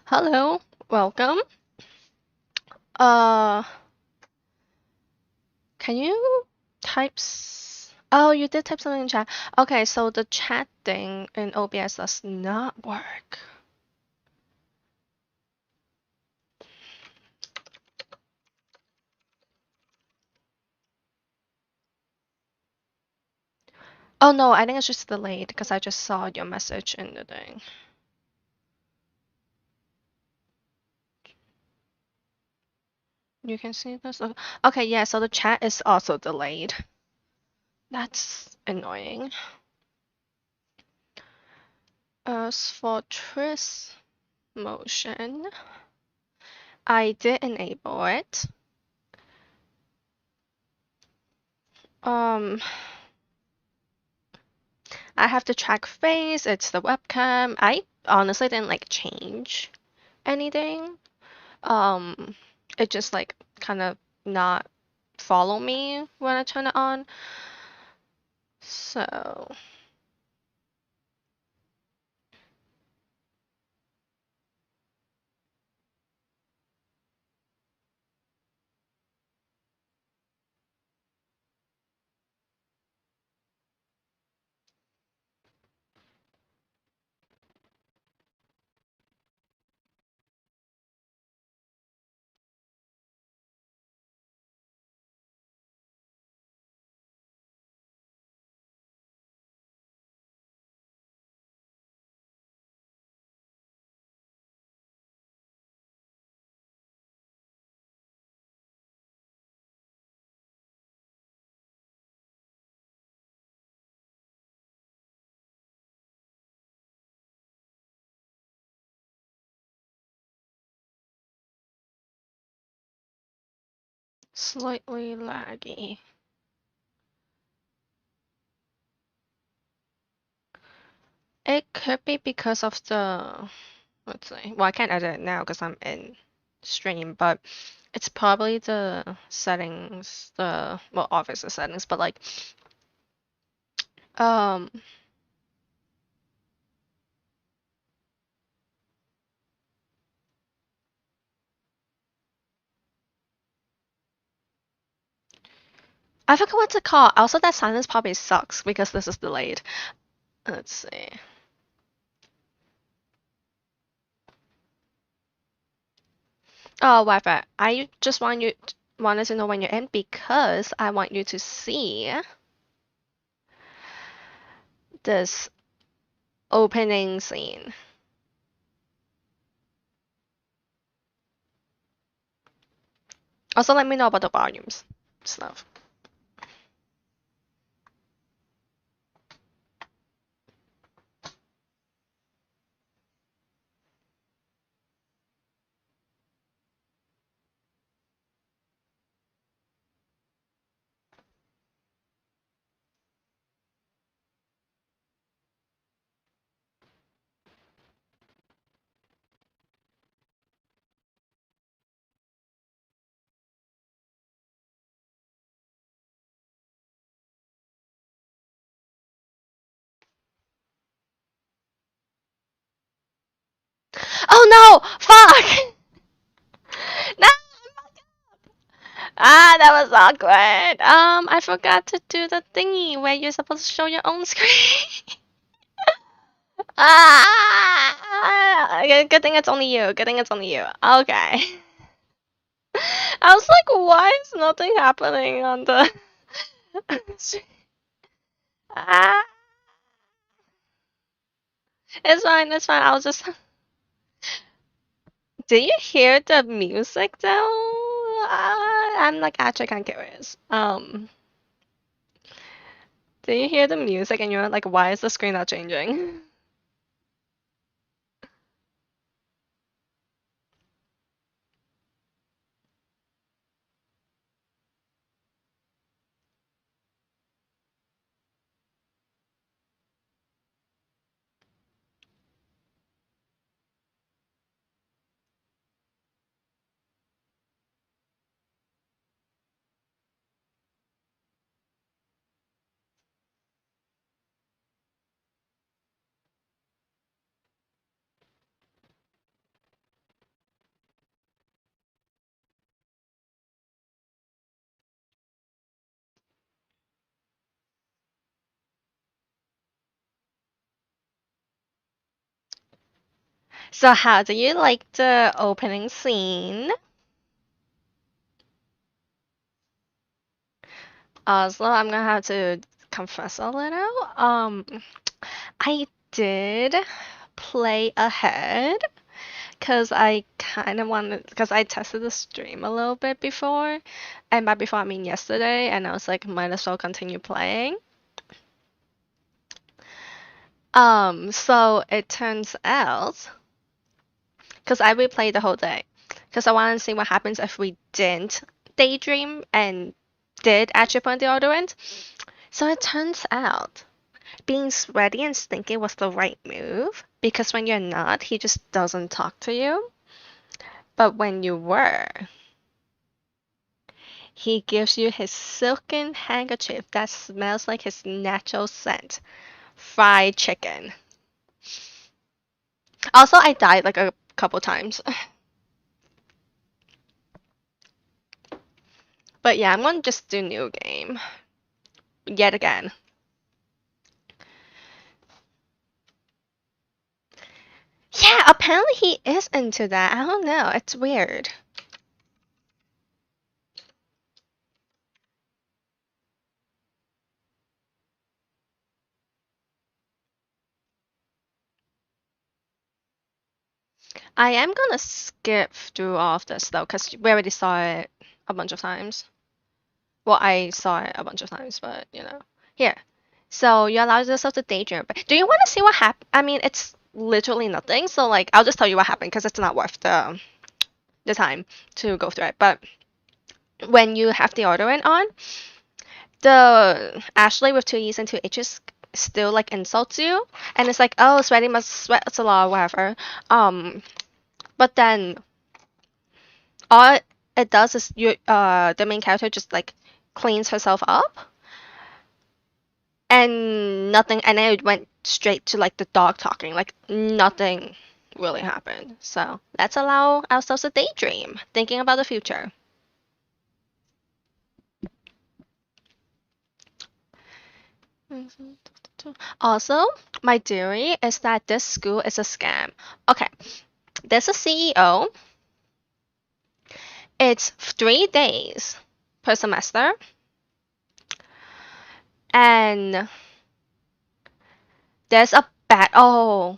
Hello, welcome. Uh, can you Oh, you did type something in chat. Okay, so the chat thing in OBS does not work. Oh no, I think it's just delayed because I just saw your message in the thing. You can see this? Okay, yeah, so the chat is also delayed. That's annoying. As for Tris motion, I did enable it. Um, I have the track face, it's the webcam. I honestly didn't like change anything. Um, it just like kind of not follow me when I turn it on. So, slightly laggy. It could be because of the, let's see. Well, I can't edit it now because I'm in stream, but it's probably the settings, well, obviously settings, but like, um, I forgot what to call. Also, that silence probably sucks because this is delayed. Let's see. Oh, Wi-Fi. I just wanted to know when you're in because I want you to see this opening scene. Also, let me know about the volumes stuff. Oh no! Fuck! No! Ah, that was awkward. I forgot to do the thingy where you're supposed to show your own screen. Ah! Good thing it's only you. Good thing it's only you. Okay. I was like, why is nothing happening on the? Ah, it's fine. It's fine. I'll just. Do you hear the music though? I'm like actually kind of curious. Do you hear the music and you're like, why is the screen not changing? So how do you like the opening scene? Also, I'm gonna have to confess a little. I did play ahead because I kind of wanted, because I tested the stream a little bit before, and by before I mean yesterday, and I was like, might as well continue playing. So it turns out, because I replayed the whole day, because I wanted to see what happens if we didn't daydream and did actually put the deodorant. So it turns out being sweaty and stinky was the right move because when you're not, he just doesn't talk to you. But when you were, he gives you his silken handkerchief that smells like his natural scent, fried chicken. Also, I died like a couple times. But yeah, I'm gonna just do new game yet again. Yeah, apparently he is into that. I don't know. It's weird. I am gonna skip through all of this though, because we already saw it a bunch of times. Well, I saw it a bunch of times, but you know. Here. So you allow yourself to daydream. But do you want to see what happened? I mean, it's literally nothing. So like, I'll just tell you what happened because it's not worth the time to go through it. But when you have deodorant on, the Ashley with two E's and two H's still like insults you, and it's like, oh, sweaty must sweat a lot, whatever. Um, but then all it does is the main character just like cleans herself up and nothing, and then it went straight to like the dog talking, like nothing really happened. So let's allow ourselves a daydream, thinking about the future. Also, my theory is that this school is a scam. Okay, there's a CEO. It's 3 days per semester, and there's a bad. Oh,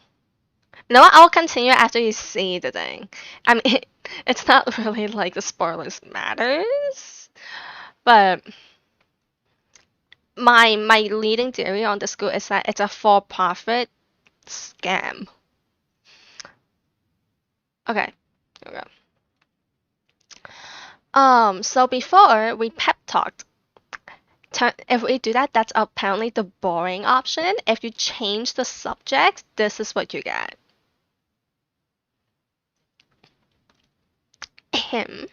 no, I'll continue after you see the thing. I mean, it's not really like the spoilers matters, but my leading theory on the school is that it's a for-profit scam. Okay, here we go. So before we pep talked, if we do that, that's apparently the boring option. If you change the subject, this is what you get. Him.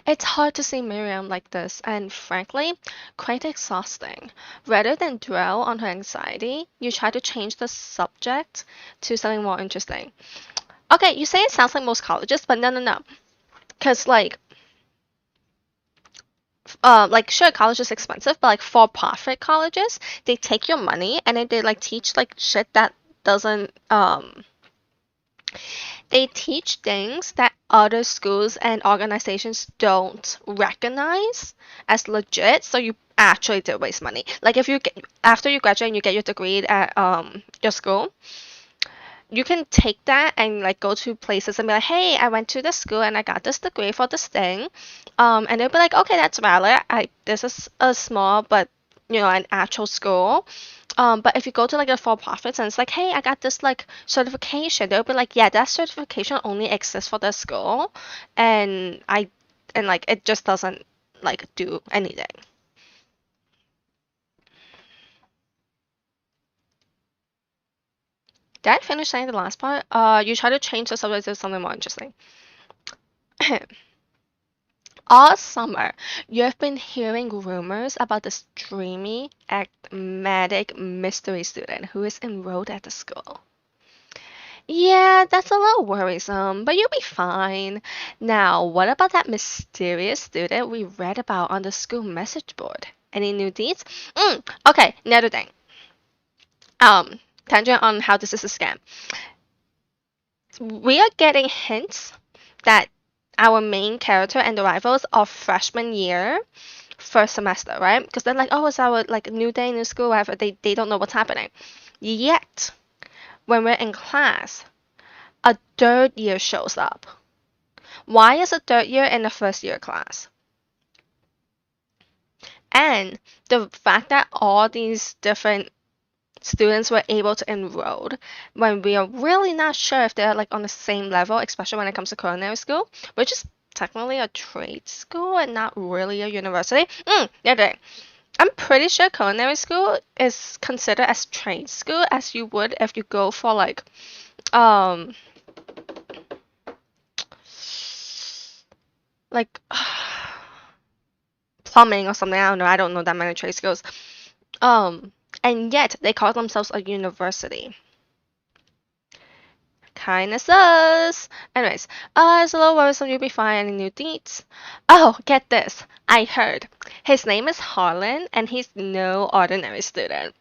It's hard to see Miriam like this, and frankly, quite exhausting. Rather than dwell on her anxiety, you try to change the subject to something more interesting. Okay, you say it sounds like most colleges, but no, no, no. Because, like sure, college is expensive, but like for-profit colleges, they take your money and then they like teach like shit that doesn't they teach things that other schools and organizations don't recognize as legit, so you actually did waste money. Like if you get after you graduate and you get your degree at your school, you can take that and like go to places and be like, hey, I went to this school and I got this degree for this thing. And they'll be like, okay, that's valid. This is a small but an actual school. But if you go to like a for profits and it's like, hey, I got this like certification, they'll be like, yeah, that certification only exists for the school, and like it just doesn't like do anything. Did I finish saying the last part? You try to change the subject to something more interesting. All summer, you have been hearing rumors about this dreamy, enigmatic mystery student who is enrolled at the school. Yeah, that's a little worrisome, but you'll be fine. Now, what about that mysterious student we read about on the school message board? Any new deeds? Okay, another thing. Tangent on how this is a scam. We are getting hints that our main character and the rivals are freshman year, first semester, right? Because they're like, oh, it's our like new day, new school, whatever. They don't know what's happening. Yet, when we're in class, a third year shows up. Why is a third year in a first year class? And the fact that all these different students were able to enroll when we are really not sure if they're like on the same level, especially when it comes to culinary school, which is technically a trade school and not really a university. The other day, I'm pretty sure culinary school is considered as trade school as you would if you go for um like plumbing or something. I don't know. I don't know that many trade schools. Um, and yet they call themselves a university. Kinda sus. Anyways, it's a little worrisome you'll be finding new deets. Oh, get this. I heard. His name is Harlan, and he's no ordinary student.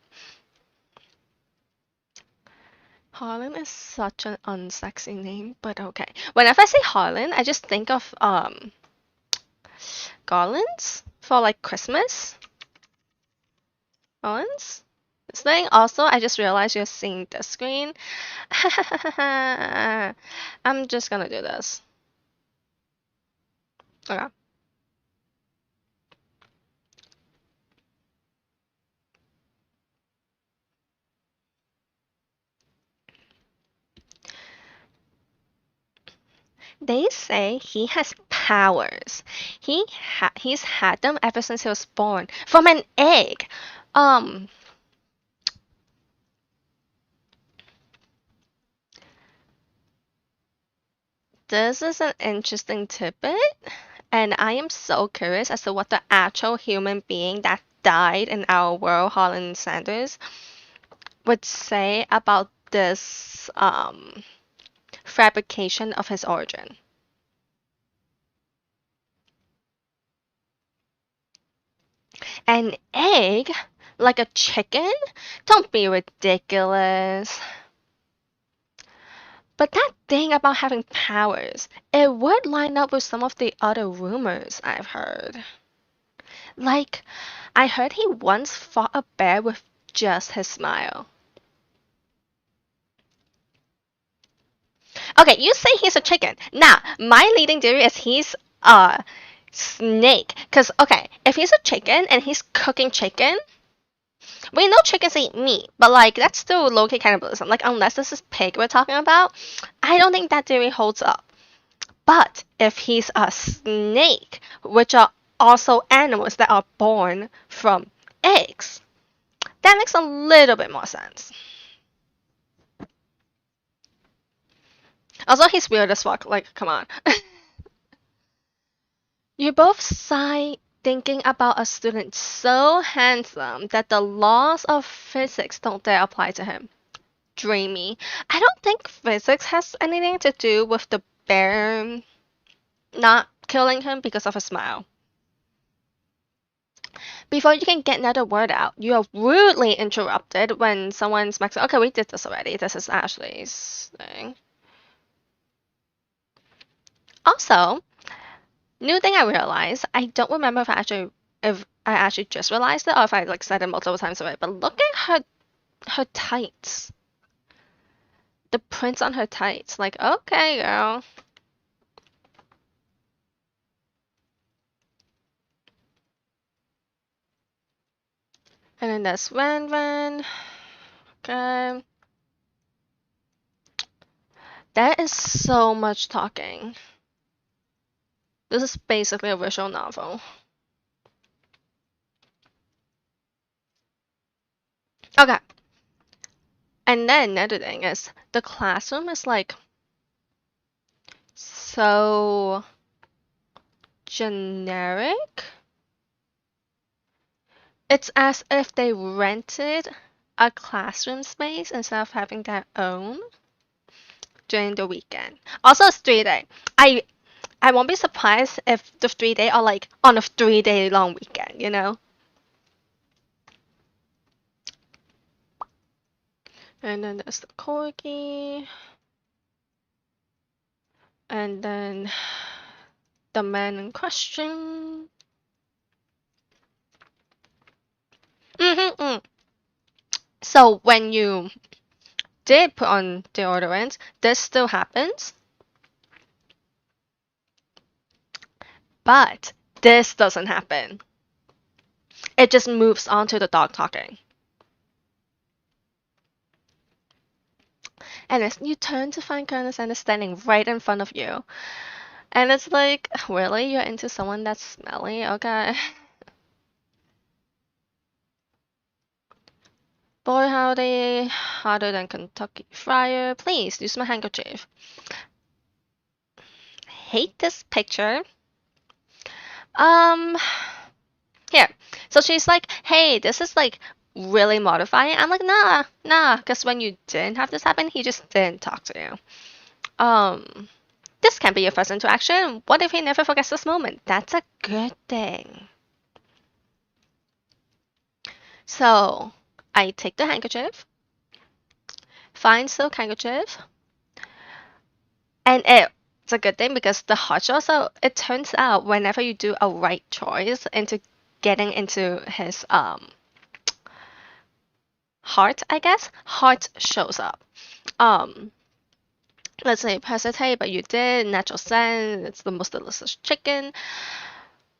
Harlan is such an unsexy name, but okay. Whenever I say Harlan, I just think of garlands for like Christmas. Garlands? This thing. Also, I just realized you're seeing the screen. I'm just gonna do this. Okay. They say he has powers. He's had them ever since he was born from an egg. Um, this is an interesting tidbit, and I am so curious as to what the actual human being that died in our world, Holland Sanders, would say about this fabrication of his origin. An egg? Like a chicken? Don't be ridiculous. But that thing about having powers, it would line up with some of the other rumors I've heard. Like, I heard he once fought a bear with just his smile. Okay, you say he's a chicken. Now, my leading theory is he's a snake. Because, okay, if he's a chicken and he's cooking chicken, we know chickens eat meat, but like, that's still low-key cannibalism. Like, unless this is pig we're talking about, I don't think that theory holds up. But if he's a snake, which are also animals that are born from eggs, that makes a little bit more sense. Also, he's weird as fuck. Like, come on. You both sigh thinking about a student so handsome that the laws of physics don't dare apply to him. Dreamy. I don't think physics has anything to do with the bear not killing him because of a smile. Before you can get another word out, you are rudely interrupted when someone smacks. Okay, we did this already. This is Ashley's thing. Also, new thing I realized. I don't remember if I actually just realized it or if I like said it multiple times already. But look at her tights. The prints on her tights. Like, okay, girl. And then there's Ren. Okay. That is so much talking. This is basically a visual novel. Okay. And then another thing is the classroom is like so generic. It's as if they rented a classroom space instead of having their own during the weekend. Also, it's 3 day. I won't be surprised if the 3 day are like on a 3 day long weekend, you know? And then there's the corgi. And then the man in question. Mm-hmm. So when you did put on deodorant, this still happens, but this doesn't happen. It just moves on to the dog talking. And as you turn to find kindness and it's standing right in front of you. And it's like, really? You're into someone that's smelly? Okay. Boy, howdy. Hotter than Kentucky Fryer. Please use my handkerchief. Hate this picture. Um, Here. So she's like, hey, this is like really mortifying. I'm like, nah, because when you didn't have this happen, he just didn't talk to you. This can be your first interaction. What if he never forgets this moment? That's a good thing. So I take the handkerchief, fine silk handkerchief, and it's a good thing because the hot also, it turns out whenever you do a right choice into getting into his heart, I guess, heart shows up. Um, let's say hesitate, but you did, natural scent, it's the most delicious chicken.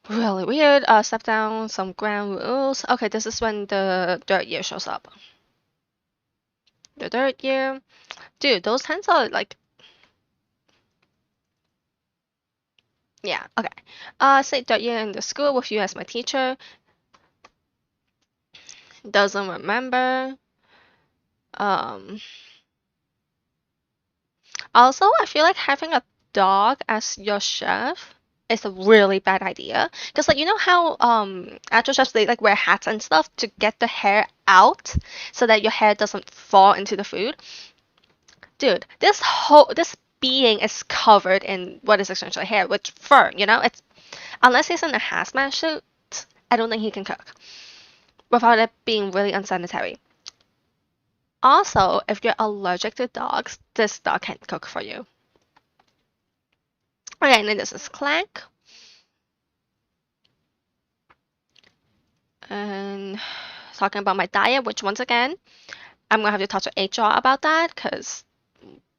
Really weird. Step down some ground rules. Okay, this is when the third year shows up. The third year, dude, those hands are like, yeah, okay. Say third year in the school with you as my teacher. Doesn't remember. Um, Also, I feel like having a dog as your chef is a really bad idea. Because like you know how actual chefs they like wear hats and stuff to get the hair out so that your hair doesn't fall into the food. Dude, this being is covered in what is essentially hair, which fur, you know? It's unless he's in a hazmat suit, I don't think he can cook without it being really unsanitary. Also, if you're allergic to dogs, this dog can't cook for you. Okay, and then this is Clank. And talking about my diet, which once again, I'm gonna have to talk to HR about that because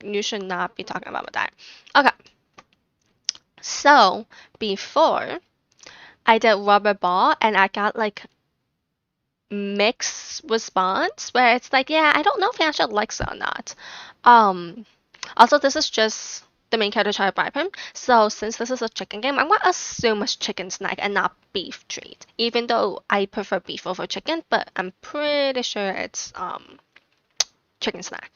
you should not be talking about my diet. Okay, so before I did rubber ball and I got like mixed response where it's like, yeah, I don't know if he actually likes it or not. Um, Also, this is just the main character trying to bribe him. So since this is a chicken game, I'm gonna assume it's chicken snack and not beef treat. Even though I prefer beef over chicken, but I'm pretty sure it's chicken snack.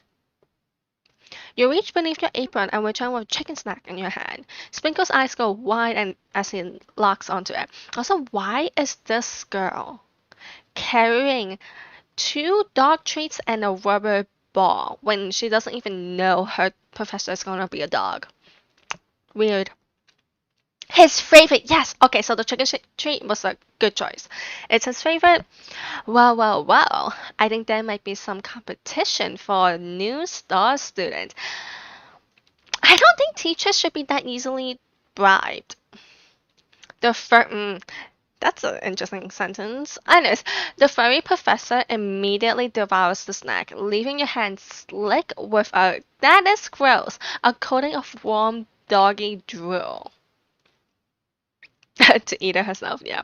You reach beneath your apron and return with chicken snack in your hand. Sprinkle's eyes go wide and as he locks onto it. Also, why is this girl carrying two dog treats and a rubber ball when she doesn't even know her professor is gonna be a dog? Weird. His favorite, yes. Okay, so the chicken treat was a good choice. It's his favorite. Well. I think there might be some competition for a new star student. I don't think teachers should be that easily bribed. The that's an interesting sentence. Anyways, the furry professor immediately devours the snack, leaving your hands slick with a that is gross, a coating of warm doggy drool. To eat it herself, yeah.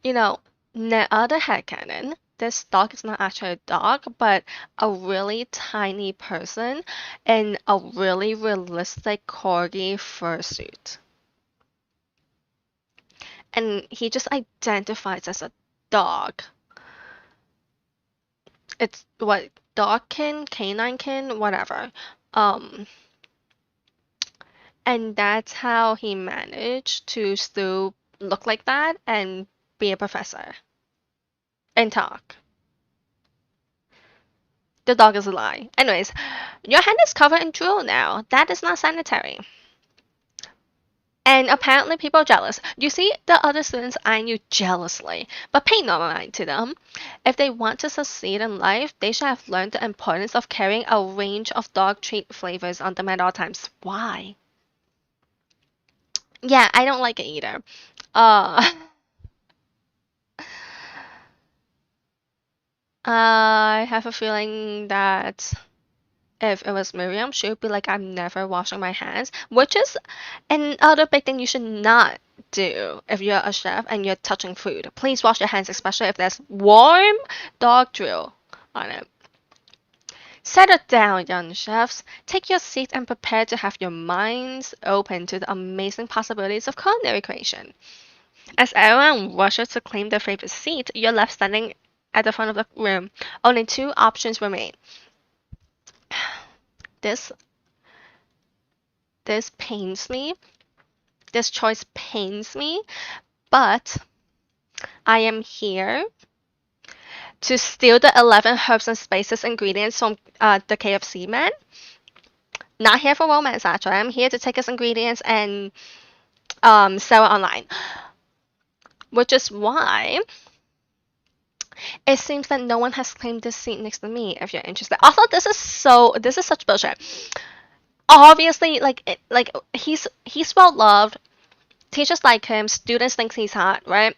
You know, the other headcanon, this dog is not actually a dog, but a really tiny person in a really realistic corgi fursuit. And he just identifies as a dog. It's what dogkin, caninekin, whatever. Um, and that's how he managed to still look like that and be a professor and talk. The dog is a lie. Anyways, your hand is covered in drool now. That is not sanitary. And apparently people are jealous. You see the other students eyeing you jealously, but pay no mind to them. If they want to succeed in life, they should have learned the importance of carrying a range of dog treat flavors on them at all times. Why? Yeah, I don't like it either. Uh, I have a feeling that if it was Miriam, she would be like, I'm never washing my hands, which is another big thing you should not do if you're a chef and you're touching food. Please wash your hands, especially if there's warm dog drill on it. Settle down, young chefs. Take your seat and prepare to have your minds open to the amazing possibilities of culinary creation. As everyone rushes to claim their favorite seat, you're left standing at the front of the room. Only two options remain. This this pains me. This choice pains me, but I am here to steal the 11 herbs and spices ingredients from the KFC man. Not here for romance, actually. I'm here to take his ingredients and sell it online. Which is why it seems that no one has claimed this seat next to me. If you're interested, also this is such bullshit. Obviously, he's well loved. Teachers like him. Students think he's hot, right?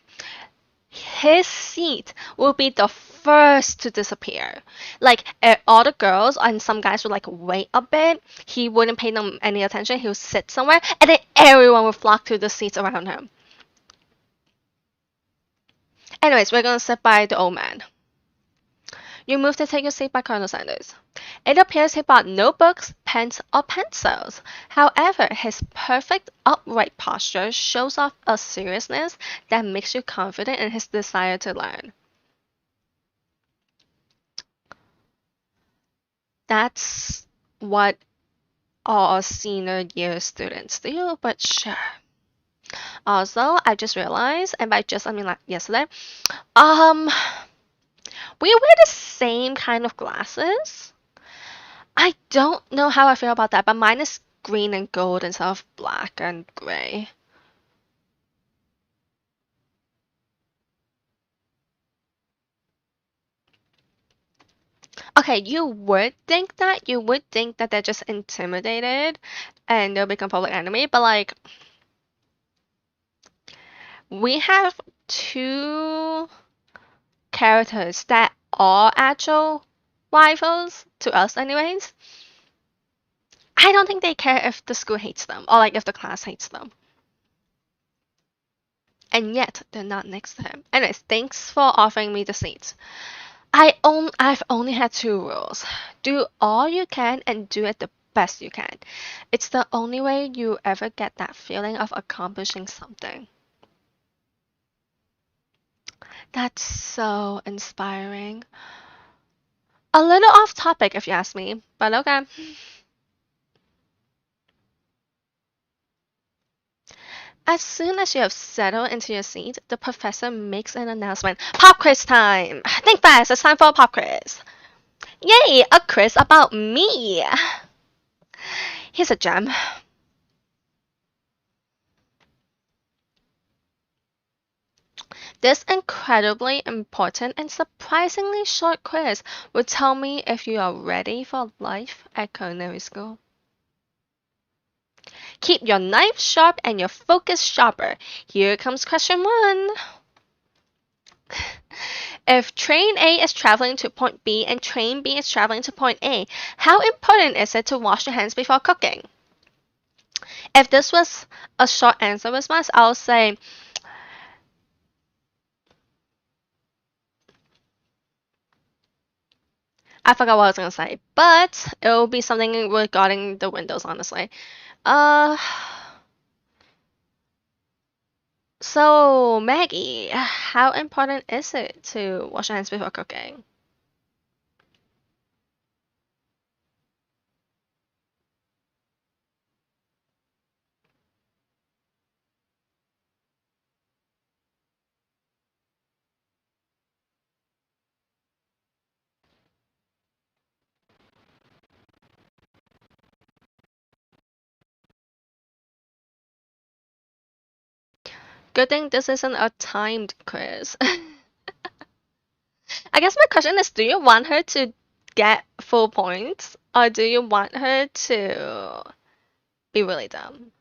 His seat will be the first to disappear. Like all the girls and some guys would like wait a bit. He wouldn't pay them any attention. He would sit somewhere, and then everyone would flock to the seats around him. Anyways, we're gonna sit by the old man. You move to take your seat by Colonel Sanders. It appears he brought no books, pens, or pencils. However, his perfect upright posture shows off a seriousness that makes you confident in his desire to learn. That's what all senior year students do, but sure. Also, I just realized, and by just I mean like yesterday, um, we wear the same kind of glasses. I don't know how I feel about that, but mine is green and gold instead of black and gray. Okay, you would think that they're just intimidated and they'll become public enemy, but like we have two characters that are actual rivals to us anyways. I don't think they care if the school hates them or like if the class hates them. And yet they're not next to him. Anyways, thanks for offering me the seats. I've only had two rules. Do all you can and do it the best you can. It's the only way you ever get that feeling of accomplishing something. That's so inspiring. A little off topic if you ask me, but okay. As soon as you have settled into your seat, the professor makes an announcement. Pop quiz time! Think fast, it's time for a pop quiz. Yay, a quiz about me! Here's a gem. This incredibly important and surprisingly short quiz will tell me if you are ready for life at culinary school. Keep your knife sharp and your focus sharper. Here comes question one. If train A is traveling to point B and train B is traveling to point A, how important is it to wash your hands before cooking? If this was a short answer response, I'll say I forgot what I was gonna say, but it will be something regarding the windows, honestly. Uh, so Maggie, how important is it to wash your hands before cooking? Good thing this isn't a timed quiz. I guess my question is, do you want her to get full points or do you want her to be really dumb?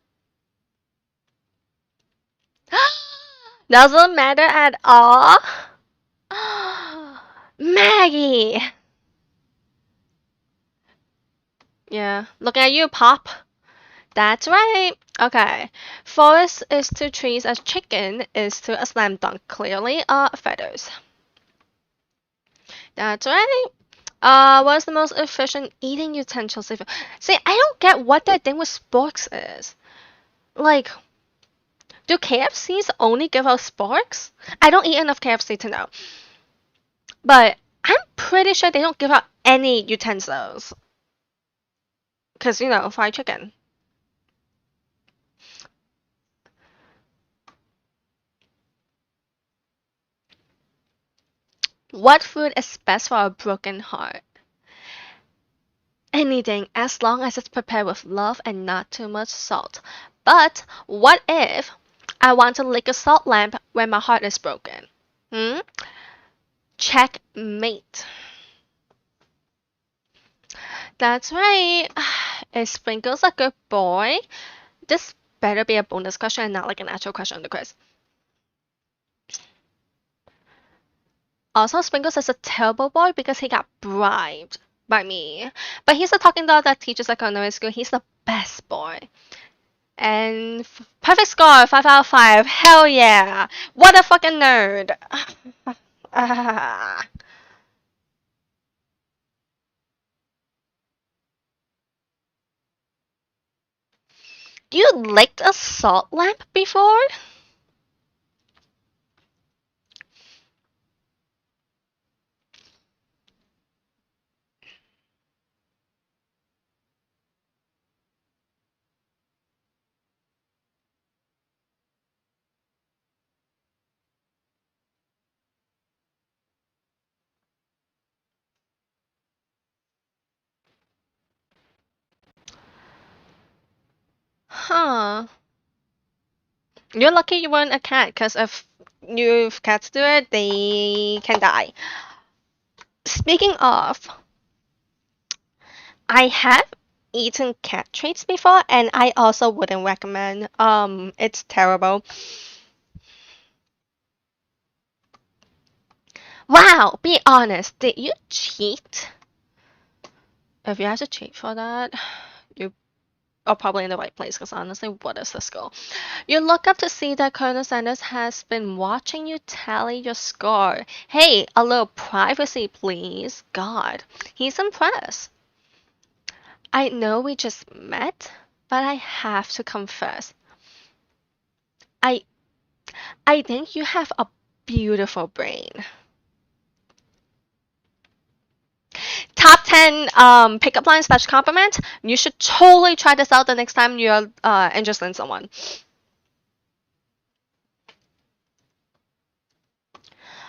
Doesn't matter at all. Maggie. Yeah, looking at you, Pop. That's right. Okay. Forest is to trees as chicken is to a slam dunk. Clearly, feathers. That's right. What's the most efficient eating utensils? See, I don't get what that thing with sporks is. Like, do KFCs only give out sporks? I don't eat enough KFC to know. But I'm pretty sure they don't give out any utensils. Because, fried chicken. What food is best for a broken heart? Anything, as long as it's prepared with love and not too much salt. But what if I want to lick a salt lamp when my heart is broken? Hmm? Checkmate. That's right. Is Sprinkles a good boy? This better be a bonus question and not like an actual question on the quiz. Also, Sprinkles is a terrible boy because he got bribed by me. But he's the talking dog that teaches economy school. He's the best boy. And perfect score, 5 out of 5. Hell yeah. What a fucking nerd. You licked a salt lamp before? Huh. You're lucky you weren't a cat, because if cats do it, they can die. Speaking of, I have eaten cat treats before, and I also wouldn't recommend. It's terrible. Wow, be honest, did you cheat? If you have to cheat for that, you are probably in the right place, because honestly, what is the score? You look up to see that Colonel Sanders has been watching you tally your score. Hey, a little privacy, please. God, he's impressed. I know we just met, but I have to confess. I I think you have a beautiful brain. Top 10 pickup line slash compliment. You should totally try this out the next time you're interested in someone.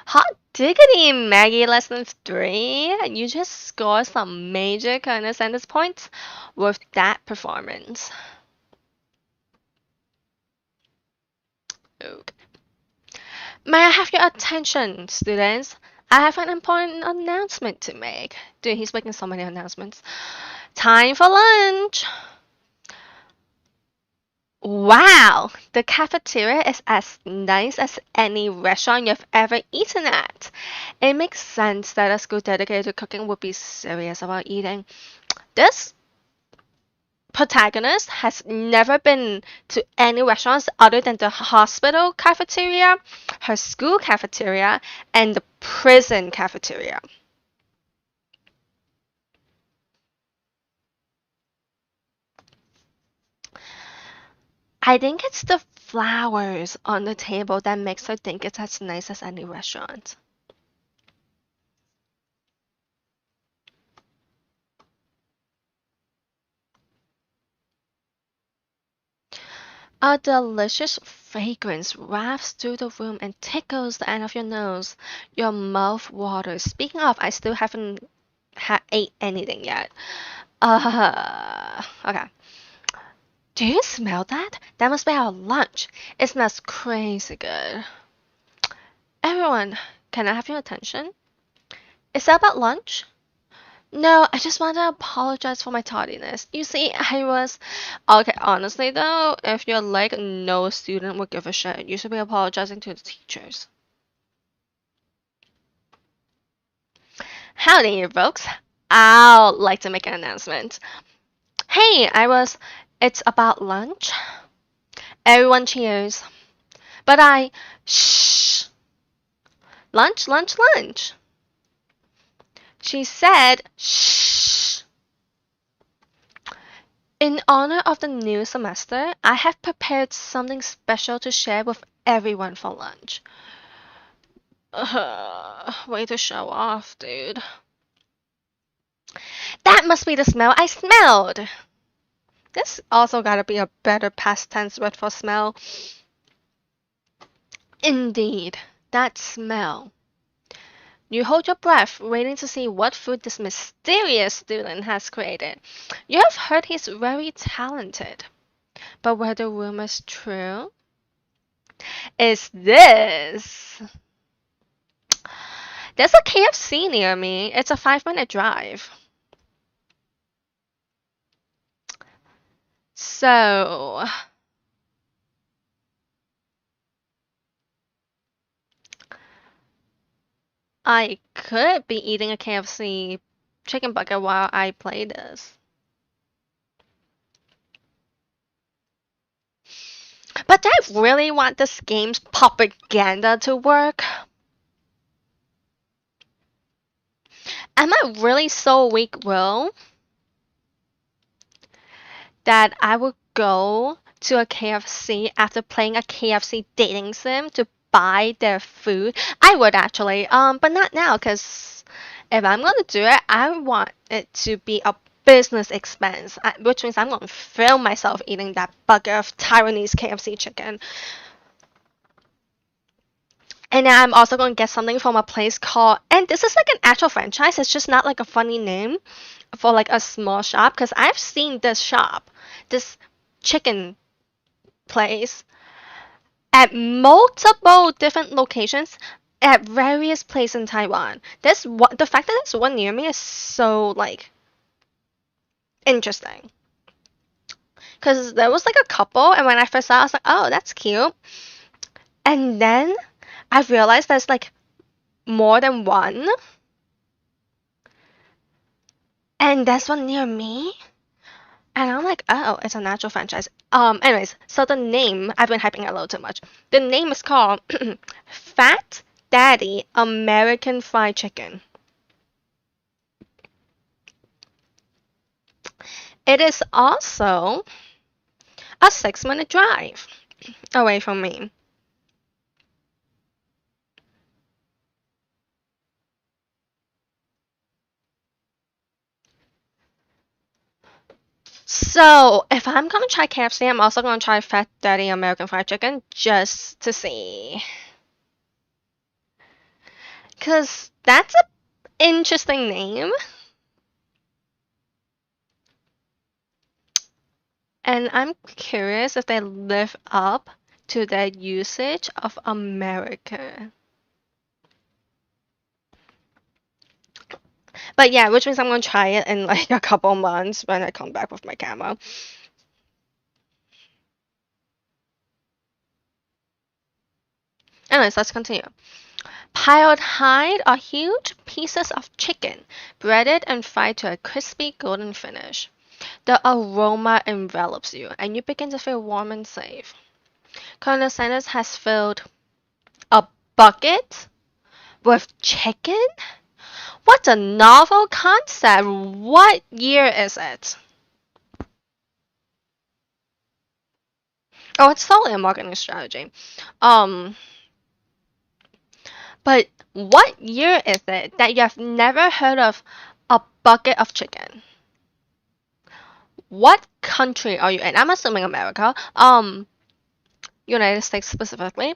Hot diggity, Maggie, lesson 3. You just scored some major kind of sentence points with that performance. Okay. May I have your attention, students? I have an important announcement to make. Dude, he's making so many announcements. Time for lunch! Wow, the cafeteria is as nice as any restaurant you've ever eaten at. It makes sense that a school dedicated to cooking would be serious about eating. This protagonist has never been to any restaurants other than the hospital cafeteria, her school cafeteria, and the prison cafeteria. I think it's the flowers on the table that makes her think it's as nice as any restaurant. A delicious fragrance wafts through the room and tickles the end of your nose. Your mouth waters. Speaking of, I still haven't ate anything yet. Okay. Do you smell that? That must be our lunch. It smells crazy good. Everyone, can I have your attention? Is that about lunch? No, I just want to apologize for my tardiness. You see, I was. Okay, honestly though, if you're like no student would give a shit, you should be apologizing to the teachers. Howdy, you folks. I'd like to make an announcement. Hey, I was. It's about lunch. Everyone cheers. But I. Shh. Lunch, lunch, lunch. She said, shh. In honor of the new semester, I have prepared something special to share with everyone for lunch. Way to show off, dude. That must be the smell I smelled. This also gotta be a better past tense word for smell. Indeed, that smell. You hold your breath, waiting to see what food this mysterious student has created. You have heard he's very talented. But were the rumors true? Is this? There's a KFC near me. It's a 5-minute drive. So, I could be eating a KFC chicken bucket while I play this. But do I really want this game's propaganda to work? Am I really so weak-willed that I would go to a KFC after playing a KFC dating sim to buy their food? I would actually, but not now, because if I'm gonna do it, I want it to be a business expense, which means I'm gonna film myself eating that bucket of Taiwanese KFC chicken. And then I'm also gonna get something from a place called, and this is like an actual franchise. It's just not like a funny name for like a small shop, because I've seen this shop, this chicken place at multiple different locations at various places in Taiwan. This one, the fact that there's one near me is so like interesting. Cause there was like a couple, and when I first saw it, I was like, oh, that's cute. And then I realized there's like more than one, and there's one near me. And I'm like, oh, it's a natural franchise. Anyways, so the name, I've been hyping it a little too much. The name is called Fat Daddy American Fried Chicken. It is also a 6-minute drive away from me. So, if I'm gonna try KFC, I'm also gonna try Fat Daddy American Fried Chicken just to see. Because that's an interesting name. And I'm curious if they live up to their usage of America. But yeah, which means I'm gonna try it in like a couple months when I come back with my camera. Anyways, let's continue. Piled high are huge pieces of chicken, breaded and fried to a crispy golden finish. The aroma envelops you, and you begin to feel warm and safe. Colonel Sanders has filled a bucket with chicken? What a novel concept! What year is it? Oh, it's totally a marketing strategy. Um, but what year is it that you have never heard of a bucket of chicken? What country are you in? I'm assuming America. United States specifically.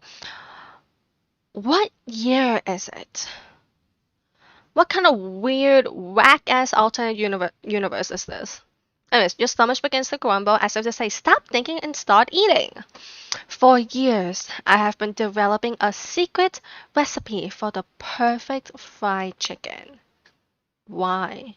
What year is it? What kind of weird, whack ass alternate universe is this? Anyways, your stomach begins to grumble as if to say, stop thinking and start eating. For years, I have been developing a secret recipe for the perfect fried chicken. Why?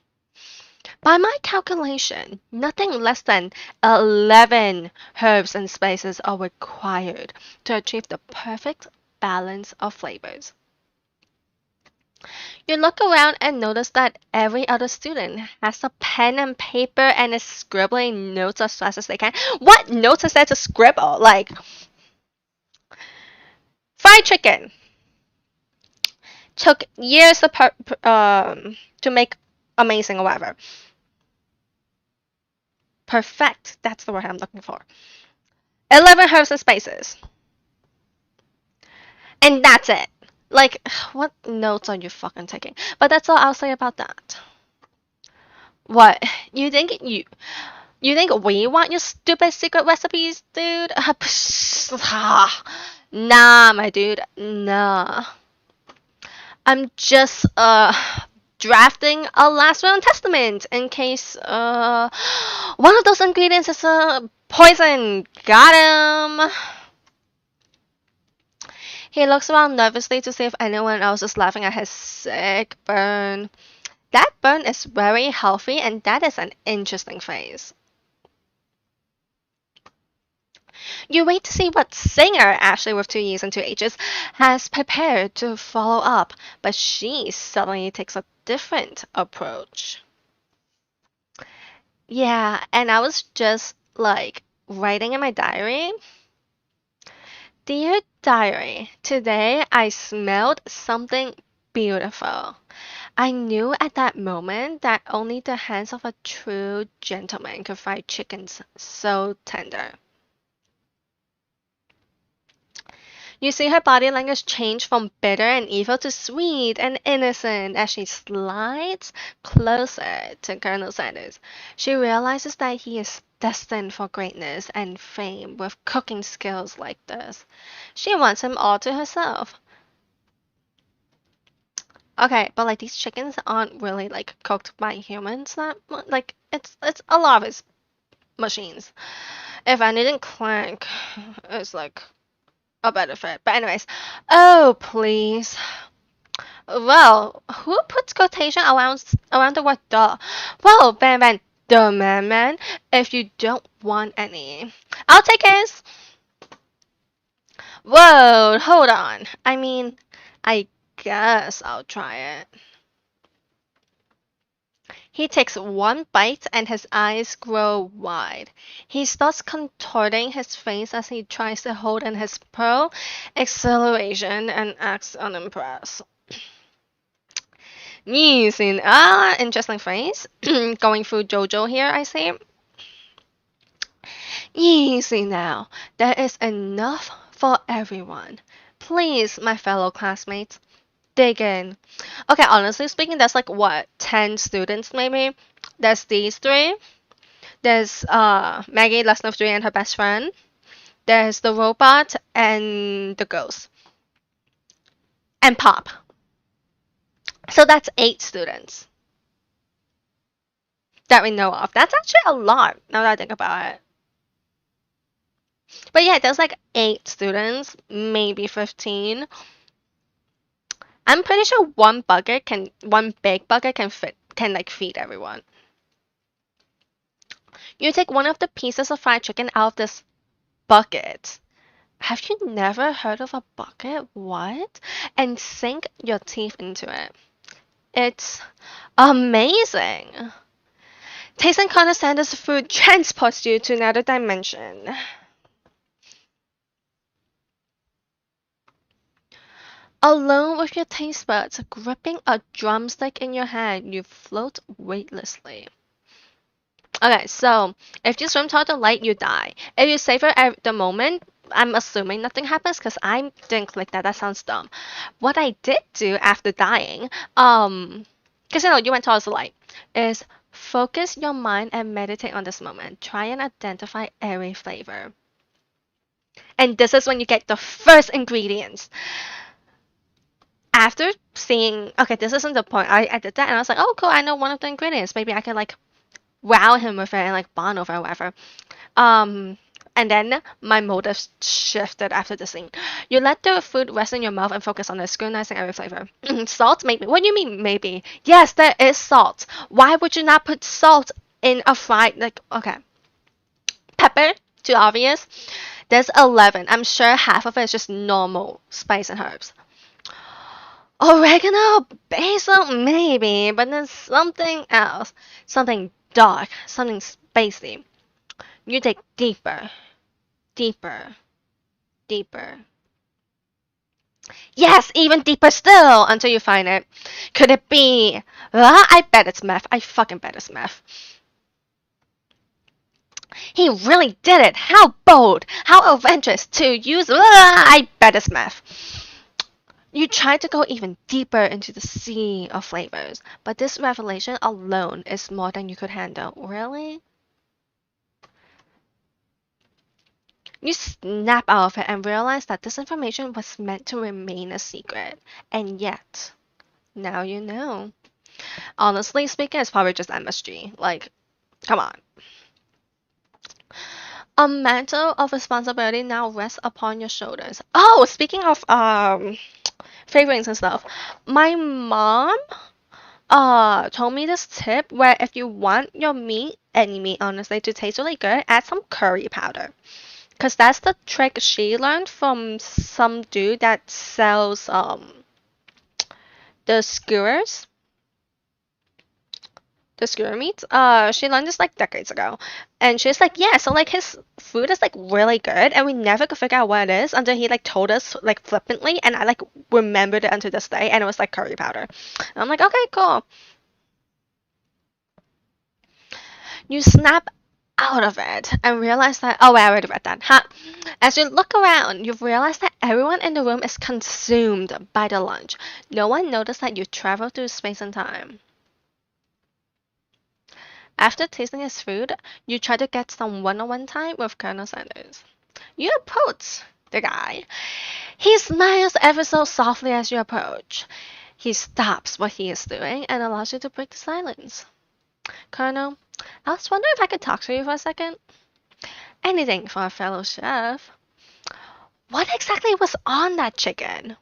By my calculation, nothing less than 11 herbs and spices are required to achieve the perfect balance of flavors. You look around and notice that every other student has a pen and paper and is scribbling notes as fast as they can. What notes is there to scribble? Like, fried chicken took years to make amazing or whatever. Perfect. That's the word I'm looking for. 11 herbs and spices. And that's it. Like, what notes are you fucking taking? But that's all I'll say about that. What? You think you think we want your stupid secret recipes, dude? Nah, my dude. Nah. I'm just drafting a last will and testament in case one of those ingredients is poison. Got him. He looks around nervously to see if anyone else is laughing at his sick burn. That burn is very healthy, and that is an interesting phase. You wait to see what singer Ashley with 2 E's and 2 H's has prepared to follow up, but she suddenly takes a different approach. Yeah, and I was just like writing in my diary. Dear diary, today I smelled something beautiful. I knew at that moment that only the hands of a true gentleman could fry chickens so tender. You see her body language change from bitter and evil to sweet and innocent as she slides closer to Colonel Sanders. She realizes that he is destined for greatness and fame with cooking skills like this. She wants him all to herself. Okay, but like these chickens aren't really like cooked by humans. That like it's a lot of it's machines. If anything, Clank is like a better fit. But anyways, oh please. Well, who puts quotation around the word the? Well, Van, the man. If you don't want any, I'll take his. Whoa, hold on. I mean, I guess I'll try it. He takes one bite and his eyes grow wide. He starts contorting his face as he tries to hold in his pearl exhilaration and acts unimpressed. Using interesting phrase. Going through JoJo here, I see. Easy now. There is enough for everyone. Please, my fellow classmates, dig in. Okay, honestly speaking, there's like what, 10 students maybe? There's these three. There's Maggie, lesson of three, and her best friend. There's the robot and the ghost. And Pop. So that's 8 students that we know of. That's actually a lot now that I think about it. But yeah, there's like 8 students, maybe 15. I'm pretty sure one big bucket can like feed everyone. You take one of the pieces of fried chicken out of this bucket. Have you never heard of a bucket? What? And sink your teeth into it. It's amazing. Tasting Connor Sanders' food transports you to another dimension. Alone with your taste buds, gripping a drumstick in your hand, you float weightlessly. Okay, so if you swim toward the light, you die. If you savor the moment, I'm assuming nothing happens because I didn't click that. That sounds dumb. What I did do after dying, because you went towards the light, is focus your mind and meditate on this moment. Try and identify every flavor. And this is when you get the first ingredients. After seeing, okay, this isn't the point. I did that and I was like, oh, cool, I know one of the ingredients. Maybe I can like wow him with it and like bond over it or whatever. Um, and then my motives shifted after the scene. You let the food rest in your mouth and focus on the scrutinizing every flavor. Salt, maybe. What do you mean, maybe? Yes, there is salt. Why would you not put salt in a fried, like, okay. Pepper, too obvious. There's 11. I'm sure half of it is just normal spice and herbs. Oregano, basil, maybe, but there's something else. Something dark, something spicy. You dig deeper, deeper, deeper. Yes, even deeper still until you find it. Could it be? I bet it's meth. I fucking bet it's meth. He really did it. How bold. How adventurous to use. I bet it's meth. You try to go even deeper into the sea of flavors, but this revelation alone is more than you could handle. Really? You snap out of it and realize that this information was meant to remain a secret. And yet, now you know. Honestly speaking, it's probably just MSG. Like, come on. A mantle of responsibility now rests upon your shoulders. Oh, speaking of flavorings and stuff, my mom told me this tip where if you want your meat, any meat honestly, to taste really good, add some curry powder. Cause that's the trick she learned from some dude that sells the skewers, the skewer meats. She learned this like decades ago, and she's like, yeah, so like his food is like really good, and we never could figure out what it is until he like told us like flippantly, and I like remembered it until this day, and it was like curry powder. And I'm like, okay, cool. You snap out of it and realize that, oh, wait, I already read that. Huh? As you look around, you realize that everyone in the room is consumed by the lunch. No one noticed that you traveled through space and time. After tasting his food, you try to get some one-on-one time with Colonel Sanders. You approach the guy. He smiles ever so softly as you approach. He stops what he is doing and allows you to break the silence. Colonel, I was wondering if I could talk to you for a second. Anything for a fellow chef. What exactly was on that chicken?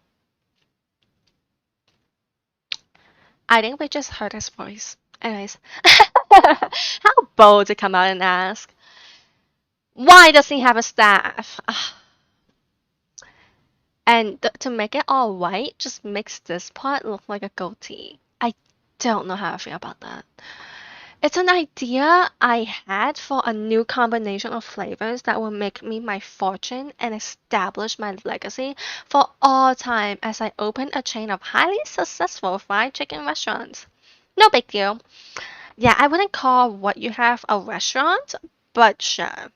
I think we just heard his voice. Anyways, how bold to come out and ask. Why does he have a staff? And to make it all white, just makes this part look like a goatee. I don't know how I feel about that. It's an idea I had for a new combination of flavors that will make me my fortune and establish my legacy for all time as I open a chain of highly successful fried chicken restaurants. No big deal. Yeah, I wouldn't call what you have a restaurant, but sure.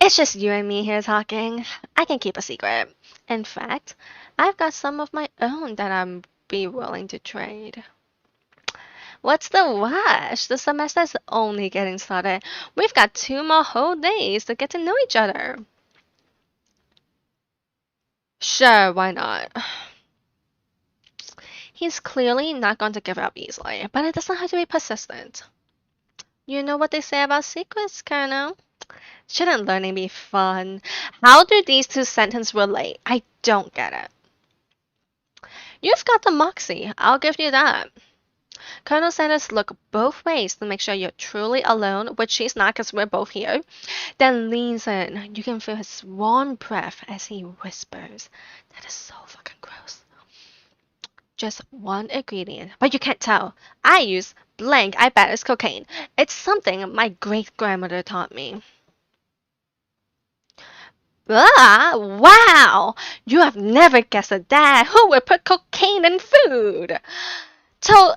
It's just you and me here talking. I can keep a secret. In fact, I've got some of my own that I'm be willing to trade. What's the rush? The semester's only getting started. We've got 2 more whole days to get to know each other. Sure, why not? He's clearly not going to give up easily, but it doesn't have to be persistent. You know what they say about secrets, Colonel? Shouldn't learning be fun? How do these two sentences relate? I don't get it. You've got the moxie, I'll give you that. Colonel Sanders look both ways to make sure you're truly alone, which she's not because we're both here. Then leans in. You can feel his warm breath as he whispers. That is so fucking gross. Just one ingredient, but you can't tell. I use blank. I bet it's cocaine. It's something my great grandmother taught me. Ah, wow! You have never guessed at that. Who would put cocaine in food? So,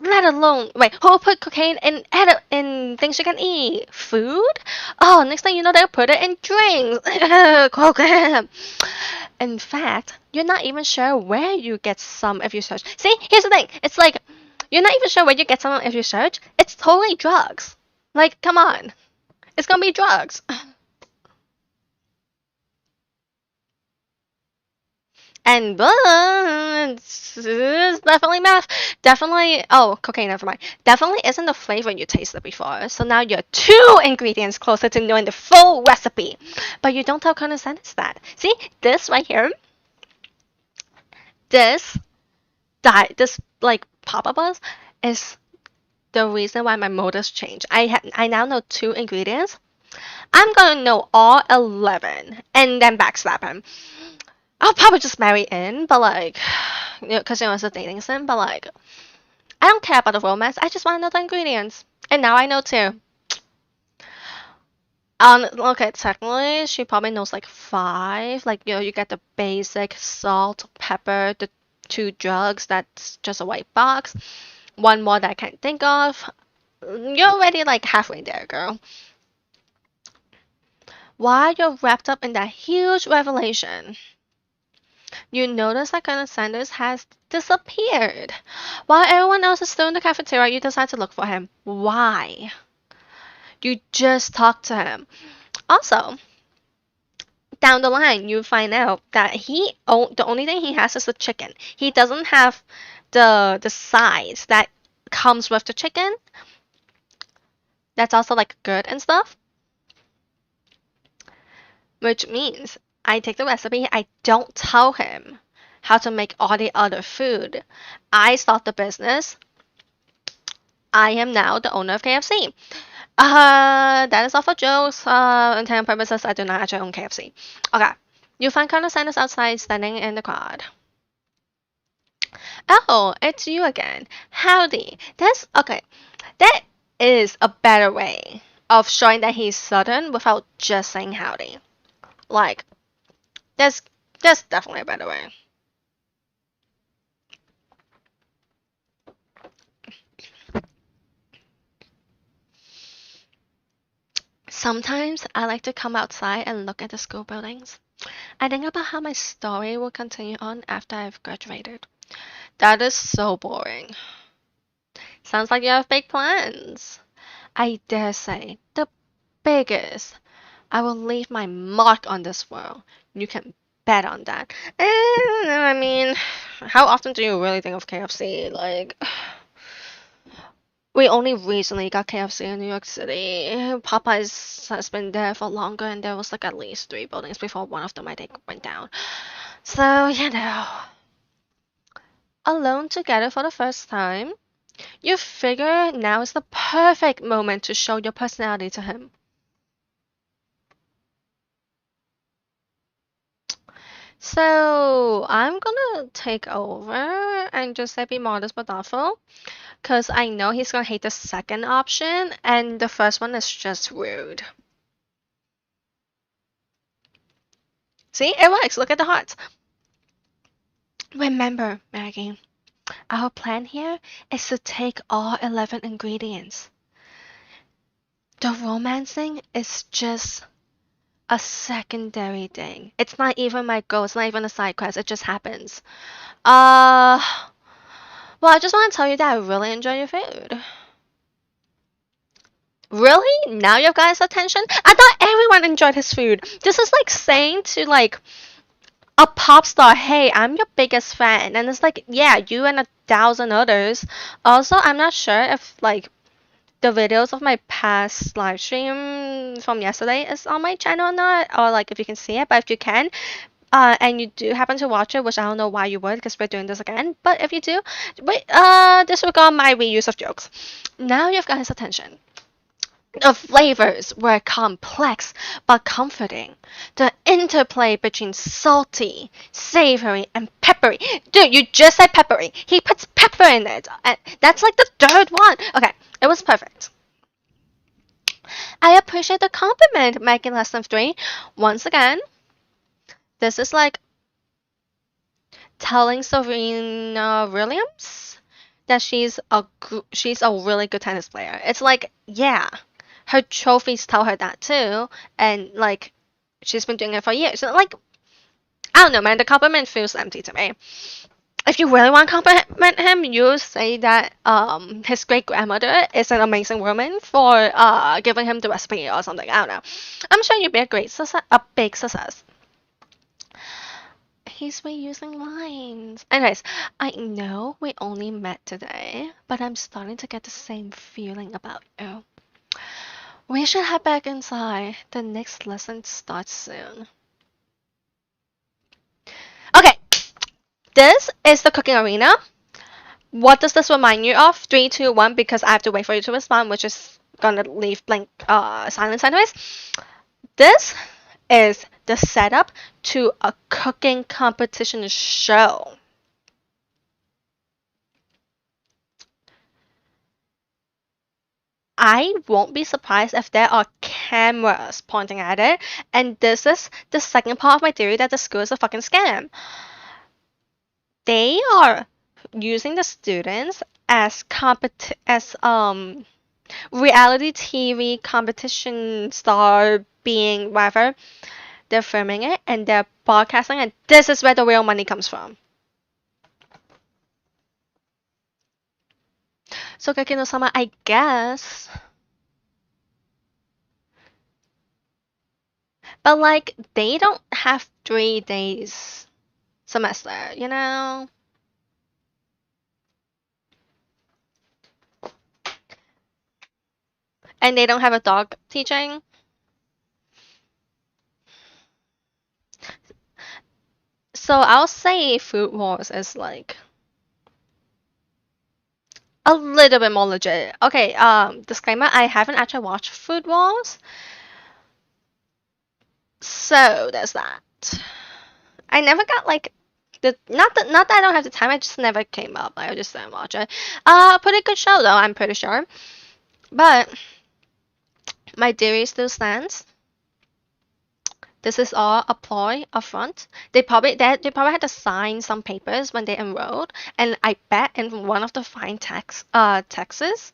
let alone, wait, who put cocaine in things you can eat? Food? Oh, next thing you know, they'll put it in drinks. Cocaine. In fact, you're not even sure where you get some if you search. See, here's the thing. It's like, you're not even sure where you get some if you search. It's totally drugs. Like, come on. It's gonna be drugs. And it's definitely meth. Definitely, oh, cocaine, never mind. Definitely isn't the flavor you tasted before. So now you're two ingredients closer to knowing the full recipe. But you don't tell Colonel Sanders that. See, this right here, this, this like pop-up buzz is the reason why my motives change. I now know two ingredients. I'm gonna know all 11 and then backstab him. I'll probably just marry in, but like, because it's a dating sim, but like, I don't care about the romance. I just want to know the ingredients. And now I know too. Okay, technically, she probably knows like five. Like, you get the basic salt, pepper, the two drugs, that's just a white box. One more that I can't think of. You're already like halfway there, girl. While you're wrapped up in that huge revelation, you notice that Colonel Sanders has disappeared. While everyone else is still in the cafeteria, you decide to look for him. Why? You just talked to him. Also, down the line, you find out that the only thing he has is the chicken. He doesn't have the sides that comes with the chicken. That's also like good and stuff. Which means I take the recipe, I don't tell him how to make all the other food. I start the business. I am now the owner of KFC. That is all for jokes. Intended purposes, I do not actually own KFC. Okay. You find Colonel Sanders outside standing in the crowd. Oh, it's you again. Howdy. Okay. That is a better way of showing that he's Southern without just saying howdy. Like, there's definitely a better way. Sometimes I like to come outside and look at the school buildings. I think about how my story will continue on after I've graduated. That is so boring. Sounds like you have big plans. I dare say, the biggest. I will leave my mark on this world. You can bet on that. And, I mean, how often do you really think of KFC? Like, we only recently got KFC in New York City. Popeyes has been there for longer, and there was like at least three buildings before one of them I think went down. So, alone together for the first time, you figure now is the perfect moment to show your personality to him. So, I'm gonna take over and just say be modest but thoughtful. Because I know he's gonna hate the second option, and the first one is just rude. See, it works. Look at the hearts. Remember, Maggie, our plan here is to take all 11 ingredients. The romancing is just a secondary thing. It's not even my goal. It's not even a side quest. It just happens. Uh, well, I just want to tell you that I really enjoy your food. Really? Now you've got his attention? I thought everyone enjoyed his food. This is like saying to like a pop star, hey, I'm your biggest fan. And it's like, yeah, you and 1,000 others. Also, I'm not sure if like the videos of my past live stream from yesterday is on my channel or not, or like if you can see it, but if you can, and you do happen to watch it, which I don't know why you would, because we're doing this again, but if you do, wait, disregard my reuse of jokes. Now you've got his attention. The flavors were complex but comforting. The interplay between salty, savory, and peppery. Dude, you just said peppery. He puts pepper in it. And that's like the third one. Okay, it was perfect. I appreciate the compliment, Maggie less than three. Once again, this is like telling Serena Williams that she's a really good tennis player. It's like, yeah, her trophies tell her that too, and like she's been doing it for years. So, like, I don't know, man. The compliment feels empty to me. If you really want to compliment him, you say that his great grandmother is an amazing woman for giving him the recipe or something. I don't know. I'm sure you'd be a big success. he's reusing lines. Anyways, I know we only met today, but I'm starting to get the same feeling about you. We should head back inside. The next lesson starts soon. Okay, this is the cooking arena. What does this remind you of? Three, two, one, because I have to wait for you to respond, which is gonna leave blank silence anyways. This is the setup to a cooking competition show. I won't be surprised if there are cameras pointing at it, and this is the second part of my theory that the school is a fucking scam. They are using the students as reality TV competition star being whatever. They're filming it and they're broadcasting, and this is where the real money comes from. So Kakino-sama, I guess. But like they don't have 3 days semester, you know? And they don't have a dog teaching. So I'll say Food Wars is like a little bit more legit. Okay, disclaimer, I haven't actually watched Food Wars. So there's that. I never got like the not that I don't have the time, I just never came up. Like, I just didn't watch it. Pretty good show though, I'm pretty sure. But my theory still stands. This is all a ploy up front. They probably had to sign some papers when they enrolled, and I bet in one of the fine taxes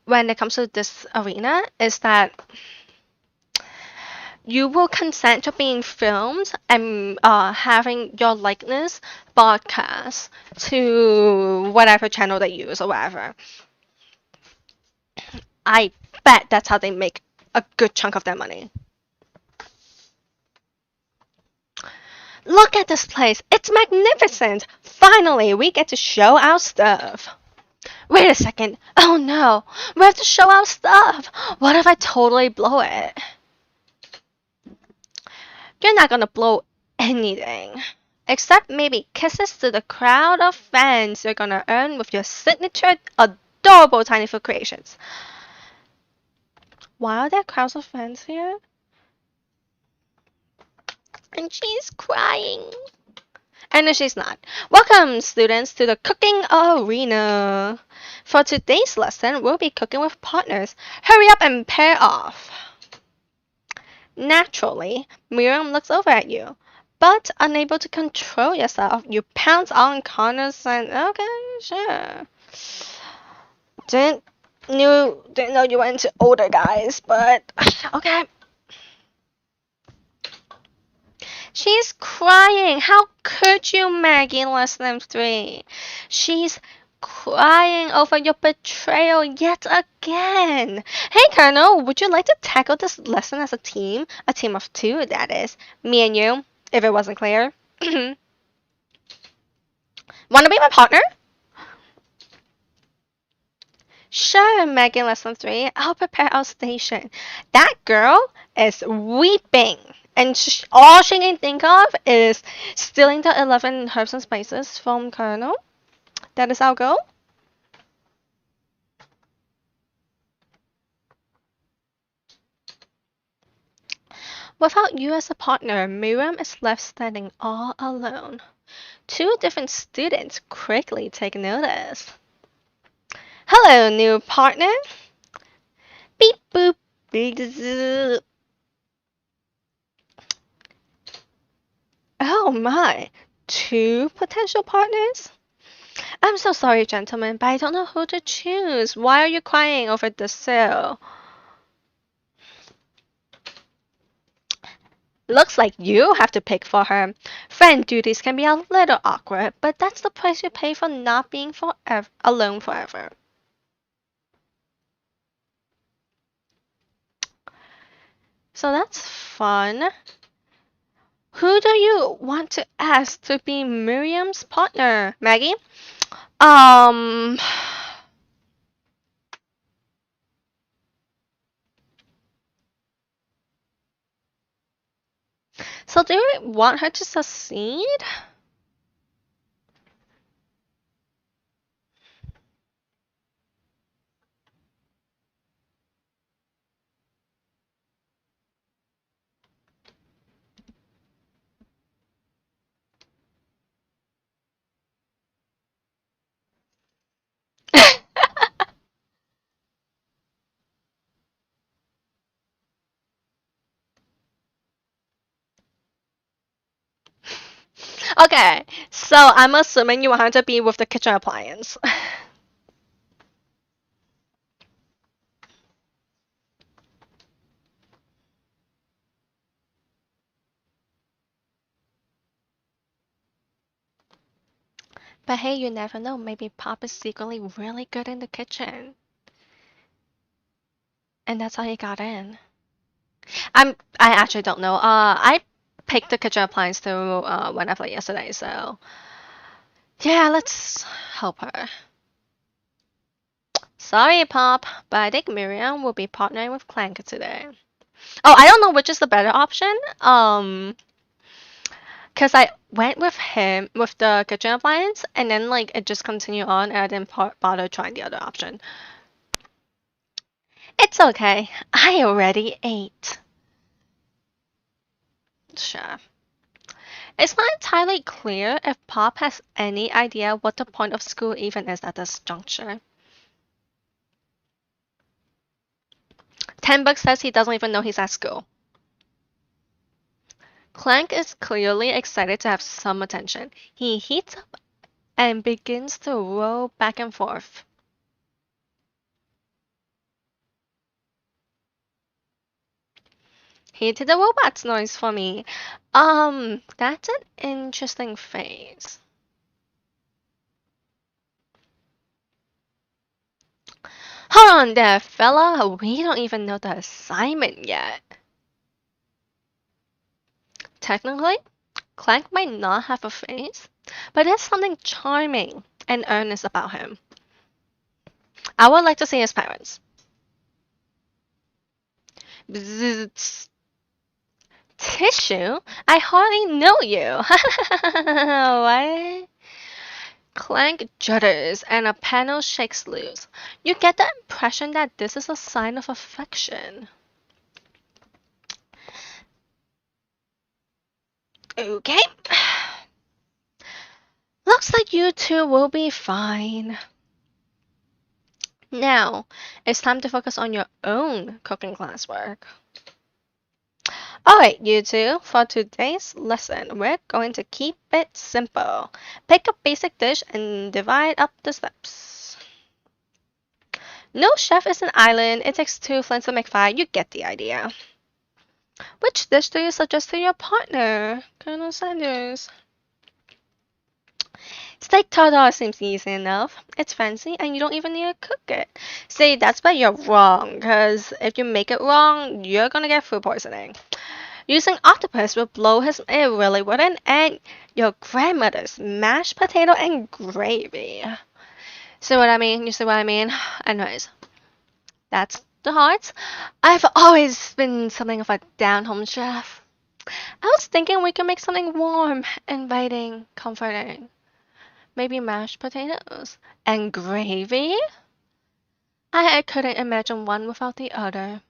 when it comes to this arena is that you will consent to being filmed and having your likeness broadcast to whatever channel they use or whatever. I bet that's how they make a good chunk of their money. Look at this place. It's magnificent. Finally, we get to show our stuff. Wait a second. Oh no. We have to show our stuff. What if I totally blow it? You're not gonna blow anything. Except maybe kisses to the crowd of fans you're gonna earn with your signature adorable tiny food creations. Why are there crowds of fans here? And she's crying. And no, she's not. Welcome, students, to the cooking arena. For today's lesson, we'll be cooking with partners. Hurry up and pair off. Naturally, Miriam looks over at you, but unable to control yourself, you pounce on Connor's and okay, sure. Didn't know you were into older guys, but okay. She's crying. How could you, Maggie, less than 3? She's crying over your betrayal yet again. Hey, Colonel, would you like to tackle this lesson as a team? A team of 2, that is. Me and you, if it wasn't clear. Want to be my partner? Sure, Maggie, lesson 3. I'll prepare our station. That girl is weeping. And all she can think of is stealing the 11 herbs and spices from Colonel. That is our goal. Without you as a partner, Miriam is left standing all alone. 2 different students quickly take notice. Hello, new partner. Beep boop. Beep zoop. Oh my, 2 potential partners? I'm so sorry, gentlemen, but I don't know who to choose. Why are you crying over the sale? Looks like you have to pick for her. Friend duties can be a little awkward, but that's the price you pay for not being alone forever. So that's fun. Who do you want to ask to be Miriam's partner, Maggie? Um, so do you want her to succeed? Okay, so I'm assuming you want her to be with the kitchen appliance. But hey, you never know. Maybe Pop is secretly really good in the kitchen, and that's how he got in. I actually don't know. I picked the kitchen appliance through when I played yesterday, so yeah, let's help her. Sorry, Pop, but I think Miriam will be partnering with Clank today. Oh, I don't know which is the better option. Cause I went with him with the kitchen appliance, and then like it just continued on, and I didn't bother trying the other option. It's okay. I already ate. Sure. It's not entirely clear if Pop has any idea what the point of school even is at this juncture. 10 Bucks says he doesn't even know he's at school. Clank is clearly excited to have some attention. He heats up and begins to roll back and forth. He did the robots noise for me. That's an interesting phase. Hold on there, fella. We don't even know the assignment yet. Technically, Clank might not have a face, but there's something charming and earnest about him. I would like to see his parents. Bzzz. Tissue? I hardly know you. What? Clank judders and a panel shakes loose. You get the impression that this is a sign of affection. Okay. Looks like you two will be fine. Now, it's time to focus on your own cooking classwork. Alright, you two, for today's lesson, we're going to keep it simple. Pick a basic dish and divide up the steps. No chef is an island, it takes two flings to make fire, you get the idea. Which dish do you suggest to your partner, Colonel Sanders? Steak tartare seems easy enough. It's fancy and you don't even need to cook it. See, that's where you're wrong, because if you make it wrong, you're gonna get food poisoning. Using octopus would blow his. It really wouldn't. And your grandmother's mashed potato and gravy. See what I mean? You see what I mean? Anyways, that's the hearts. I've always been something of a down home chef. I was thinking we could make something warm, inviting, comforting. Maybe mashed potatoes and gravy? I couldn't imagine one without the other.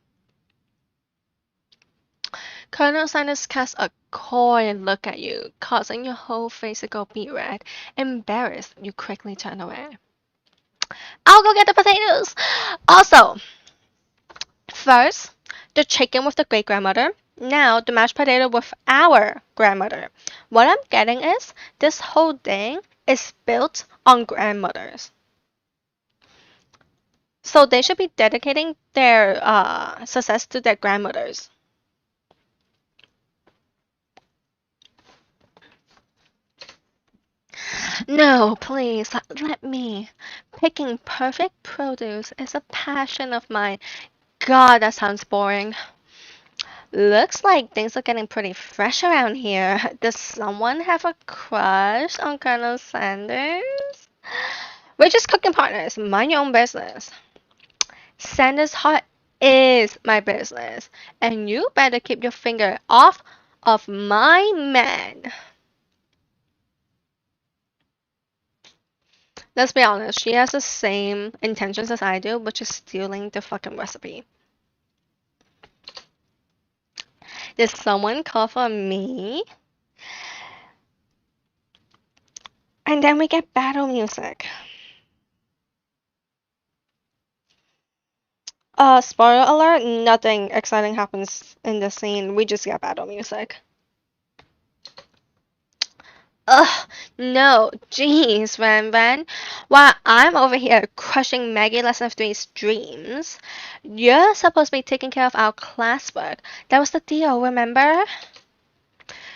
Colonel Sanders casts a coy look at you, causing your whole face to go beet red. Embarrassed, you quickly turn away. I'll go get the potatoes! Also, first, the chicken with the great grandmother. Now, the mashed potato with our grandmother. What I'm getting is, this whole thing is built on grandmothers. So they should be dedicating their success to their grandmothers. No, please, let me. Picking perfect produce is a passion of mine. God, that sounds boring. Looks like things are getting pretty fresh around here. Does someone have a crush on Colonel Sanders? We're just cooking partners. Mind your own business. Sanders' heart is my business, and you better keep your finger off of my man. Let's be honest, she has the same intentions as I do, which is stealing the fucking recipe. Did someone call for me? And then we get battle music. Spoiler alert, nothing exciting happens in the scene. We just get battle music. Ugh, no, jeez, Ren. While I'm over here crushing Maggie Lesson of Three's dreams, you're supposed to be taking care of our classwork. That was the deal, remember?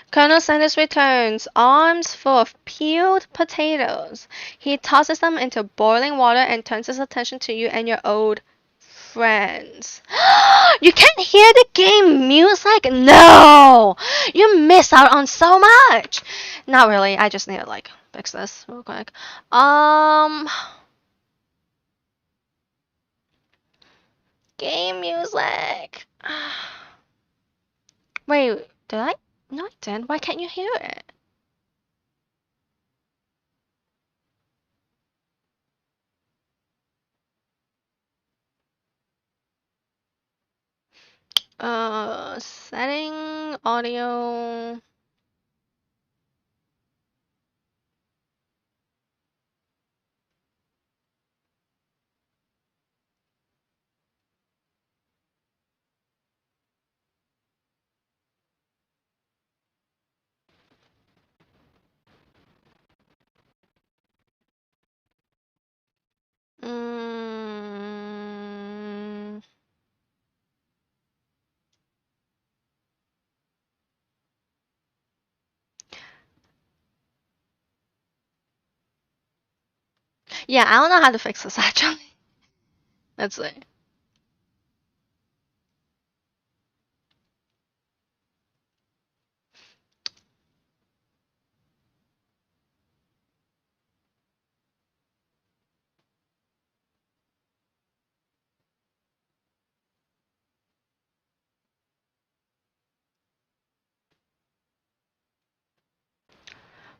Colonel Sanders returns, arms full of peeled potatoes. He tosses them into boiling water and turns his attention to you and your old friends. You can't hear the game music? No! You miss out on so much! Not really, I just need to like fix this real quick. Game music. Wait, did I? No, I didn't. Why can't you hear it? Setting audio. Mm, yeah, I don't know how to fix this actually. Let's see.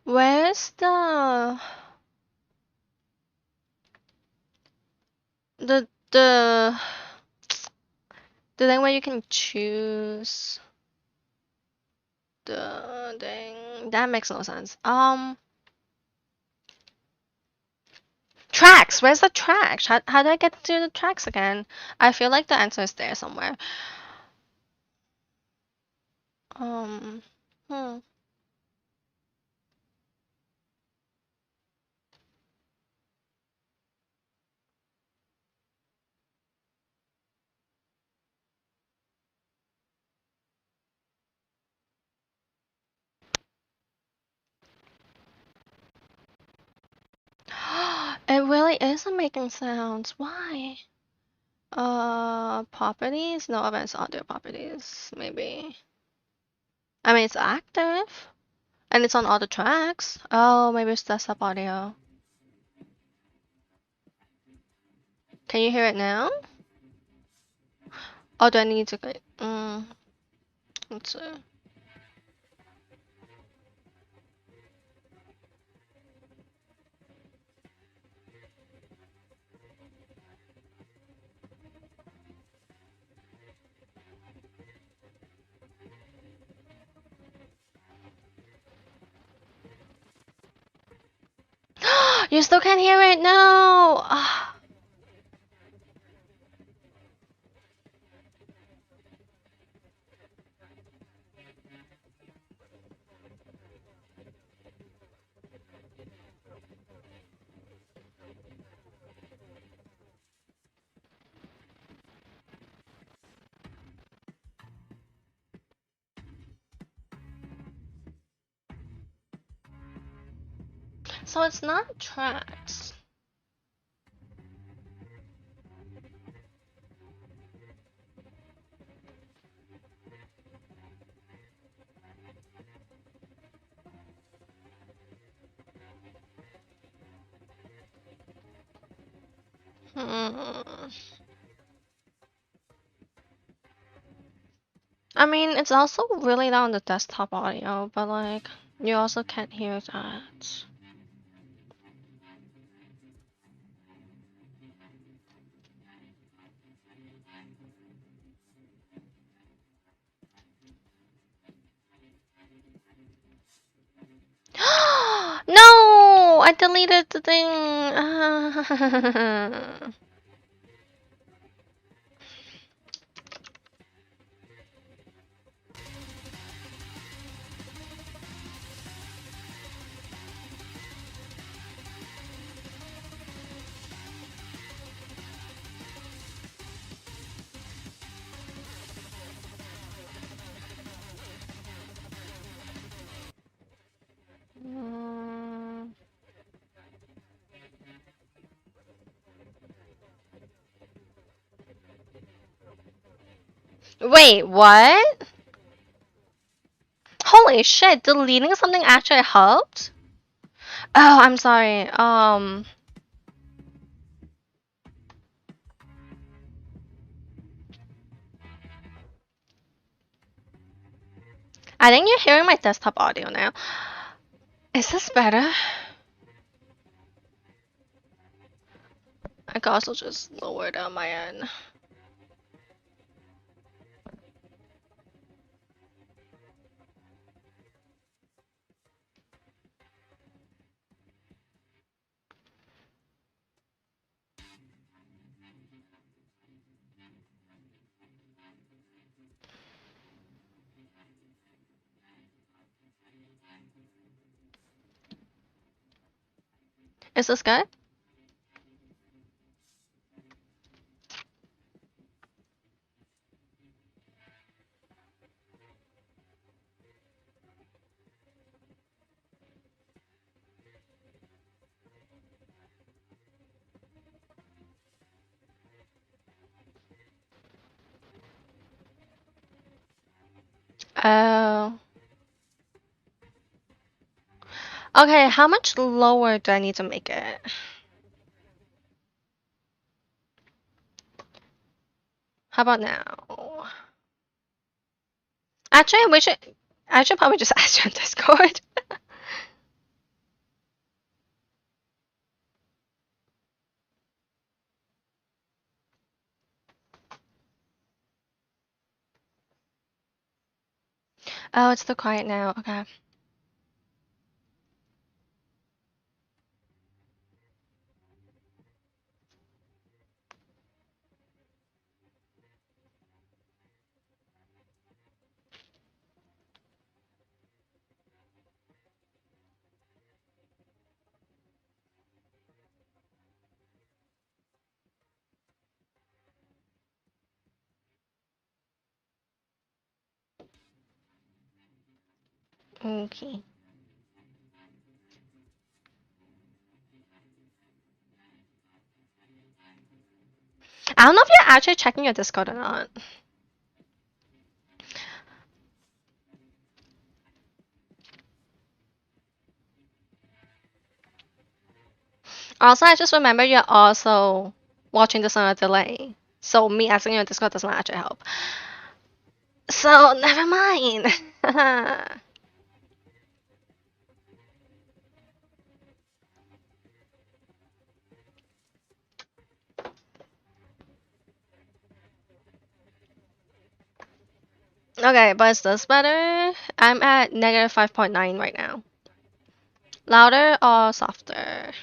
Where's the the thing where you can choose the thing? That makes no sense. Tracks. Where's the tracks? How do I get to the tracks again? I feel like the answer is there somewhere. Um. Hmm. It really isn't making sounds. Why? Properties? No, events audio properties. Maybe. I mean, it's active. And it's on all the tracks. Oh, maybe it's desktop audio. Can you hear it now? Oh, do I need to click? Let's see. You still can't hear it? No! Ah. So it's not tracks. Mm. I mean, it's also really loud on the desktop audio, but like, you also can't hear that. No! I deleted the thing. Mm. Wait, what? Holy shit, deleting something actually helped? Oh, I'm sorry. I think you're hearing my desktop audio now. Is this better? I could also just lower it on my end. Is this good? Oh. Okay, how much lower do I need to make it? How about now? Actually, I should probably just ask you on Discord. Oh, it's still quiet now. Okay. Okay. I don't know if you're actually checking your Discord or not. Also, I just remember you're also watching this on a delay. So me asking you on Discord doesn't actually help. So never mind. Okay, but is this better? I'm at negative 5.9 right now. Louder or softer?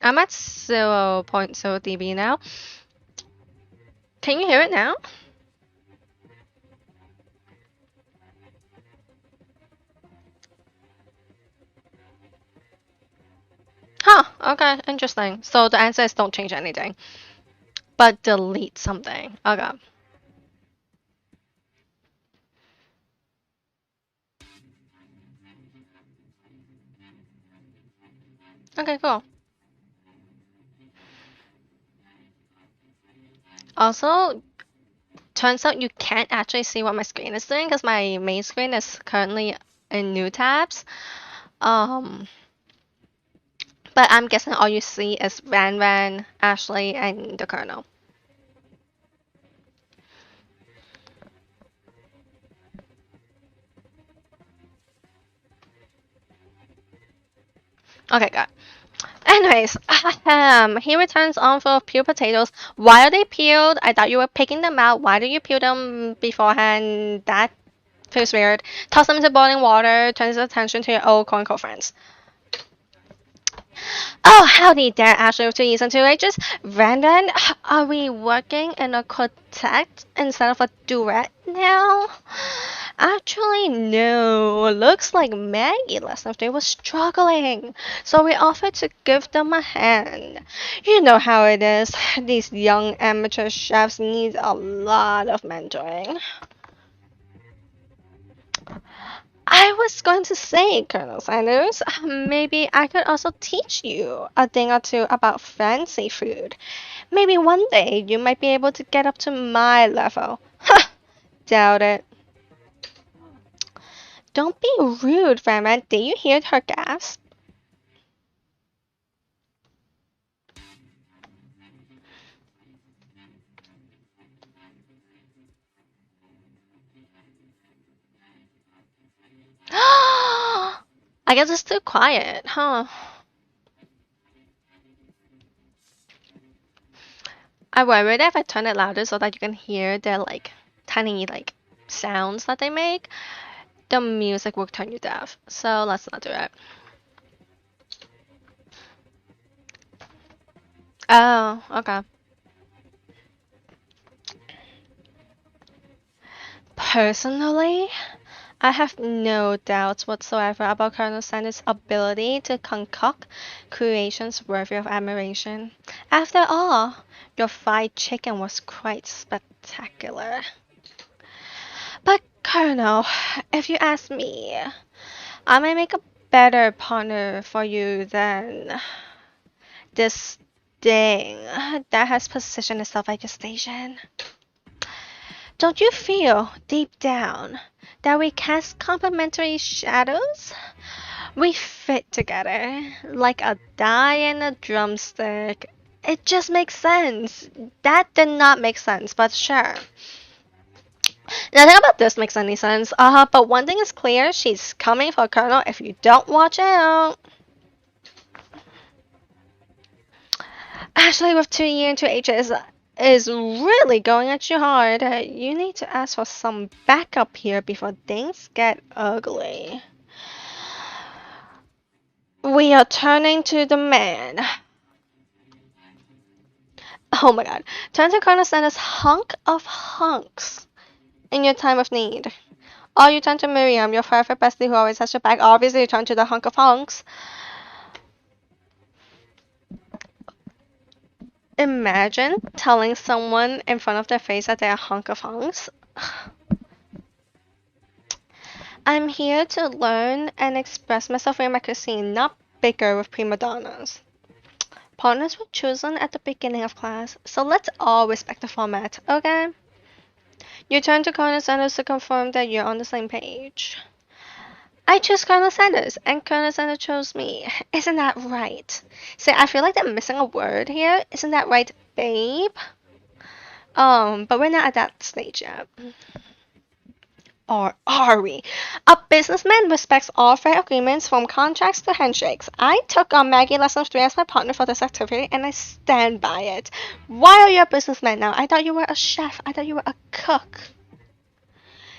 I'm at 0.0 dB now. Can you hear it now? Huh, okay, interesting. So the answer is don't change anything, but delete something. Okay. Okay, cool. Also, turns out you can't actually see what my screen is doing because my main screen is currently in new tabs. Um, but I'm guessing all you see is Ran, Ashley, and the Colonel. Okay, good. Anyways, he returns on full of peeled potatoes. Why are they peeled? I thought you were picking them out. Why do you peel them beforehand? That feels weird. Toss them into boiling water. Turns his attention to your old corn friends. Oh, howdy there, Ashley with 2 E's and 2 H's. Brandon, are we working in a quartet instead of a duet now? Actually, no. Looks like Maggie last night was struggling, so we offered to give them a hand. You know how it is. These young amateur chefs need a lot of mentoring. I was going to say, Colonel Sanders, maybe I could also teach you a thing or two about fancy food. Maybe one day you might be able to get up to my level. Ha! Doubt it. Don't be rude, Raymond. Did you hear her gasp? I guess it's too quiet, huh? I worry that if I turn it louder so that you can hear their like tiny like sounds that they make, the music will turn you deaf. So let's not do it. Oh, okay. Personally, I have no doubts whatsoever about Colonel Sanders' ability to concoct creations worthy of admiration. After all, your fried chicken was quite spectacular. But, Colonel, if you ask me, I may make a better partner for you than this thing that has positioned itself at your station. Don't you feel, deep down, that we cast complementary shadows? We fit together, like a die and a drumstick. It just makes sense. That did not make sense, but sure. Nothing about this makes any sense. But one thing is clear, she's coming for Colonel if you don't watch out. Ashley with 2 E and 2 H's is really going at you hard. You need to ask for some backup here before things get ugly. We are turning to the man. Oh my god. Turn to Colonel Sanders' hunk of hunks in your time of need. Or you turn to Miriam, your perfect bestie who always has your back. Obviously, you turn to the hunk of hunks. Imagine telling someone in front of their face that they're a hunk of hunks. I'm here to learn and express myself in my cuisine, not bicker with prima donnas. Partners were chosen at the beginning of class, so let's all respect the format, okay? You turn to Colonel Sanders to confirm that you're on the same page. I chose Colonel Sanders, and Colonel Sanders chose me. Isn't that right? See, I feel like they're missing a word here. Isn't that right, babe? But we're not at that stage yet. Or are we? A businessman respects all fair agreements from contracts to handshakes. I took on Maggie Lesson 3 as my partner for this activity and I stand by it. Why are you a businessman now? I thought you were a chef. I thought you were a cook.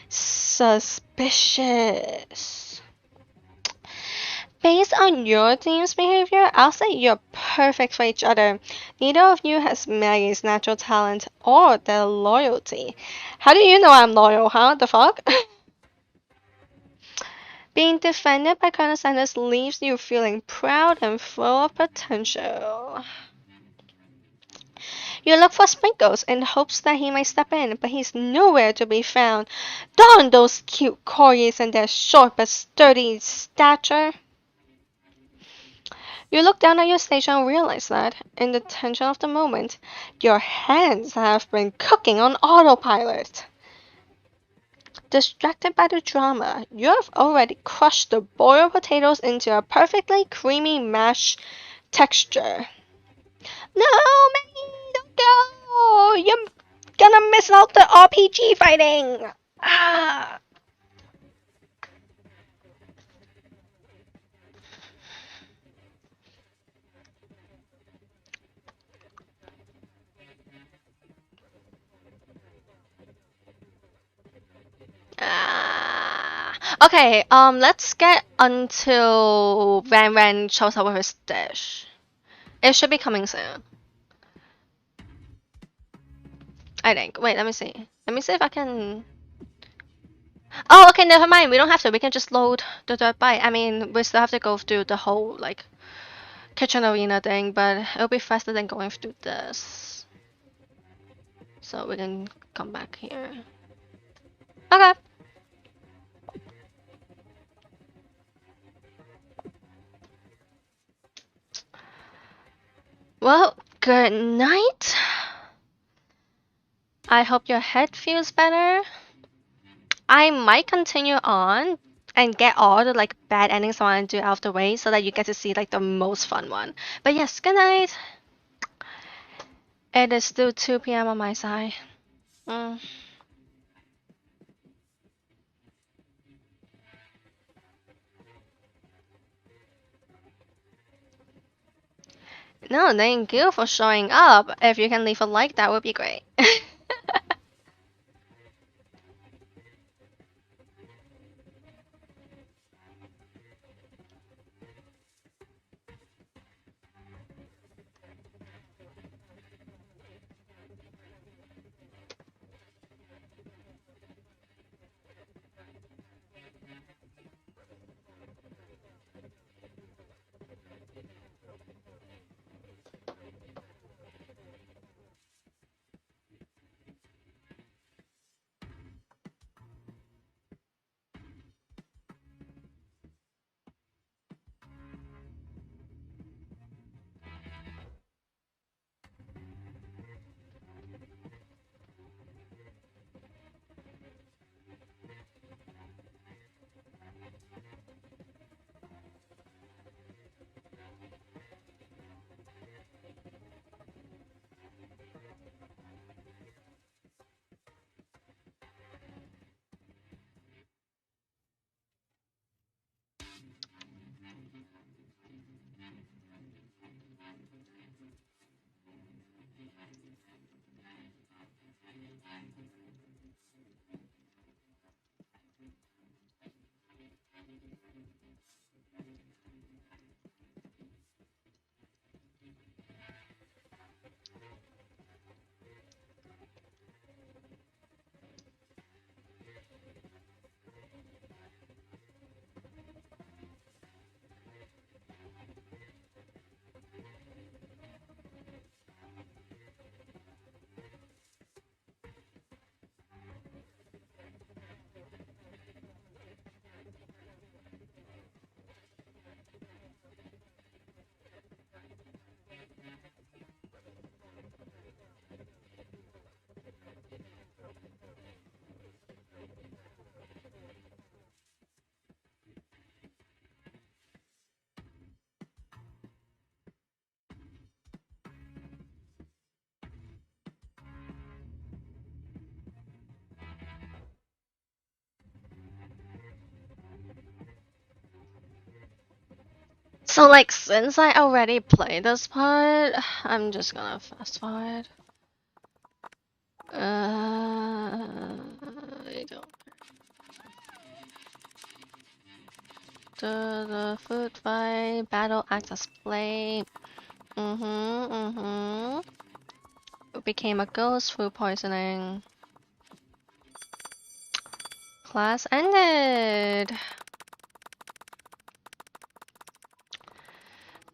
Suspicious. Based on your team's behavior, I'll say you're perfect for each other. Neither of you has Maggie's natural talent or their loyalty. How do you know I'm loyal, huh? The fuck? Being defended by Colonel Sanders leaves you feeling proud and full of potential. You look for Sprinkles in hopes that he might step in, but he's nowhere to be found. Darn those cute corgis and their short but sturdy stature. You look down at your station and realize that, in the tension of the moment, your hands have been cooking on autopilot. Distracted by the drama, you have already crushed the boiled potatoes into a perfectly creamy mash texture. No, Maggie, don't go! You're gonna miss out the RPG fighting! Ah! Ah. Okay, let's get until Ran shows up with his dish. It should be coming soon. I think. Wait, let me see. Let me see if I can. Oh, okay, never mind. We don't have to. We can just load the dirt bike. I mean, we still have to go through the whole, like, kitchen arena thing, but it'll be faster than going through this. So we can come back here. Okay. Well, good night. I hope your head feels better. I might continue on and get all the like bad endings I want to do out of the way so that you get to see like the most fun one. But yes, good night. It is still 2 p.m. on my side. Mm. No, thank you for showing up. If you can leave a like, that would be great. So like since I already played this part, I'm just gonna fast forward. I don't. The food fight, battle access play. Became a ghost through poisoning. Class ended.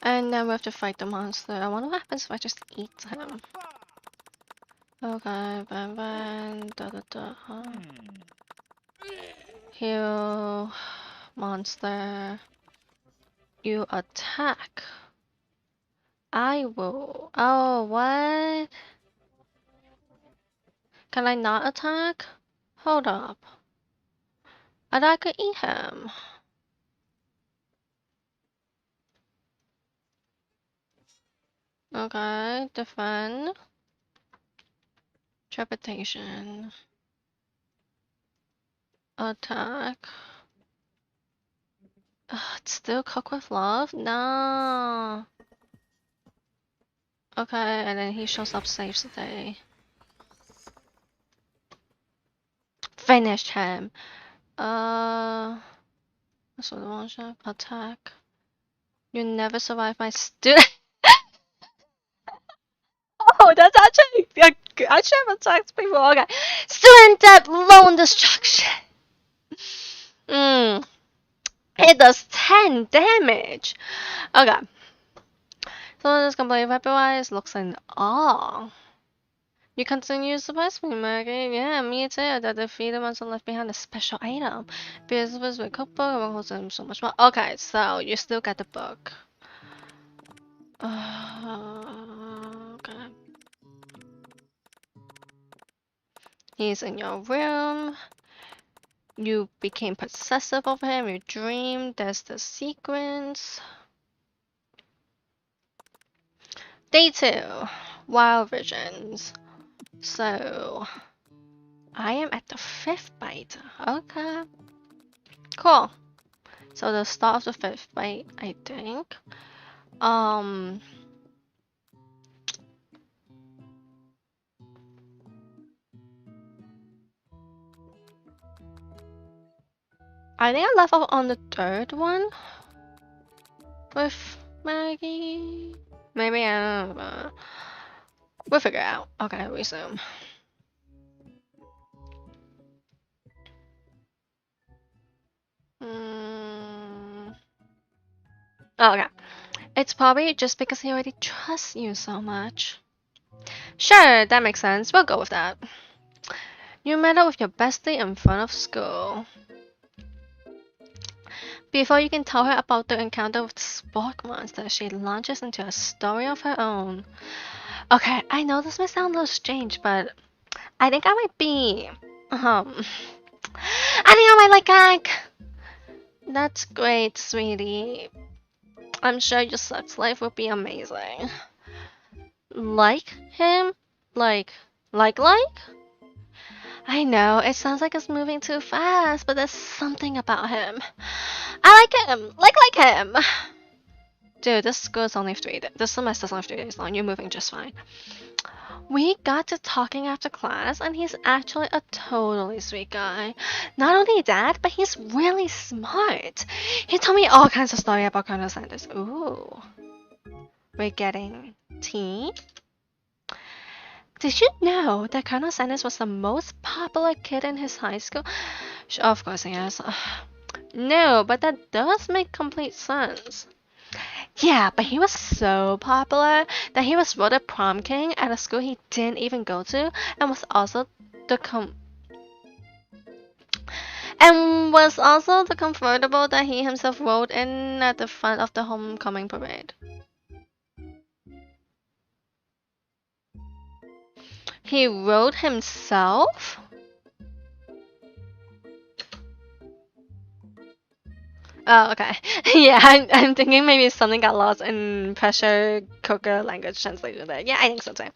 And now we have to fight the monster. I wonder what happens if I just eat him. Okay, da. Heal. Monster. You attack. I will. Oh, what? Can I not attack? Hold up. I thought I could eat him. Okay, defend. Trepidation. Attack. Ugh, it's still cook with love? No. Okay, and then he shows up saves the day. Finish him. So the one shot attack. You never survive my student. Oh, that's actually I should have attacked people. Okay, student debt loan destruction. It does 10 damage. Okay. So this complete weapon-wise looks in awe. You continue to surprise me, Maggie. Yeah, me too. That defeated monster left behind a special item. Business with cookbook and holds them so much more. Okay, so you still got the book. Okay. He's in your room. You became possessive of him. You dreamed. There's the sequence. Day 2. Wild visions. So I am at the 5th bite. Okay. Cool. So the start of the 5th bite, I think. I think I left off on the 3rd one with Maggie. Maybe I don't know. We'll figure it out. Okay, resume. Okay. It's probably just because he already trusts you so much. Sure, that makes sense. We'll go with that. You met up with your bestie in front of school. Before you can tell her about the encounter with the spark monster, she launches into a story of her own. Okay, I know this might sound a little strange, but I think I might be, I think I might like Hank. That's great, sweetie. I'm sure your sex life will be amazing. Like him? Like? I know, it sounds like it's moving too fast, but there's something about him. I like him! Like him! Dude, this semester's only 3 days long, you're moving just fine. We got to talking after class, and he's actually a totally sweet guy. Not only that, but he's really smart. He told me all kinds of stories about Colonel Sanders. Ooh. We're getting tea? Did you know that Colonel Sanders was the most popular kid in his high school? Of course he is. No, but that does make complete sense. Yeah, but he was so popular that he was voted prom king at a school he didn't even go to, and was also the convertible that he himself rode in at the front of the homecoming parade. He rode himself? Oh, okay. Yeah, I'm thinking maybe something got lost in pressure cooker language translation there. Yeah, I think so too.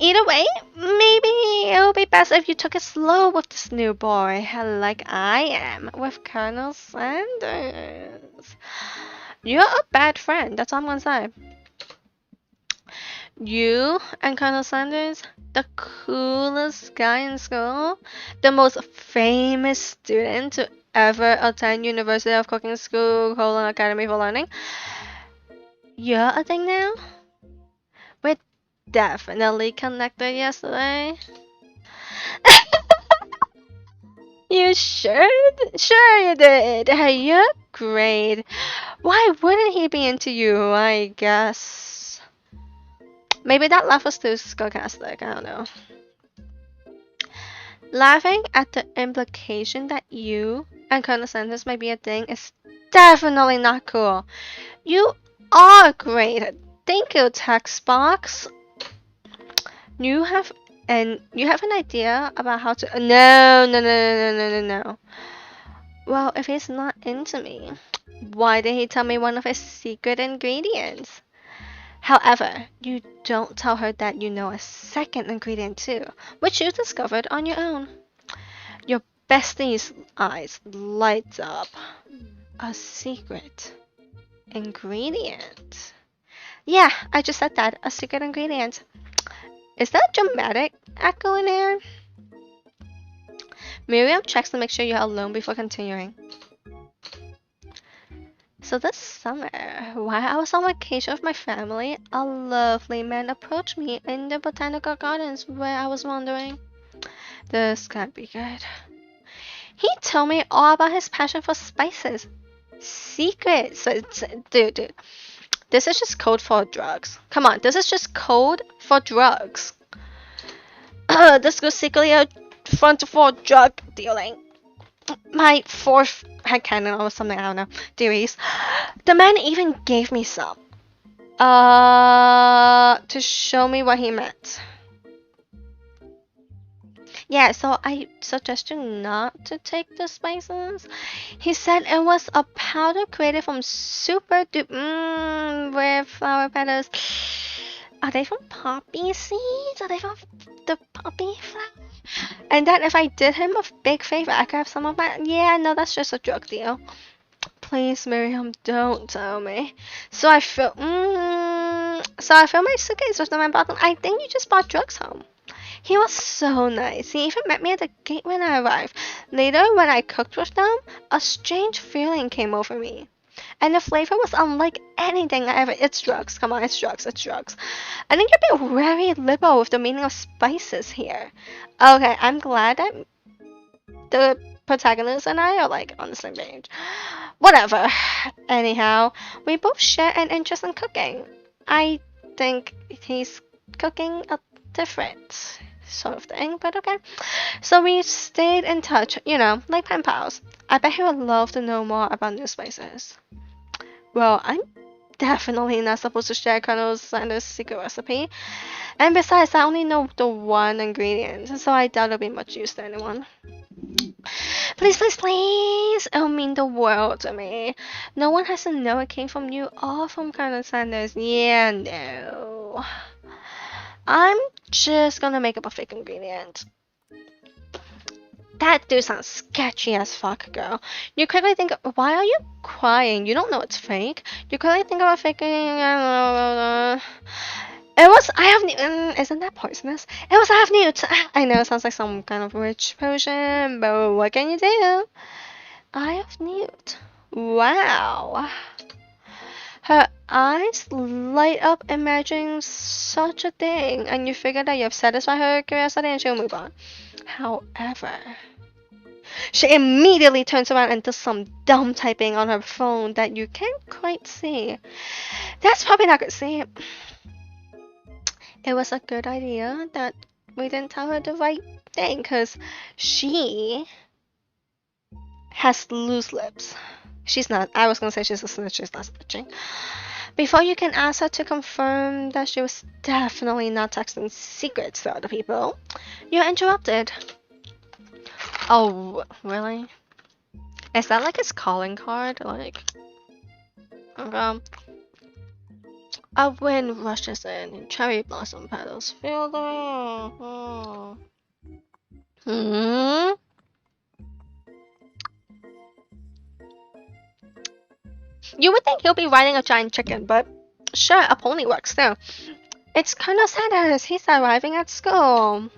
Either way, maybe it would be best if you took it slow with this new boy, like I am with Colonel Sanders. You're a bad friend, that's all I'm gonna say. You and Colonel Sanders, the coolest guy in school, the most famous student to ever attend University of Cooking School, Academy for Learning. You're a thing now? We're definitely connected yesterday. You sure you did. Hey, you're great. Why wouldn't he be into you, I guess? Maybe that laugh was too sarcastic, I don't know. Laughing at the implication that you and Colonel Sanders might be a thing is definitely not cool. You are great. Thank you, text box. You have you have an idea about how to no. Well, if he's not into me, why did he tell me one of his secret ingredients? However, you don't tell her that you know a second ingredient too, which you discovered on your own. Your bestie's eyes lights up. A secret ingredient. Yeah, I just said that. A secret ingredient. Is that dramatic echo in there? Miriam checks to make sure you're alone before continuing. So this summer, while I was on vacation with my family, a lovely man approached me in the botanical gardens where I was wandering. This can't be good. He told me all about his passion for spices. Secrets. So dude, this is just code for drugs. Come on, this is just code for drugs. This was secretly a front for drug dealing. My fourth headcanon or something, I don't know, theories. The man even gave me some. To show me what he meant. Yeah, so I suggest you not to take the spices. He said it was a powder created from super rare flower petals. Are they from poppy seeds? Are they from the poppy flower? And then if I did him a big favor, I could have some of my. Yeah, no, that's just a drug deal. Please, Miriam, don't tell me. So I feel. So I filled my suitcase with them and bought them. I think you just bought drugs home. He was so nice. He even met me at the gate when I arrived. Later, when I cooked with them, a strange feeling came over me. And the flavor was unlike anything I ever. It's drugs. Come on, it's drugs. It's drugs. I think you're being very liberal with the meaning of spices here. Okay, I'm glad that the protagonist and I are like on the same page. Whatever. Anyhow, we both share an interest in cooking. I think he's cooking a different sort of thing, but okay. So we stayed in touch, like pen pals. I bet he would love to know more about new spices. Well, I'm definitely not supposed to share Colonel Sanders' secret recipe. And besides, I only know the one ingredient, so I doubt it'll be much use to anyone. Please, please, please! It'll mean the world to me. No one has to know it came from you or from Colonel Sanders. Yeah, no. I'm just gonna make up a fake ingredient. That dude sounds sketchy as fuck, girl. You quickly think, why are you crying? You don't know it's fake. You quickly think about faking. It was I have newt. Isn't that poisonous? It was I have newt. I know it sounds like some kind of witch potion, but what can you do? I have newt. Wow. Her eyes light up imagining such a thing, and you figure that you've satisfied her curiosity and she'll move on. However, she immediately turns around and does some dumb typing on her phone that you can't quite see. That's probably not good. See, it was a good idea that we didn't tell her the right thing, because she has loose lips. She's not. I was gonna say she's a snitch. She's not snitching. Before you can ask her to confirm that she was definitely not texting secrets to other people, you're interrupted. Oh, really? Is that like his calling card? Like, okay. A wind rushes in, cherry blossom petals feel the air. Hmm. You would think he'll be riding a giant chicken, but sure, a pony works too. It's Colonel Sanders. He's arriving at school.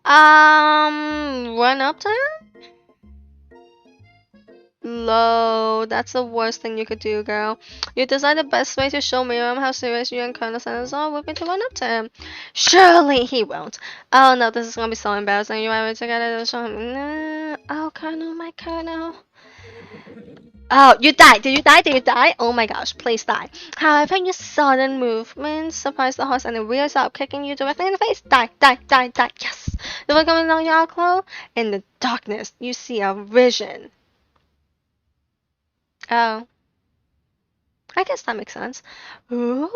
Run up to him? Low. That's the worst thing you could do, girl. You decide the best way to show Miriam how serious you and Colonel Sanders are would be to run up to him. Surely he won't. Oh no, this is gonna be so embarrassing. You ever together to show him? No. Oh, Colonel, my Colonel. Oh, you died. Did you die? Did you die? Oh my gosh, please die. However, your sudden movement surprised the horse and it rears up, kicking you directly in the face. Die, die, die, die. Yes. The one coming down your alcove. In the darkness, you see a vision. Oh. I guess that makes sense. Ooh,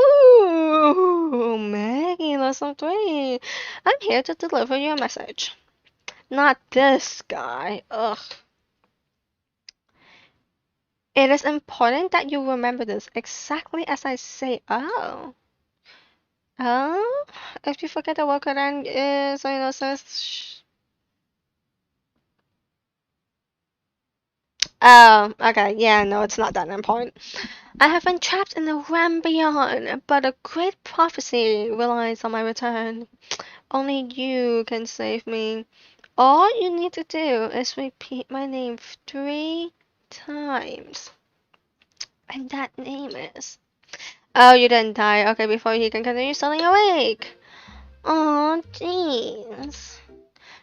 Maggie, lesson three. I'm here to deliver you a message. Not this guy. Ugh. It is important that you remember this exactly as I say. Oh. Oh? If you forget the word then is, says. Oh, okay. Yeah, no, it's not that important. I have been trapped in the realm beyond, but a great prophecy relies on my return. Only you can save me. All you need to do is repeat my name 3 times. And that name is. Oh, you didn't die. Okay, before he can continue staying awake. Oh, jeez.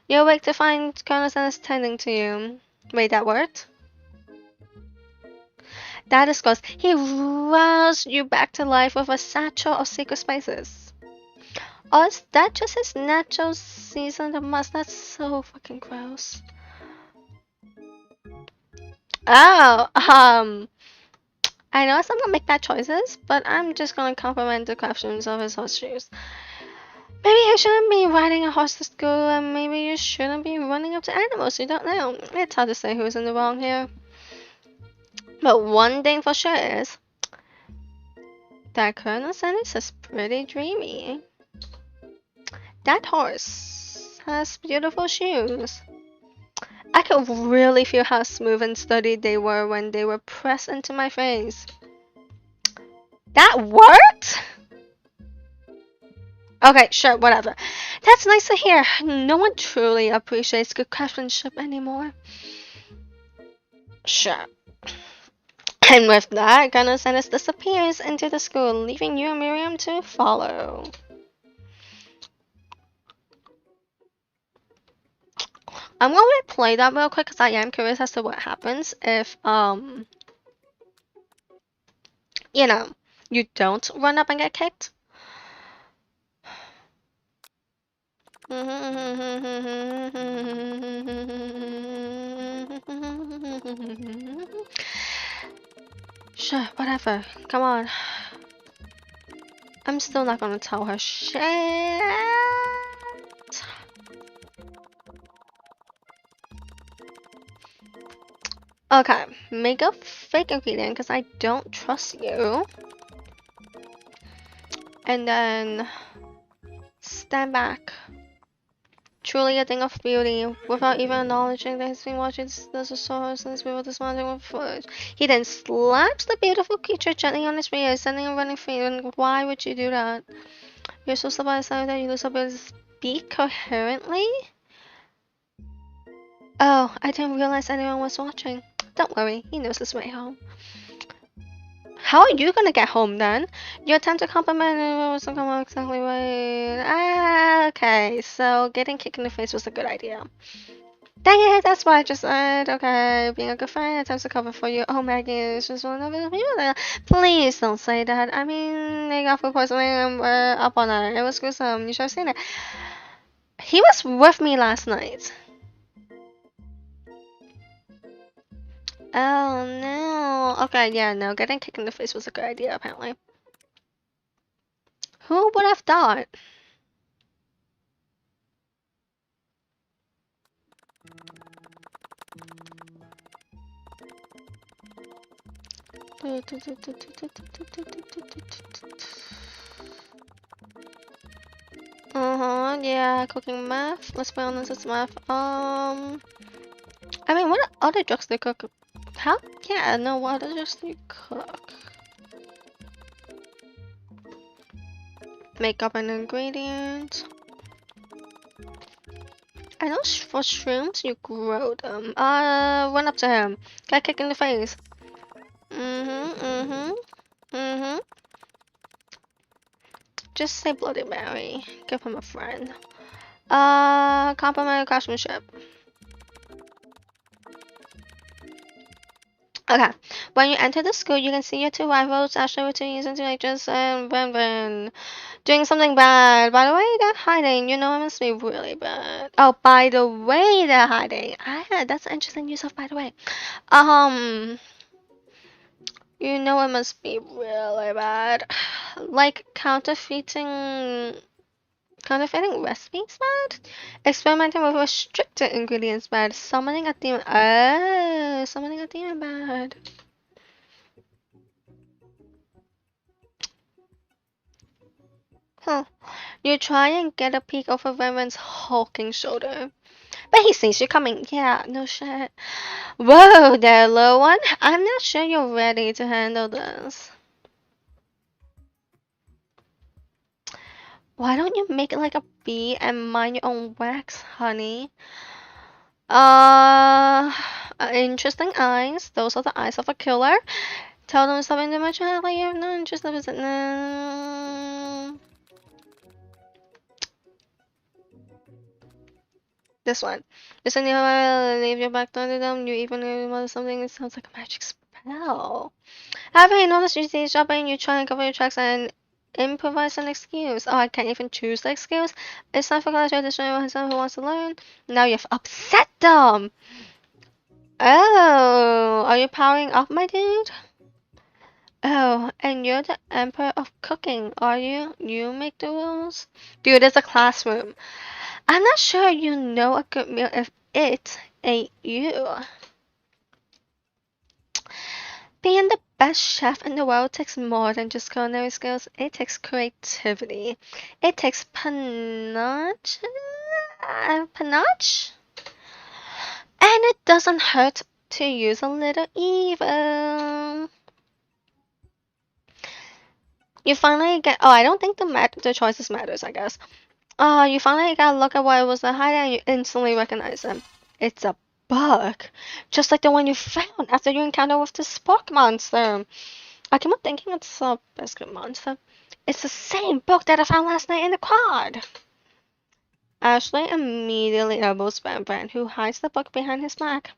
You're awake to find Colonel Sanders tending to you. Wait, that worked? That is close. He roused you back to life with a satchel of secret spices. Oh, is that just his natural seasoned must? That's so fucking gross. Oh, I know I'm gonna make bad choices, but I'm just gonna compliment the craftsmanship of his horseshoes. Maybe you shouldn't be riding a horse to school, and maybe you shouldn't be running up to animals you don't know. It's hard to say who's in the wrong here. But one thing for sure is that Colonel Sanders is pretty dreamy. That horse has beautiful shoes. I could really feel how smooth and sturdy they were when they were pressed into my face. That worked? Okay, sure, whatever. That's nice to hear. No one truly appreciates good craftsmanship anymore. Sure. And with that, Colonel Sanders disappears into the school, leaving you and Miriam to follow. I'm going to play that real quick because I am curious as to what happens if, you know, you don't run up and get kicked. Sure, whatever. Come on. I'm still not gonna tell her shit. Okay, make a fake ingredient because I don't trust you. And then stand back. Truly a thing of beauty, without even acknowledging that he's been watching the source and his people responding with foot. He then slaps the beautiful creature gently on his rear, sending him running free. And why would you do that? You're so by the time that you lose ability to speak coherently? Oh, I didn't realize anyone was watching. Don't worry, he knows his way home. How are you gonna get home then? Your attempt to compliment him wasn't come out exactly right. Ah, okay, so getting kicked in the face was a good idea. Dang it, that's what I just said. Okay, being a good friend, attempts to cover for you. Oh, Maggie, it's just one of you. Please don't say that. I mean, they got food poisoning and we're up on it. It was gruesome. You should have seen it. He was with me last night. Oh no. Okay, yeah, no, getting kicked in the face was a good idea, apparently. Who would have thought? Yeah, cooking math. Let's be honest, it's math. I mean, what other drugs do you cook? How? Yeah, no, what other drugs do you cook? Makeup and ingredients. I know for shrooms you grow them. Run up to him. Get kicked in the face. Just say Bloody Mary. Give him a friend. Compliment craftsmanship. Okay. When you enter the school, you can see your two rivals, Ashley with 2 years and teenagers, and Bren doing something bad. By the way, they're hiding. You know it must be really bad. Oh, by the way, they're hiding. Ah, that's an interesting use of by the way. Um, You know it must be really bad. Like counterfeiting recipes bad? Experimenting with restricted ingredients bad. Summoning a demon. Oh, summoning a demon bad. Huh. You try and get a peek over Revan's hulking shoulder. But he sees you coming. Yeah, no shit. Whoa there, little one. I'm not sure you're ready to handle this. Why don't you make it like a bee and mind your own wax, honey? Uh, interesting eyes. Those are the eyes of a killer. Tell them something too much. Like you're not interested. This one. Listen, you leave your back door to them. You even know something that sounds like a magic spell. Have you noticed you see shopping? You try and cover your tracks and improvise an excuse. Oh, I can't even choose the excuse. It's time for college to show myself who wants to learn. Now you've upset them. Oh, are you powering up, my dude? Oh, and you're the emperor of cooking, are you? You make the rules? Dude, it's a classroom. I'm not sure you know a good meal if it ain't you. Being the best chef in the world takes more than just culinary skills. It takes creativity. It takes panache. Panache? And it doesn't hurt to use a little evil. You finally get. Oh, I don't think the choices matters. I guess. You finally gotta look at what it was that hiding, and you instantly recognize him. It's a bug, just like the one you found after your encounter with the spark monster. I keep on thinking it's a biscuit monster. It's the same book that I found last night in the quad. Ashley immediately elbows Brand, who hides the book behind his back.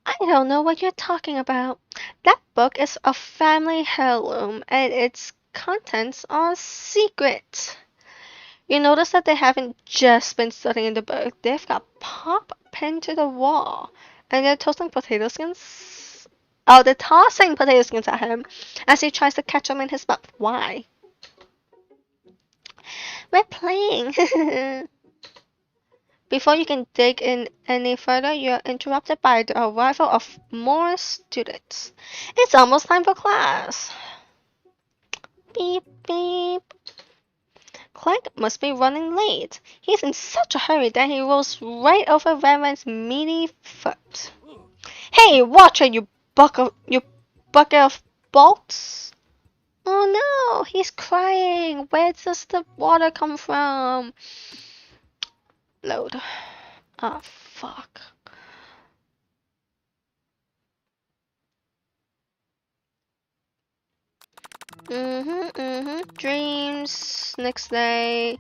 I don't know what you're talking about. That book is a family heirloom, and its contents are secret. You notice that they haven't just been studying the book, they've got pop pinned to the wall, and they're toasting potato skins. Oh, they're tossing potato skins at him as he tries to catch them in his mouth. Why? We're playing. Before you can dig in any further, you're interrupted by the arrival of more students. It's almost time for class. Beep, beep. Clank must be running late. He's in such a hurry that he rolls right over Revan's meaty foot. Hey, watch it, you bucket of bolts! Oh no, he's crying. Where does the water come from? Load. Ah, fuck. Dreams, next day,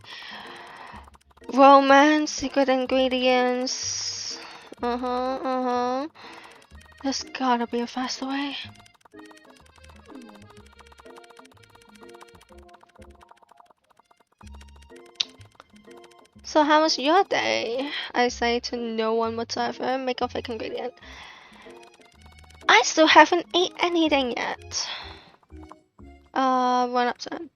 romance, secret ingredients. There's gotta be a faster way. So how was your day? I say to no one whatsoever, make a fake ingredient. I still haven't ate anything yet. Run up to him.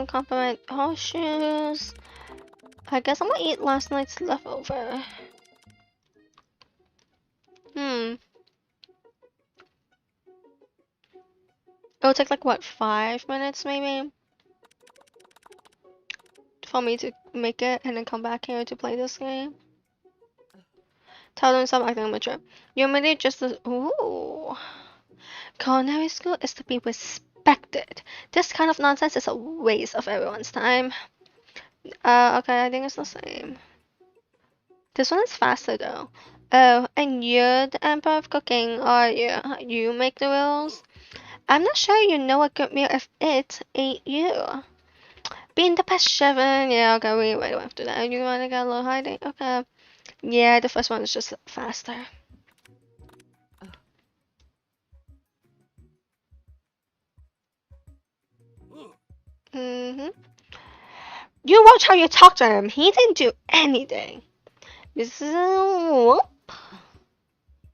Compliment horseshoes. I guess I'm gonna eat last night's leftover. It'll take like what, 5 minutes maybe? For me to make it and then come back here to play this game. Tell them stop acting mature. You're really just a. Ooh. Culinary school is to be respected. This kind of nonsense is a waste of everyone's time. Okay, I think it's the same. This one is faster though. Oh, and you're the emperor of cooking, are you? You make the rules? I'm not sure you know a good meal if it ain't you. Being the best chef, yeah, okay, we don't have to do that. You wanna get a little hiding? Okay. Yeah, the first one is just faster. You watch how you talk to him. He didn't do anything. Whoop.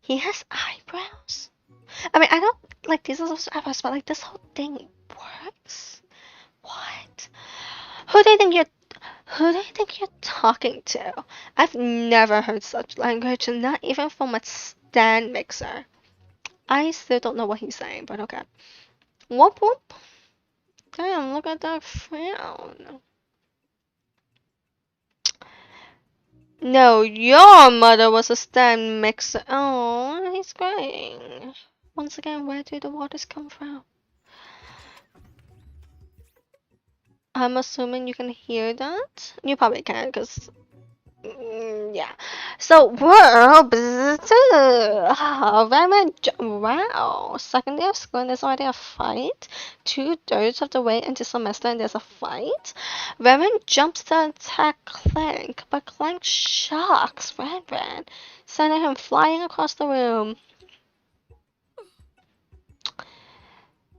He has eyebrows. I mean, I don't like these little eyebrows, but like this whole thing works. What? Who do you think you're? Who do you think you're talking to? I've never heard such language, not even from a stand mixer. I still don't know what he's saying, but okay. Whoop whoop. Damn, look at that frown. No, your mother was a stand mixer. Oh, he's crying. Once again, where do the waters come from? I'm assuming you can hear that. You probably can, because yeah. So, whoa, wow. Second day of school and there's already a fight. 2/3 of the way into semester and there's a fight. Revan jumps to attack Clank, but Clank shocks Ran, sending him flying across the room.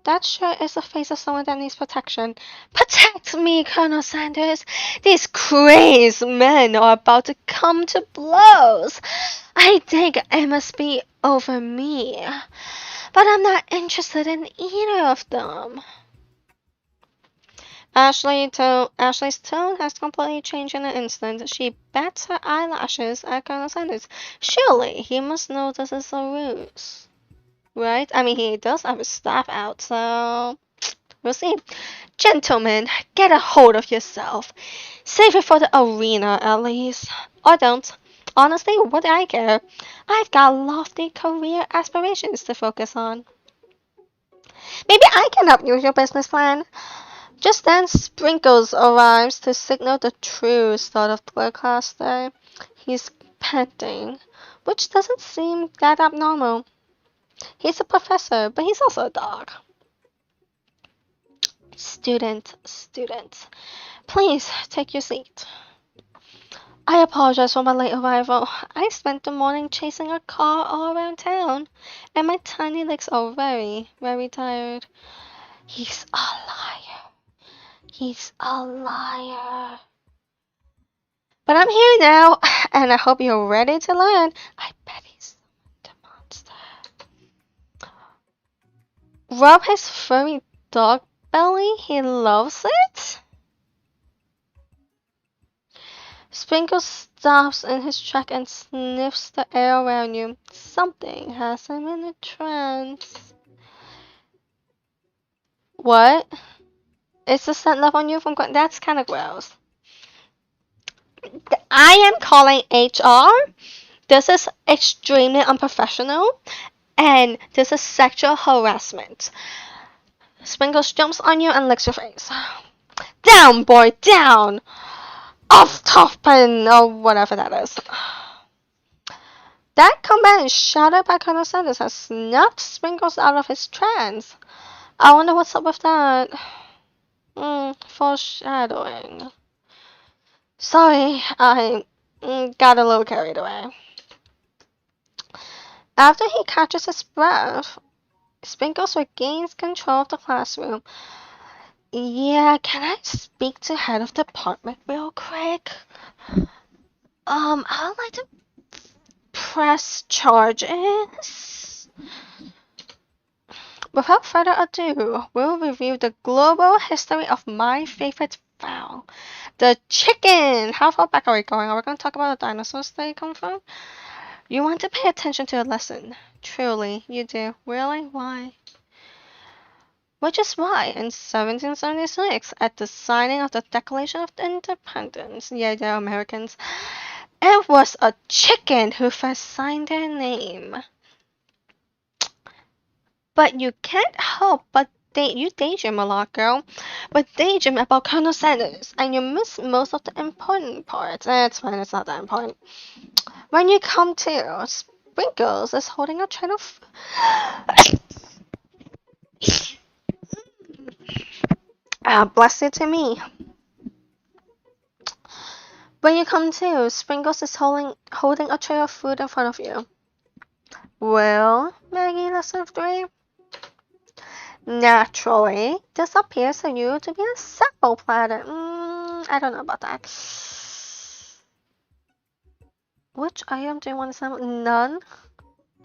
That sure is the face of someone that needs protection. Protect me, Colonel Sanders! These crazed men are about to come to blows! I think it must be over me. But I'm not interested in either of them. Ashley's tone has completely changed in an instant. She bats her eyelashes at Colonel Sanders. Surely he must know this is a ruse. Right? I mean, he does have his staff out, so we'll see. Gentlemen, get a hold of yourself. Save it for the arena, at least. Or don't. Honestly, what do I care? I've got lofty career aspirations to focus on. Maybe I can help you with your business plan. Just then, Sprinkles arrives to signal the true start of the class day. He's panting, which doesn't seem that abnormal. He's a professor, but he's also a dog. Student, please take your seat. I apologize for my late arrival. I spent the morning chasing a car all around town, and my tiny legs are very tired. He's a liar. He's a liar. But I'm here now, and I hope you're ready to learn. I bet he's the monster. Rub his furry dog belly. He loves it. Sprinkles stops in his track and sniffs the air around you. Something has him in a trance. What? Is the scent left on you from... That's kind of gross. I am calling HR. This is extremely unprofessional. And this is sexual harassment. Sprinkles jumps on you and licks your face. Down, boy, down! Off top pen, or whatever that is. That command shouted by Colonel Sanders has snapped Sprinkles out of his trance. I wonder what's up with that. Foreshadowing. Sorry, I got a little carried away. After he catches his breath, Sprinkles regains control of the classroom. Yeah, can I speak to head of department real quick? I'd like to press charges. Without further ado, we'll review the global history of my favorite fowl, the chicken. How far back are we going? Are we going to talk about the dinosaurs they come from? You want to pay attention to a lesson. Truly, you do. Really? Why? Which is why, in 1776, at the signing of the Declaration of Independence, yeah, they're Americans, it was a chicken who first signed their name. But you can't help but you daydream a lot, girl. But daydream about Colonel Sanders, and you miss most of the important parts. It's fine, it's not that important. When you come to, Sprinkles is holding a tray of... bless it to me. When you come to, Sprinkles is holding a tray of food in front of you. Well, Maggie, lesson 3. Naturally, this appears to you to be a sample platter. I don't know about that. Which item do you want to send? None.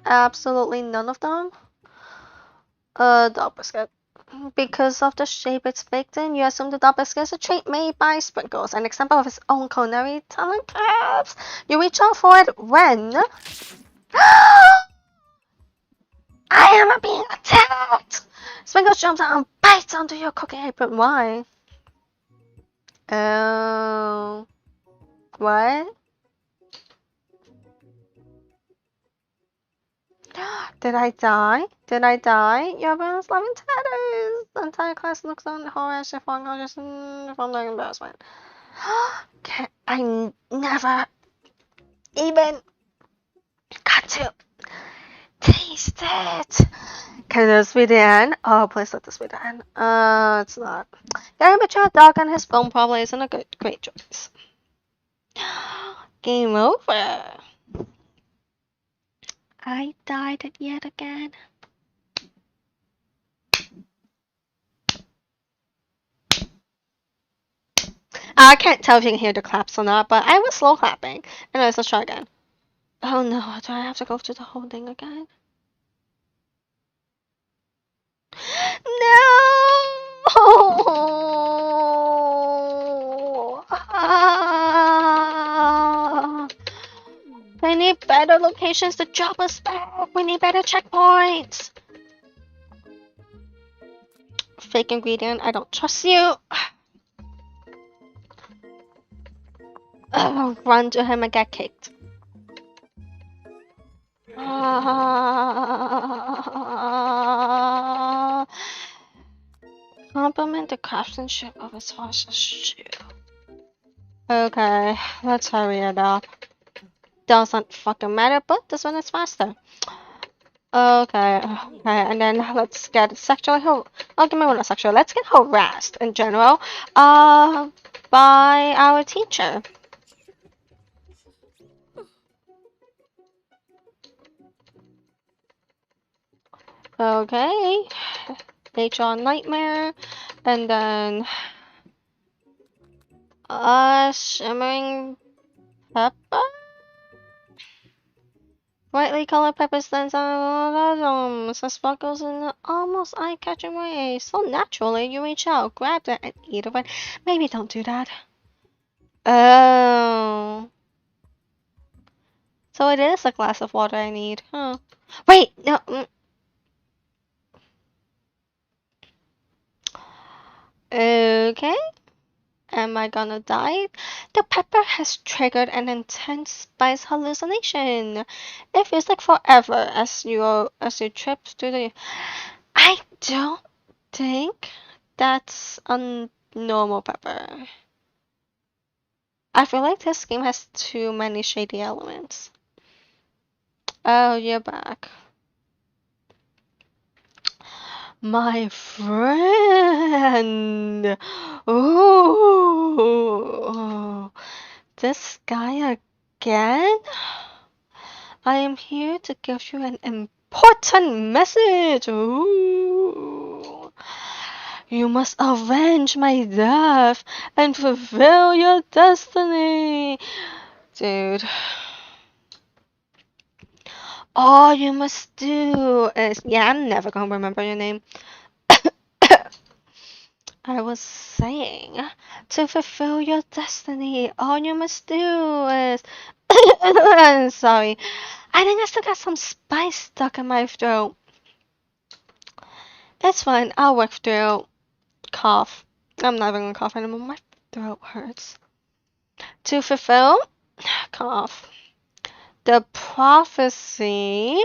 Absolutely none of them. Dog biscuit. Because of the shape it's baked in, you assume the dog biscuit is a treat made by Sprinkles, an example of his own culinary talent, perhaps. You reach out for it when I am being attacked! Sprinkles jumps out and bites onto your cooking apron. Why? Oh. What? Did I die? Did I die? Your room's loving tatters. The entire class looks on the horror as if unconscious from the embarrassment. I never even got to taste it. Can this be the end? Oh, please let this be the end. It's not. Getting a picture of a dog on his phone probably isn't a great choice. Game over. I died yet again. I can't tell if you can hear the claps or not, but I was slow clapping. Anyways, let's try again. Oh no, do I have to go through the whole thing again? No! I need better locations to drop us back. We need better checkpoints. Fake ingredient, I don't trust you. Run to him and get kicked. Compliment the craftsmanship of his horse's shoe. Okay, let's hurry it up. Doesn't fucking matter, but this one is faster. Okay, and then let's get sexually give me one not sexual. Let's get harassed in general, by our teacher. Okay, HR nightmare, and then shimmering pepper. Brightly colored pepper stands out so sparkles in an almost eye-catching way. So naturally, you reach out, grab it, and eat it. Maybe don't do that. Oh. So it is a glass of water I need, huh? Wait, no. Okay. Am I gonna die? The pepper has triggered an intense spice hallucination. It feels like forever as you trip through the. I don't think that's a normal pepper. I feel like this game has too many shady elements. Oh, you're back. My friend! Ooh! This guy again? I am here to give you an important message! Ooh! You must avenge my death and fulfill your destiny! Dude. All you must do is. Yeah, I'm never gonna remember your name. I was saying, to fulfill your destiny, all you must do is. Sorry. I think I still got some spice stuck in my throat. It's fine, I'll work through. Cough. I'm not even gonna cough anymore. My throat hurts. To fulfill. Cough. The prophecy.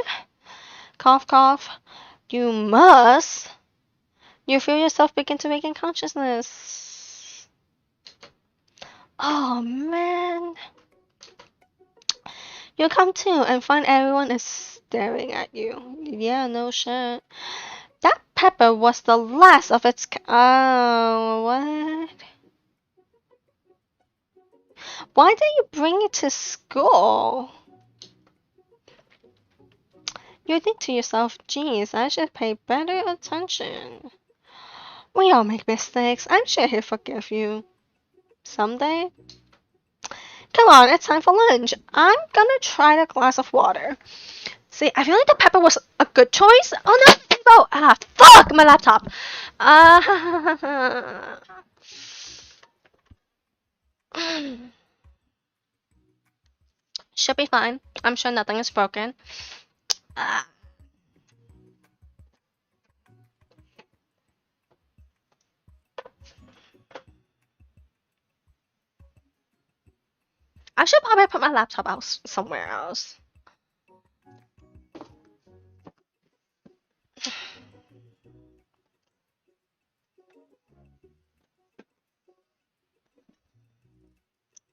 Cough, cough. You must. You feel yourself begin to regain consciousness. Oh man. You come to and find everyone is staring at you. Yeah, no shit. That pepper was the last of its. Oh, what? Why did you bring it to school? You think to yourself, geez, I should pay better attention. We all make mistakes. I'm sure he'll forgive you. someday. Come on, it's time for lunch. I'm gonna try the glass of water. See, I feel like the pepper was a good choice. Oh no, Tebow! Ah, fuck my laptop. Uh, should be fine. I'm sure nothing is broken. Uh, I should probably put my laptop out somewhere else.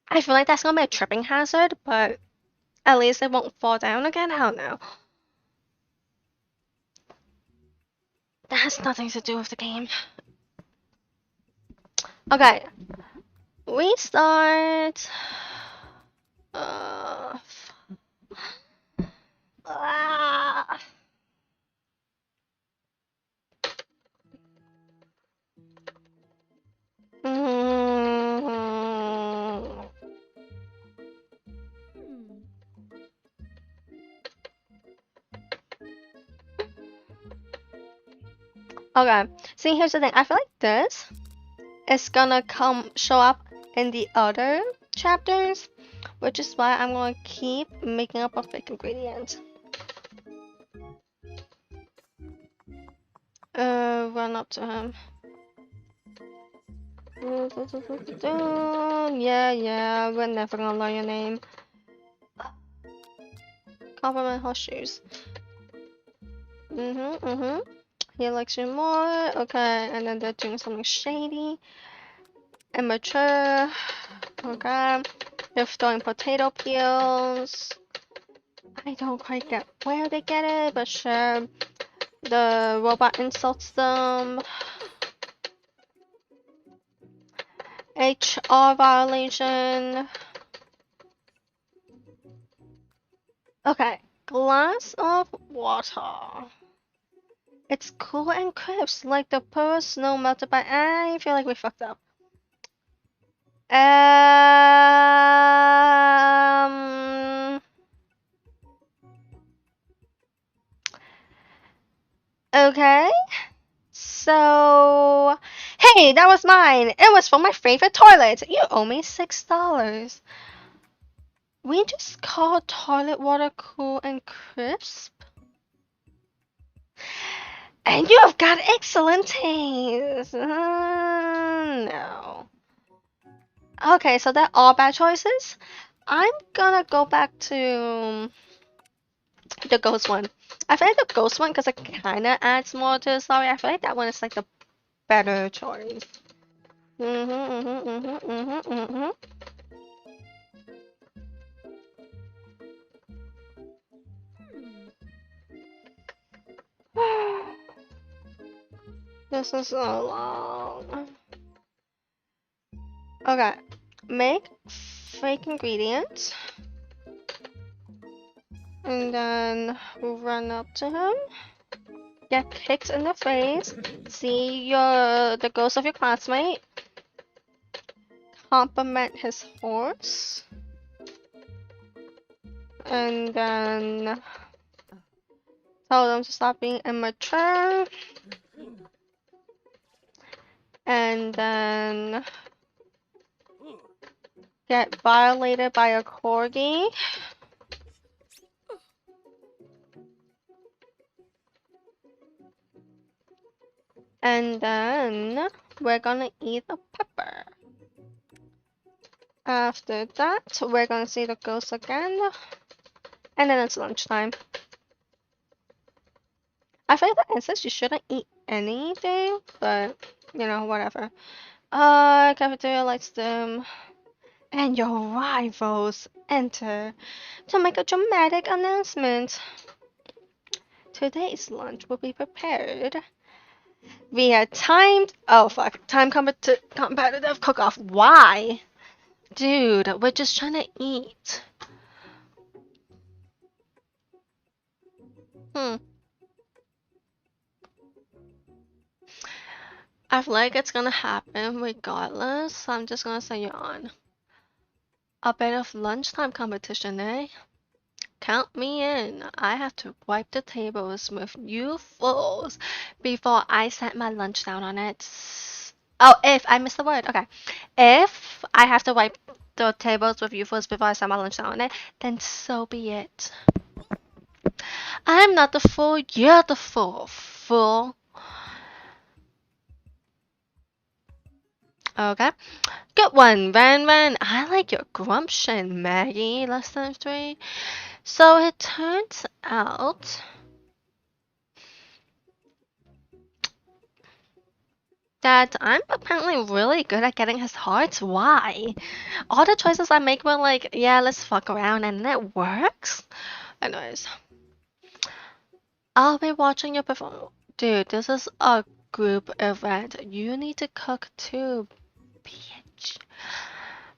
I feel like that's gonna be a tripping hazard, but at least it won't fall down again. I don't know. That has nothing to do with the game. Okay, we start. Uh, ah. Mm. Okay, see, here's the thing. I feel like this is gonna show up in the other chapters, which is why I'm gonna keep making up a fake ingredient. Run up to him. Yeah, we're never gonna learn your name. Compliment her shoes. He likes you more. Okay, and then they're doing something shady. Immature. Okay. They're throwing potato peels. I don't quite get where they get it, but sure. The robot insults them. HR violation. Okay, glass of water. It's cool and crisp, like the pearl snow melted by. I feel like we fucked up. Okay. So, hey, that was mine. It was from my favorite toilet. You owe me $6. We just call toilet water cool and crisp? And you have got excellent taste. No. Okay, so they're all bad choices. I'm gonna go back to the ghost one. I feel like the ghost one, because it kind of adds more to the story. I feel like that one is like the better choice. This is so long. Okay, make fake ingredients. And then run up to him. Get kicked in the face. See the ghost of your classmate. Compliment his horse. And then tell them to stop being immature. And then get violated by a corgi. And then we're gonna eat a pepper. After that, we're gonna see the ghost again. And then it's lunchtime. I feel like that says you shouldn't eat anything, but you know, whatever. Cafeteria lights dim. And your rivals enter to make a dramatic announcement. Today's lunch will be prepared via time competitive cook-off. Why? Dude, we're just trying to eat. I feel like it's gonna happen regardless, so I'm just gonna say you're on. A bit of lunchtime competition, eh? Count me in. I have to wipe the tables with you fools before I set my lunch down on it. Oh, if I missed the word. Okay. If I have to wipe the tables with you fools before I set my lunch down on it, then so be it. I'm not the fool, you're the fool, fool. Okay. Good one, Ren Ren. I like your gumption, Maggie. Less than three. So it turns out that I'm apparently really good at getting his hearts. Why? All the choices I make were like, yeah, let's fuck around, and it works. Anyways, I'll be watching you perform. Dude, this is a group event. You need to cook too, bitch.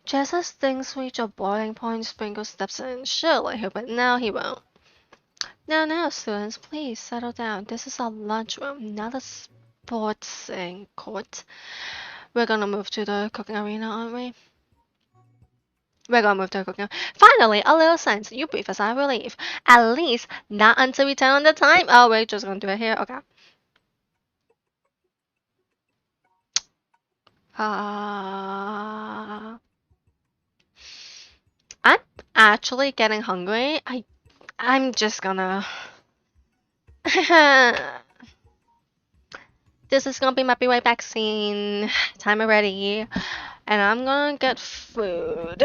Just as things reach a boiling point, Sprinkle steps in. Surely he'll, but now he won't. No, no, students, please settle down. This is our lunchroom, not a sportsing court. We're gonna move to the cooking arena, aren't we? We're gonna move to the cooking. Finally, a little sense. You breathe as I relieve. At least not until we turn on the time. Oh, we're just gonna do it here. Okay. Uh, I'm actually getting hungry. I'm just gonna. This is gonna be my be right back scene. Time already, and I'm gonna get food.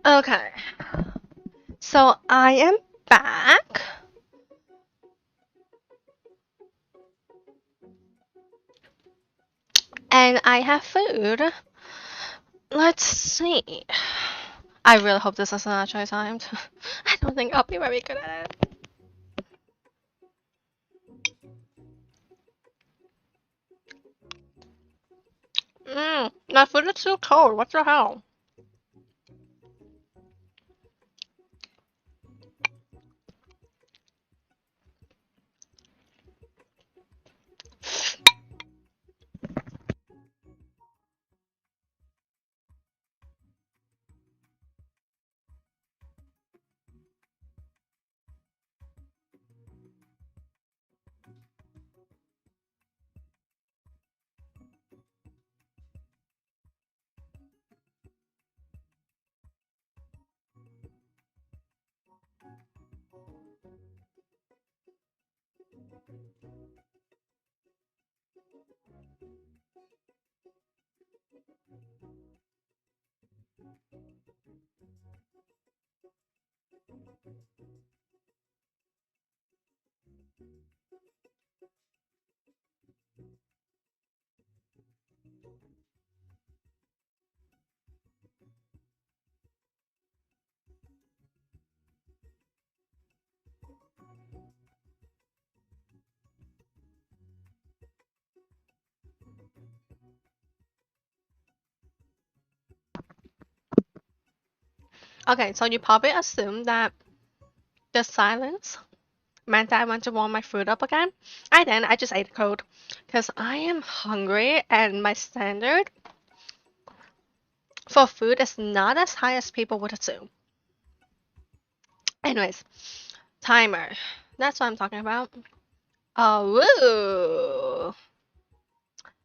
Okay. So I am back. and I have food. Let's see. I really hope this is not actually timed. I don't think I'll be very good at it. My food is too cold. What the hell? Okay, so you probably assume that the silence meant that I went to warm my food up again. I didn't. I just ate it cold because I am hungry and my standard for food is not as high as people would assume. Anyways, timer. That's what I'm talking about. Oh, woo!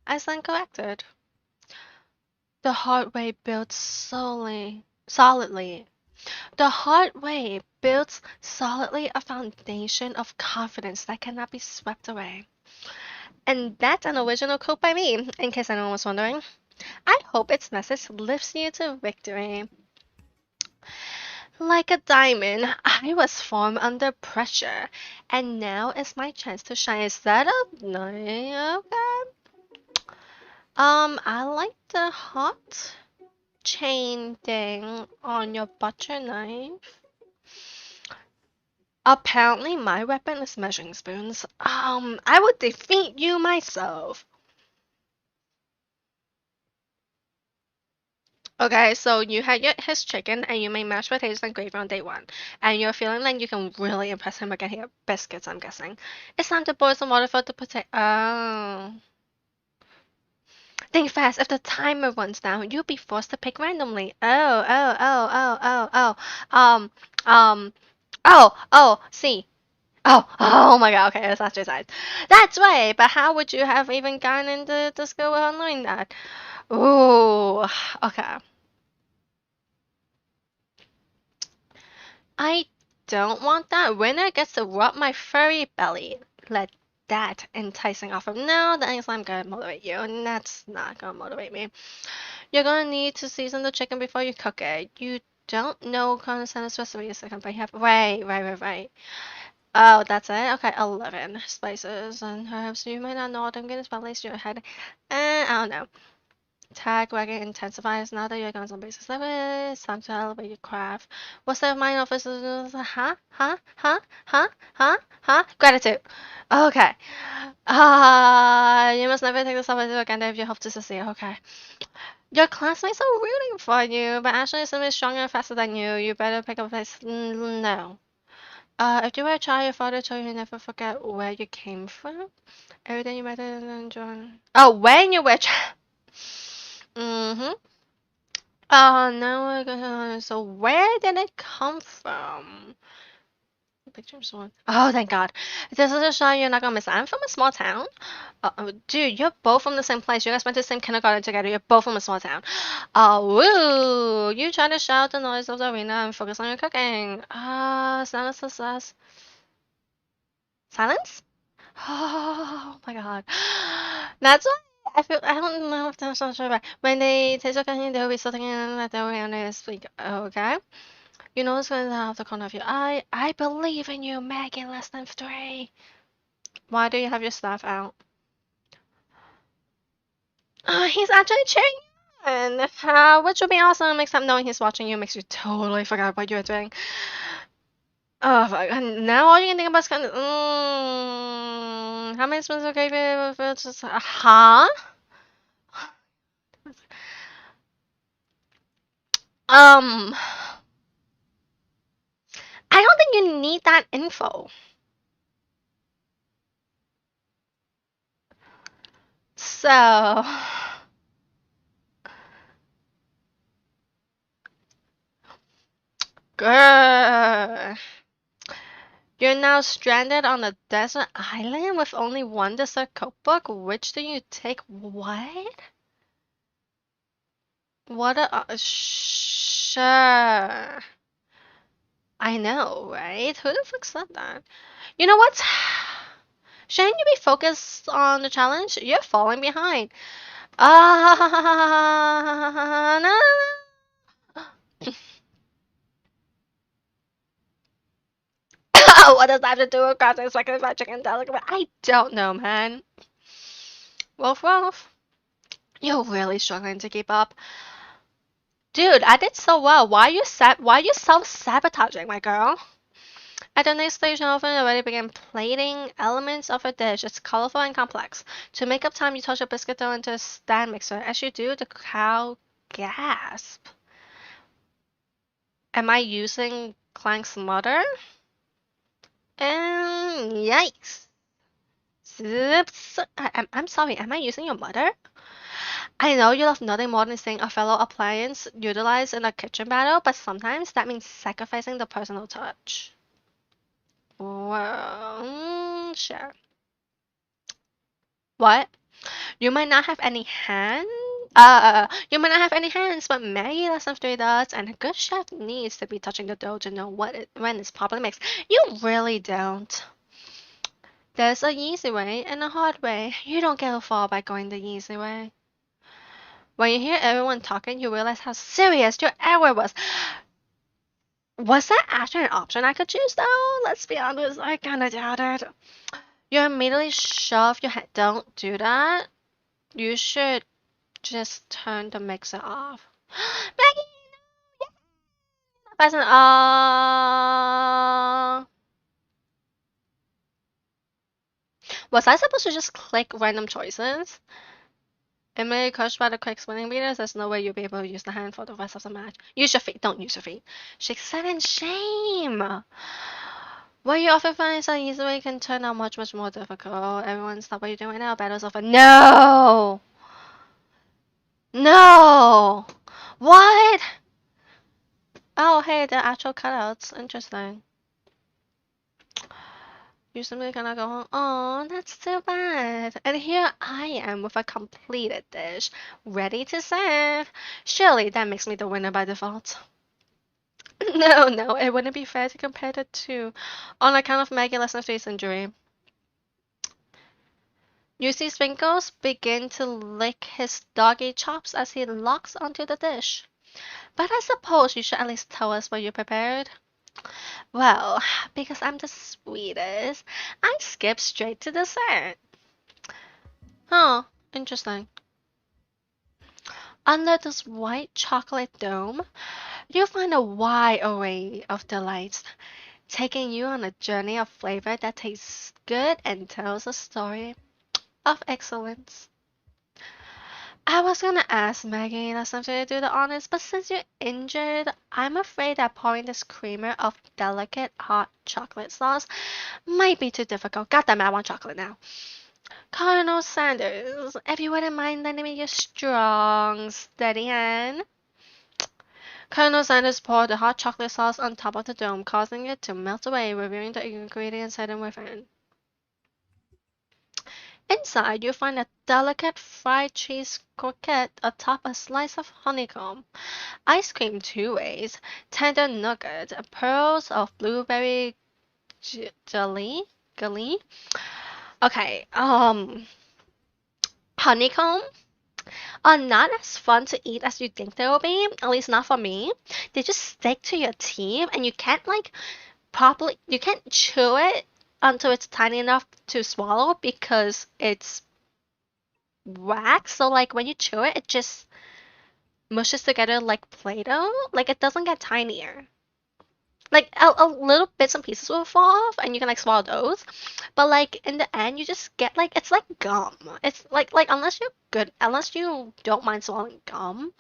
I stand corrected. The hard way builds solidly. The hard way builds solidly a foundation of confidence that cannot be swept away. And that's an original quote by me, in case anyone was wondering. I hope its message lifts you to victory. Like a diamond, I was formed under pressure, and now is my chance to shine. Is that a no? Okay. I like the hot chain thing on your butcher knife. Apparently, my weapon is measuring spoons. I would defeat you myself. Okay, so you had his chicken and you made mashed potatoes and gravy on day one, and you're feeling like you can really impress him again here. Biscuits, I'm guessing. It's time to boil some water for the potato. Oh. Think fast. If the timer runs down, you'll be forced to pick randomly. Oh. See. Oh my god, okay, it's exercise. That's right, but how would you have even gotten into the school without knowing that? Ooh, okay. I don't want that. Winner gets to rub my furry belly. Let that enticing offer. No, the slime gonna motivate you, and that's not gonna motivate me. You're gonna need to season the chicken before you cook it. You don't know constant recipes that company have. Right. Oh, that's it? Okay, 11 spices and herbs. You might not know what I'm gonna spell lace your head. I don't know. Tag wagging intensifies now that you're on some basic level. It's time to elevate your craft. What's that mind officers? Gratitude. Okay. You must never take this up again if you hope to succeed. Okay. Your classmates are rooting for you, but actually something stronger and faster than you. You better pick up this. No. If you were a child, your father told you never forget where you came from. Everything you might have enjoyed. Oh, when you were a child. Mm-hmm. No, so where did it come from? Pictures one. Oh, thank God. This is a show you're not gonna miss. I'm from a small town. Dude, you're both from the same place. You guys went to the same kindergarten together. You're both from a small town. Woo! You try to shout the noise of the arena and focus on your cooking. Silence success. Silence? Oh my God. That's why I don't know if that's not sure, but when they taste your cooking, they'll be sitting in that they'll be on their speak. Okay? You know it's going to have the corner of your eye. I believe in you, Maggie, less than three. Why do you have your staff out? He's actually cheering you on, which would be awesome, except knowing he's watching you makes you totally forget what you're doing. Oh, fuck. And now all you can think about is kind of, how many spoons of cake? Huh? Um, I don't think you need that info. So, girl, you're now stranded on a desert island with only one dessert cookbook. Which do you take? What? What a sure. I know, right? Who the fuck said that? You know what? Shouldn't you be focused on the challenge? You're falling behind. No. What does that have to do with crossing second fried chicken delicate? I don't know, man. Wolf, wolf. You're really struggling to keep up. Dude, I did so well. Why are you self-sabotaging, my girl? At the next stage, often already begin plating elements of a dish. It's colorful and complex. To make up time, you toss your biscuit dough into a stand mixer. As you do, the cow gasp. Am I using Clank's mother? Yikes. I'm sorry, am I using your mother? I know you love nothing more than seeing a fellow appliance utilized in a kitchen battle, but sometimes that means sacrificing the personal touch. Well, sure. What? You might not have any hands. You might not have any hands, but Maggie less than 3 does, and a good chef needs to be touching the dough to know when it's properly mixed. You really don't. There's a easy way and a hard way. You don't get far by going the easy way. When you hear everyone talking, you realize how serious your error was. Was that actually an option I could choose, though? Let's be honest, I kinda doubt it. You immediately shove your head. Don't do that. You should just turn the mixer off. Maggie, that's an Was I supposed to just click random choices? Emily, coached by the quick spinning beaters, there's no way you'll be able to use the hand for the rest of the match. Use your feet. Don't use your feet. Shake 7, shame. What you often find is that easy way can turn out much, much more difficult. Everyone stop what you're doing right now. Battle's over. No! No! What? Oh, hey, they're actual cutouts. Interesting. You simply gonna go home. Oh, that's too bad. And here I am with a completed dish, ready to serve. Surely that makes me the winner by default. No, no, it wouldn't be fair to compare the two on account of Maggie Lesnar's face injury. You see Sprinkles begin to lick his doggy chops as he locks onto the dish. But I suppose you should at least tell us what you prepared. Well, because I'm the sweetest, I skip straight to dessert. Oh, interesting. Under this white chocolate dome, you'll find a wide array of delights, taking you on a journey of flavor that tastes good and tells a story of excellence. I was gonna ask Maggie or something to do the honors, but since you're injured, I'm afraid that pouring this creamer of delicate hot chocolate sauce might be too difficult. God damn it, I want chocolate now. Colonel Sanders, if you wouldn't mind lending me your strong, steady hand. Colonel Sanders poured the hot chocolate sauce on top of the dome, causing it to melt away, revealing the ingredients hidden within. Inside, you'll find a delicate fried cheese croquette atop a slice of honeycomb, ice cream two ways, tender nougat, pearls of blueberry jelly. Jelly? Okay, honeycomb are not as fun to eat as you think they will be, at least not for me. They just stick to your teeth and you can't like properly, you can't chew it until it's tiny enough to swallow because it's wax, so like when you chew it, it just mushes together like Play-Doh. Like it doesn't get tinier. Like a little bits and pieces will fall off, and you can like swallow those. But like in the end, you just get like it's like gum. It's like unless you don't mind swallowing gum.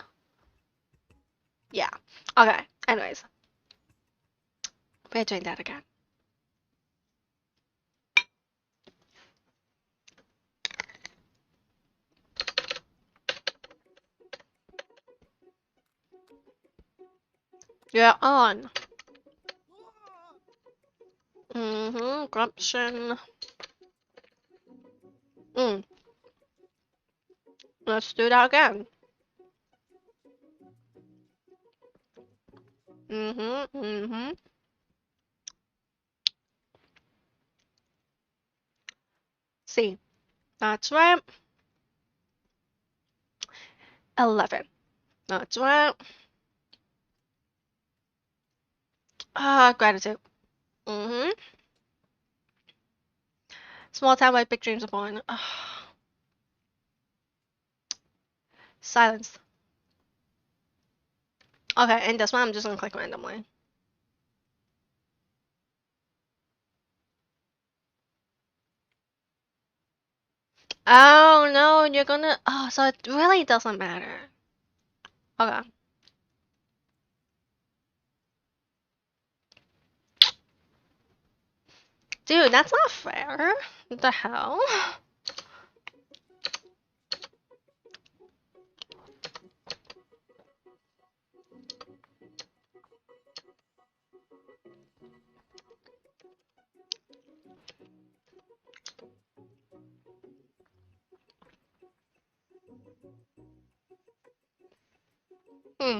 Yeah. Okay. Anyways, we're doing that again. You're on. Grumption. Mm. Let's do that again. Mm-hmm. See, that's right. 11. That's right. Gratitude. Mm-hmm. Small town where big dreams are born. Silence. Okay, and this one I'm just gonna click randomly. Oh no, you're gonna. Oh, so it really doesn't matter. Okay. Dude, that's not fair. What the hell? Hmm.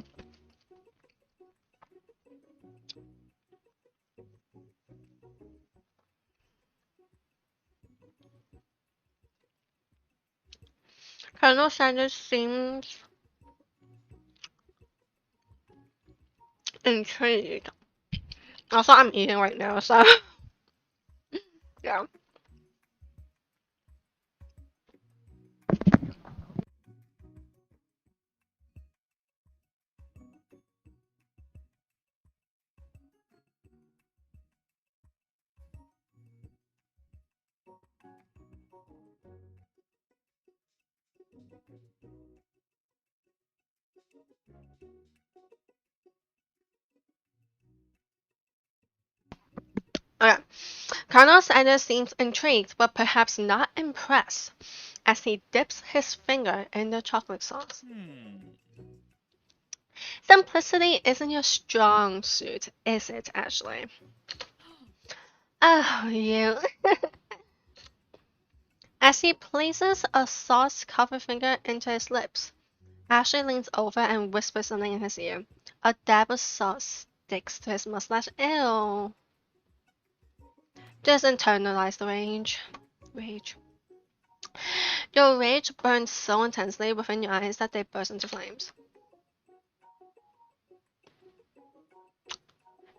Colonel Sanders seems intrigued. Also, I'm eating right now, so yeah. Okay. Colonel Sanders seems intrigued, but perhaps not impressed, as he dips his finger in the chocolate sauce. Simplicity isn't your strong suit, is it, Ashley? Oh, you. As he places a sauce-covered finger into his lips, Ashley leans over and whispers something in his ear. A dab of sauce sticks to his mustache. Ew. Just internalize the rage. Rage. Your rage burns so intensely within your eyes that they burst into flames.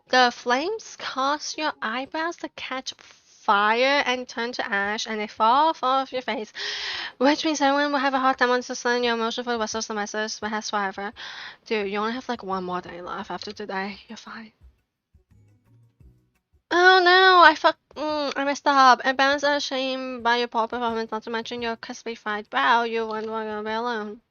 The flames cause your eyebrows to catch fire and turn to ash, and they fall off your face, which means everyone will have a hard time understanding your emotion for the rest of the semester, perhaps forever. Dude, you only have like one more day left after today. You're fine. Oh no, I messed up. I bounced out of shame by your poor performance, not to mention your crispy fried brow. You weren't going to be alone.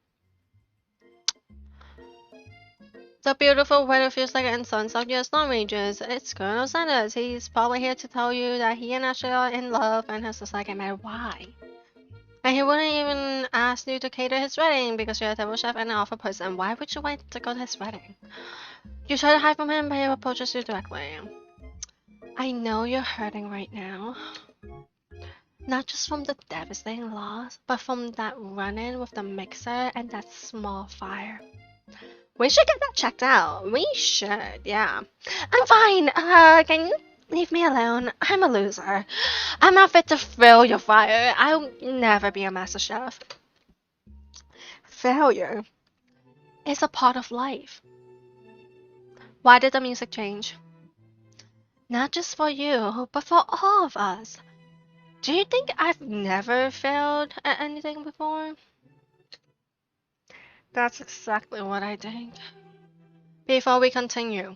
The beautiful weather feels like an incense of your storm rages. It's Colonel Sanders. He's probably here to tell you that he and Ashley are in love and has decided no matter why. And he wouldn't even ask you to cater his wedding because you're a table chef and an awful person. Why would you wait to go to his wedding? You try to hide from him, but he approaches you directly. I know you're hurting right now. Not just from the devastating loss, but from that run-in with the mixer and that small fire. We should get that checked out. We should, yeah. I'm fine. Can you leave me alone? I'm a loser. I'm not fit to fill your fire. I'll never be a master chef. Failure is a part of life. Why did the music change? Not just for you, but for all of us. Do you think I've never failed at anything before? That's exactly what I think. Before we continue,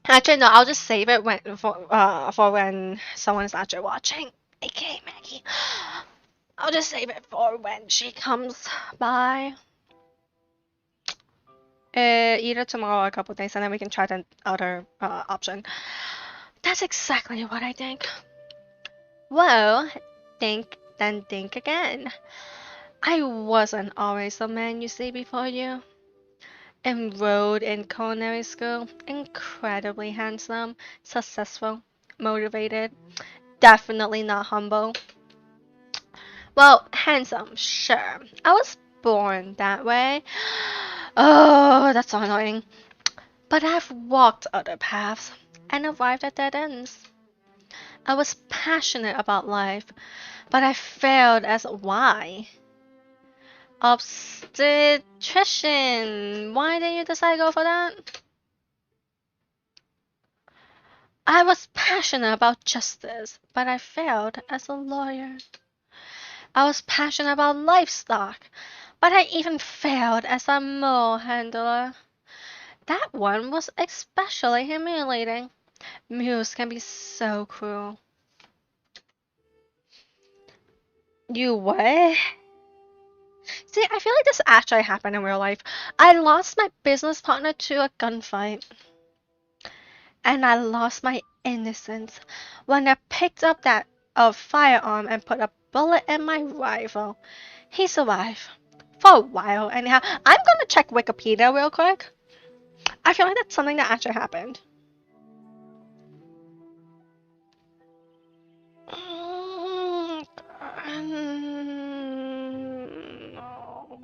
actually no, I'll just save it for when someone's actually watching, aka Maggie. I'll just save it for when she comes by. Either tomorrow or a couple days, and then we can try the other option. That's exactly what I think. Well, think again. I wasn't always the man you see before you. Enrolled in culinary school, incredibly handsome, successful, motivated, definitely not humble. Well, handsome, sure. I was born that way. Oh, that's so annoying. But I've walked other paths and arrived at dead ends. I was passionate about life, but I failed as why? Obstetrician. Why did you decide to go for that? I was passionate about justice, but I failed as a lawyer. I was passionate about livestock, but I even failed as a mole handler. That one was especially humiliating. Mules can be so cruel. You what? See, I feel like this actually happened in real life. I lost my business partner to a gunfight, and I lost my innocence when I picked up that firearm and put a bullet in my rifle. He survived. For a while, anyhow. I'm gonna check Wikipedia real quick. I feel like that's something that actually happened. Mm, no.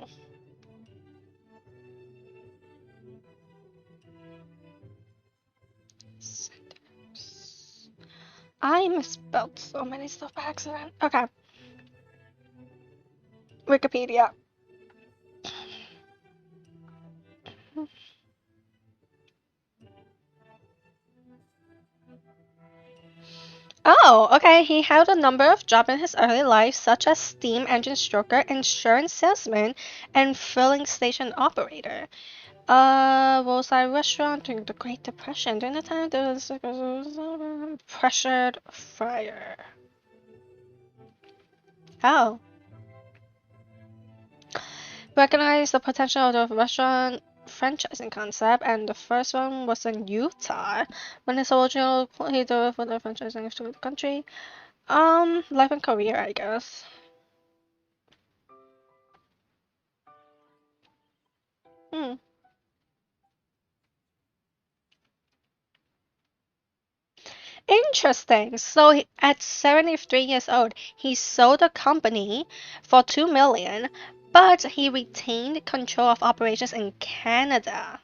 I misspelled so many stuff by accident. Okay, Wikipedia. Oh, okay. He held a number of jobs in his early life, such as steam engine stroker, insurance salesman, and filling station operator. Roadside restaurant during the Great Depression. During the time there was pressured fryer. Oh. Recognized the potential of the restaurant franchising concept, and the first one was in Utah when his original he did for the franchising to the country. Life and career, I guess. Hmm. Interesting. So at 73 years old, he sold the company for 2 million, but he retained control of operations in Canada.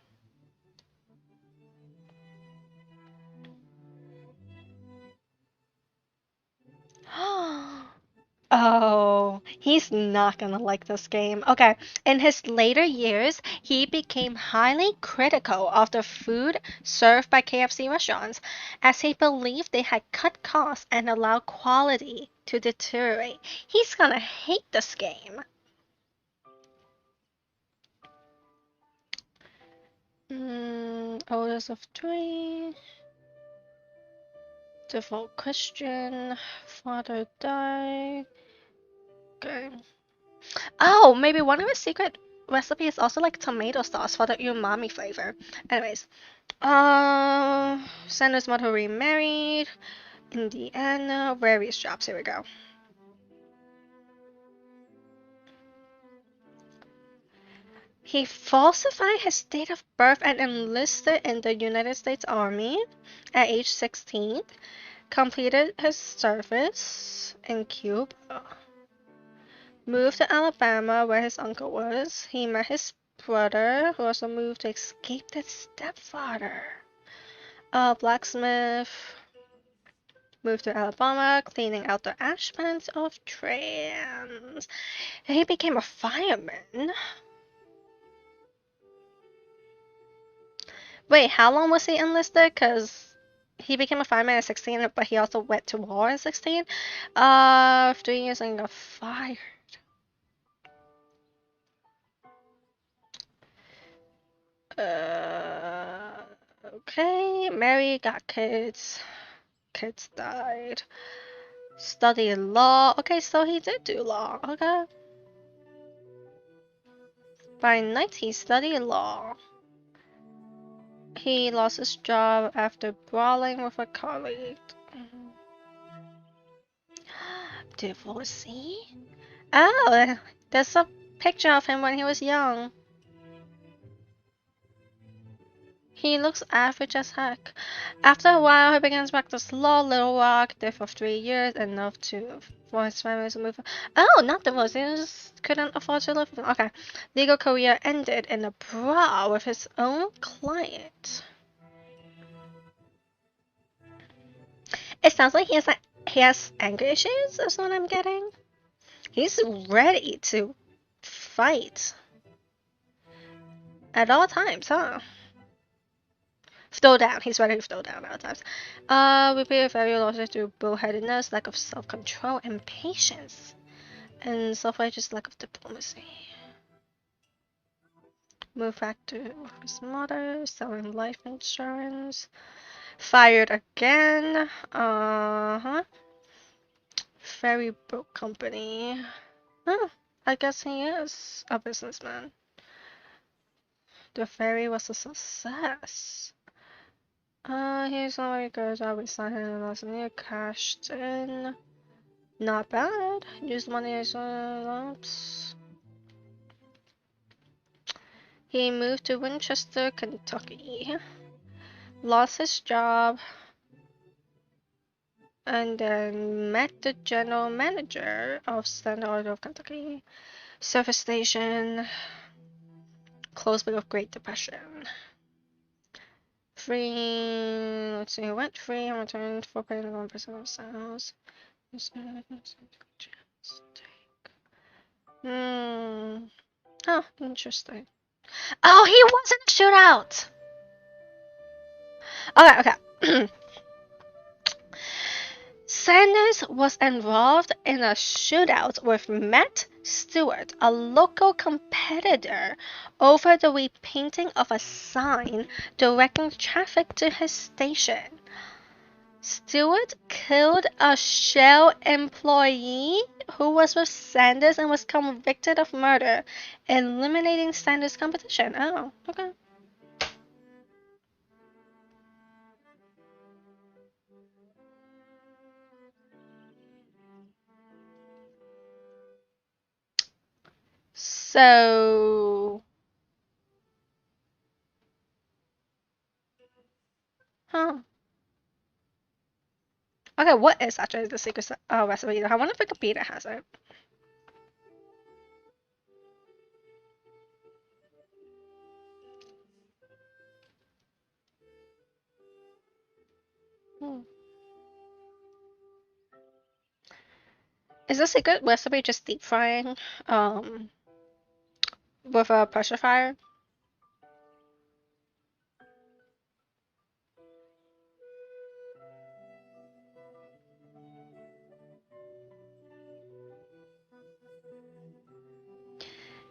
Oh, he's not gonna like this game. Okay, in his later years, he became highly critical of the food served by KFC restaurants, as he believed they had cut costs and allowed quality to deteriorate. He's gonna hate this game. Oldest of three, default Christian, father died. Okay. Oh, maybe one of his secret recipes is also like tomato sauce for the umami flavor. Anyways, Sanders' mother remarried. Indiana, various jobs. Here we go. He falsified his date of birth and enlisted in the United States Army at age 16. Completed his service in Cuba. Moved to Alabama where his uncle was. He met his brother who also moved to escape his stepfather. Blacksmith. Moved to Alabama, cleaning out the ash pans of trains. He became a fireman. Wait, how long was he enlisted? Cause He became a fireman at 16, but he also went to war at 16. 3 years and got fired. Uh, okay. Married, got kids. Kids died. Studied law. Okay, so he did do law. Okay. By night, he studied law. He lost his job after brawling with a colleague. Divorcee? Oh, there's a picture of him when he was young. He looks average as heck. After a while, he begins back to law, Little Rock, there for 3 years, enough to for his family to move. Oh, not divorced. He just couldn't afford to live with him. Okay. Legal career ended in a brawl with his own client. It sounds like he has anger issues, is what I'm getting. He's ready to fight at all times, huh? Throw down. He's ready to throw down at all times. We pay a very logic to bullheadedness, lack of self-control, and patience, and self-righteous lack of diplomacy. Move back to his mother, selling life insurance. Fired again. Uh-huh. Very broke company. Huh. I guess he is a businessman. The ferry was a success. Here's all my good job with signing last year. Cashed in. Not bad. Used money as lumps. He moved to Winchester, Kentucky. Lost his job. And then met the general manager of Standard Oil of Kentucky. Service station. Closed because of Great Depression. Free. Let's see. Went free and returned for paying 1% of sales. Hmm. Oh, interesting. Oh, he was in a shootout. Okay. Sanders was involved in a shootout with Matt Stewart, a local competitor, over the repainting of a sign directing traffic to his station. Stewart killed a Shell employee who was with Sanders and was convicted of murder, eliminating Sanders' competition. Oh, okay. So, huh. Okay, what is actually the secret recipe? I wonder if Wikipedia has it. Hmm. Is the secret recipe just deep frying um, with a pressure fryer?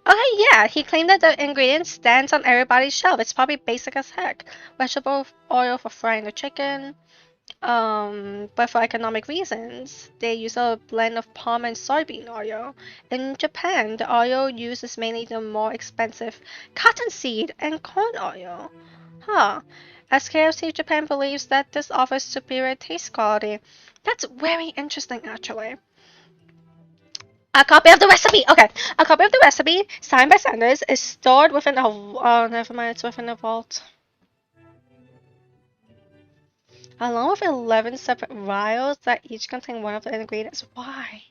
Okay, yeah, he claimed that the ingredient stands on everybody's shelf. It's probably basic as heck. Vegetable oil for frying the chicken. But for economic reasons, they use a blend of palm and soybean oil. In Japan, the oil used is mainly the more expensive cottonseed and corn oil. Huh. As KFC Japan believes that this offers superior taste quality. That's very interesting, actually. A copy of the recipe. Okay, a copy of the recipe signed by Sanders is stored within a. Oh, never mind. It's within a vault, along with 11 separate vials that each contain one of the ingredients. Why?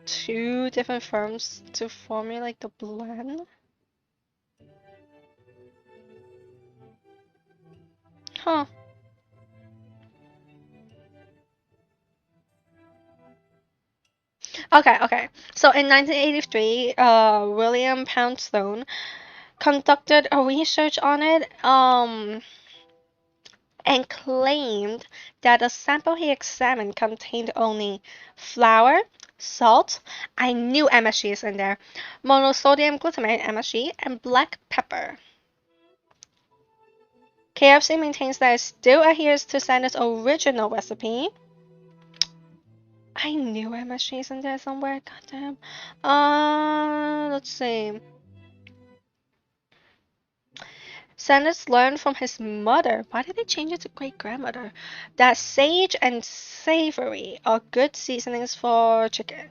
Two different firms to formulate the blend? Huh. Okay. So in 1983, William Poundstone conducted a research on it. and claimed that the sample he examined contained only flour, salt, I knew MSG is in there, monosodium glutamate MSG, and black pepper. KFC maintains that it still adheres to Santa's original recipe. I knew MSG is in there somewhere, goddamn. Let's see. Sanders learned from his mother, why did they change it to great grandmother, that sage and savory are good seasonings for chicken.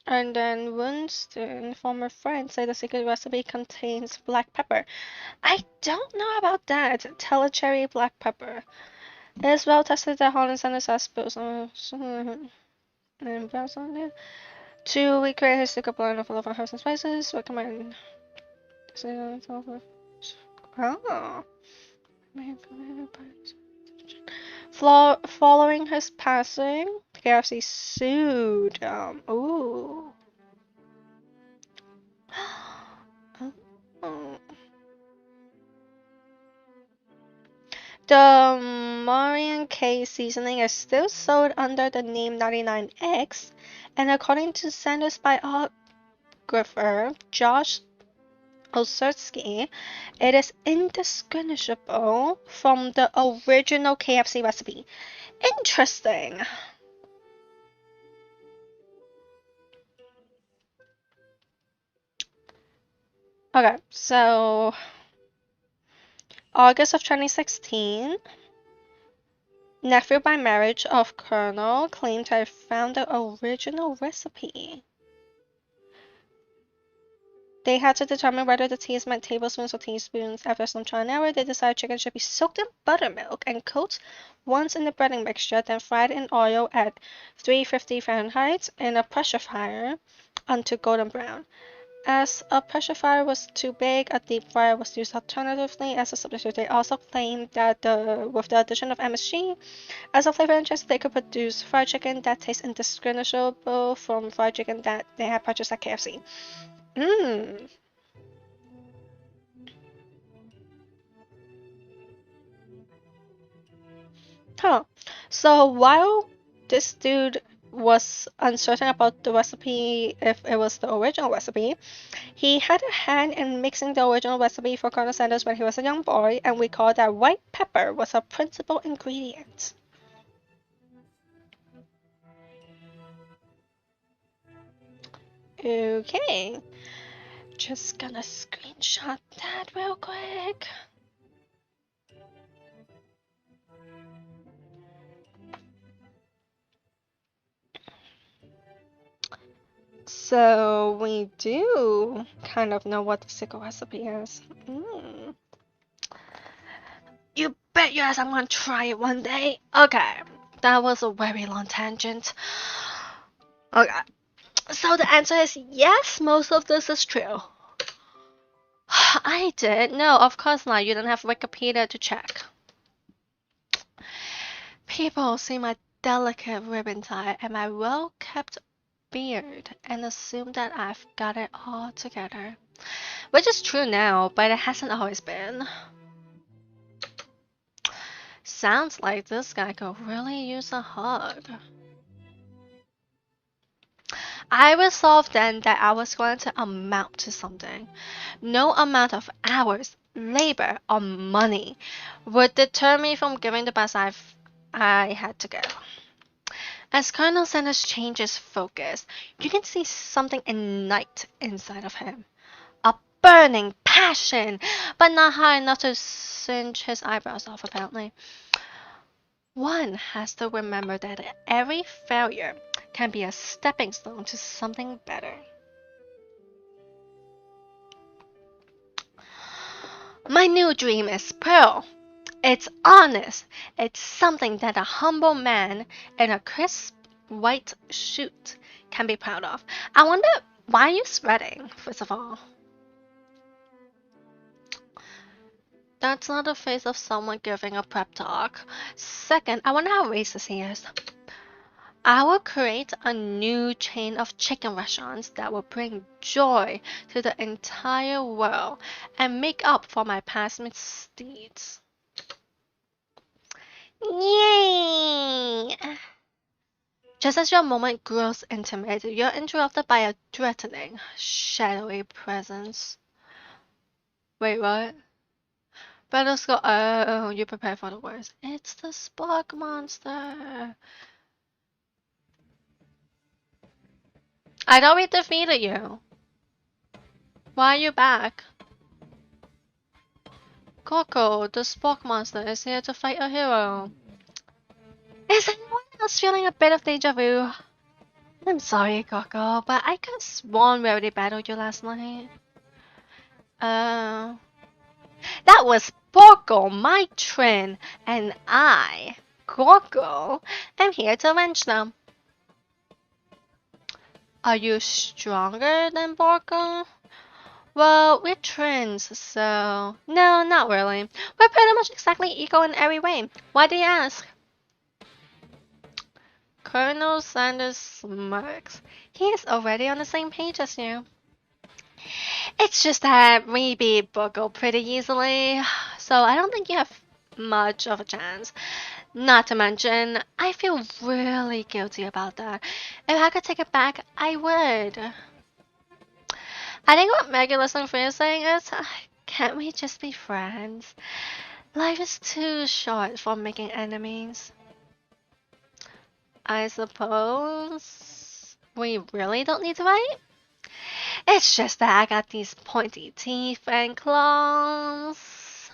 And then Winston, former friend, said the secret recipe contains black pepper. I don't know about that. Telecherry black pepper. It is well tested that Holland Sanders has built some. 2 week create his secret blend of all of our herbs and spices. Recommend. Oh. Following his passing, KFC sued. Ooh. Oh. The Marion K seasoning is still sold under the name 99X, and according to Sanders biographer Josh Osersky, it is indistinguishable from the original KFC recipe. Interesting. Okay, so August of 2016, nephew by marriage of Colonel claimed to have found the original recipe. They had to determine whether the teas meant tablespoons or teaspoons. After some trial and error, they decided chicken should be soaked in buttermilk and cooked once in the breading mixture, then fried in oil at 350 Fahrenheit in a pressure fryer until golden brown. As a pressure fryer was too big, a deep fryer was used alternatively as a substitute. They also claimed that with the addition of MSG as a flavor enhancer, they could produce fried chicken that tastes indistinguishable from fried chicken that they had purchased at KFC. Mmm. Huh. So while this dude was uncertain about the recipe, if it was the original recipe, he had a hand in mixing the original recipe for Colonel Sanders when he was a young boy, and we call that white pepper was a principal ingredient. Okay, just gonna screenshot that real quick. So we do kind of know what the secret recipe is. You bet your ass I'm gonna try it one day. Okay, that was a very long tangent. Okay, so the answer is yes, most of this is true. I did? No, of course not. You don't have Wikipedia to check. People see my delicate ribbon tie and my well kept beard and assume that I've got it all together. Which is true now, but it hasn't always been. Sounds like this guy could really use a hug. I resolved then that I was going to amount to something. No amount of hours, labor, or money would deter me from giving the best I had to give. As Colonel Sanders changes focus, you can see something ignite inside of him. A burning passion, but not high enough to singe his eyebrows off, apparently. One has to remember that every failure can be a stepping stone to something better. My new dream is Pearl. It's honest. It's something that a humble man in a crisp white suit can be proud of. I wonder, why are you sweating, first of all? That's not the face of someone giving a prep talk. Second, I wonder how racist he is. I will create a new chain of chicken restaurants that will bring joy to the entire world and make up for my past misdeeds. Yay! Just as your moment grows intimate, you're interrupted by a threatening, shadowy presence. Wait, what? Better go. Oh, you prepare for the worst. It's the spark monster. I thought we defeated you. Why are you back? Coco, the spark monster is here to fight a hero. Is anyone else feeling a bit of deja vu? I'm sorry, Coco, but I could have sworn we already battled you last night. Uh, that was Porco, my twin, and I, Coco, am here to avenge them. Are you stronger than Porco? Well, we're twins, so... No, not really. We're pretty much exactly equal in every way. Why do you ask? Colonel Sanders smirks. He is already on the same page as you. It's just that we beat Porco pretty easily, so I don't think you have much of a chance. Not to mention, I feel really guilty about that. If I could take it back, I would. I think what Maggie listening for is saying is, can't we just be friends? Life is too short for making enemies. I suppose we really don't need to fight? It's just that I got these pointy teeth and claws.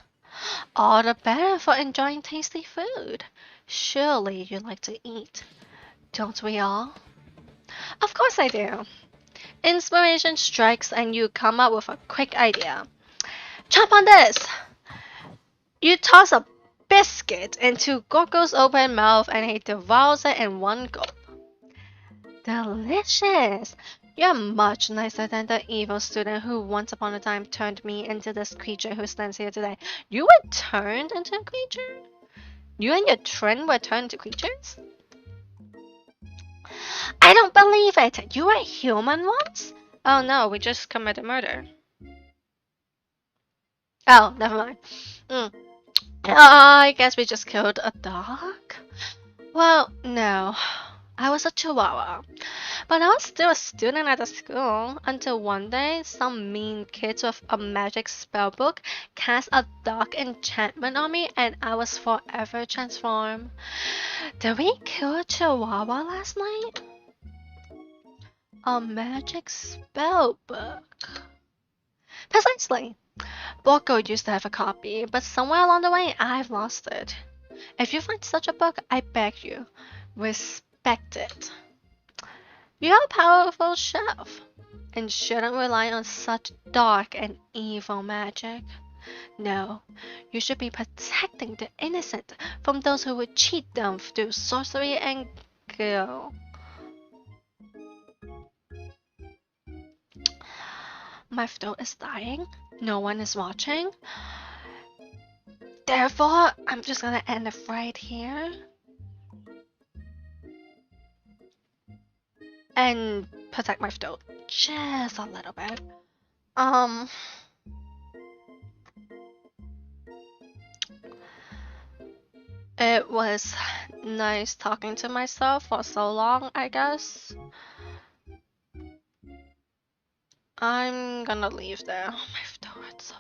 All the better for enjoying tasty food. Surely you like to eat, don't we all? Of course I do. Inspiration strikes and you come up with a quick idea. Chop on this! You toss a biscuit into Gorgo's open mouth and he devours it in one gulp. Delicious! You're much nicer than the evil student who once upon a time turned me into this creature who stands here today. You were turned into a creature? You and your twin were turned into creatures? I don't believe it! You were human once? Oh no, we just committed murder. Oh, never mind. I guess we just killed a dog? Well, no. I was a chihuahua. But I was still a student at the school until one day some mean kids with a magic spell book cast a dark enchantment on me and I was forever transformed. Did we kill a chihuahua last night? A magic spell book. Precisely. Boko used to have a copy, but somewhere along the way I've lost it. If you find such a book, I beg you, respect it. You're a powerful chef, and shouldn't rely on such dark and evil magic. No, you should be protecting the innocent from those who would cheat them through sorcery and guilt. My throat is dying. No one is watching. Therefore, I'm just gonna end it right here. And protect my throat just a little bit. It was nice talking to myself for so long, I guess. I'm gonna leave there. My throat hurts so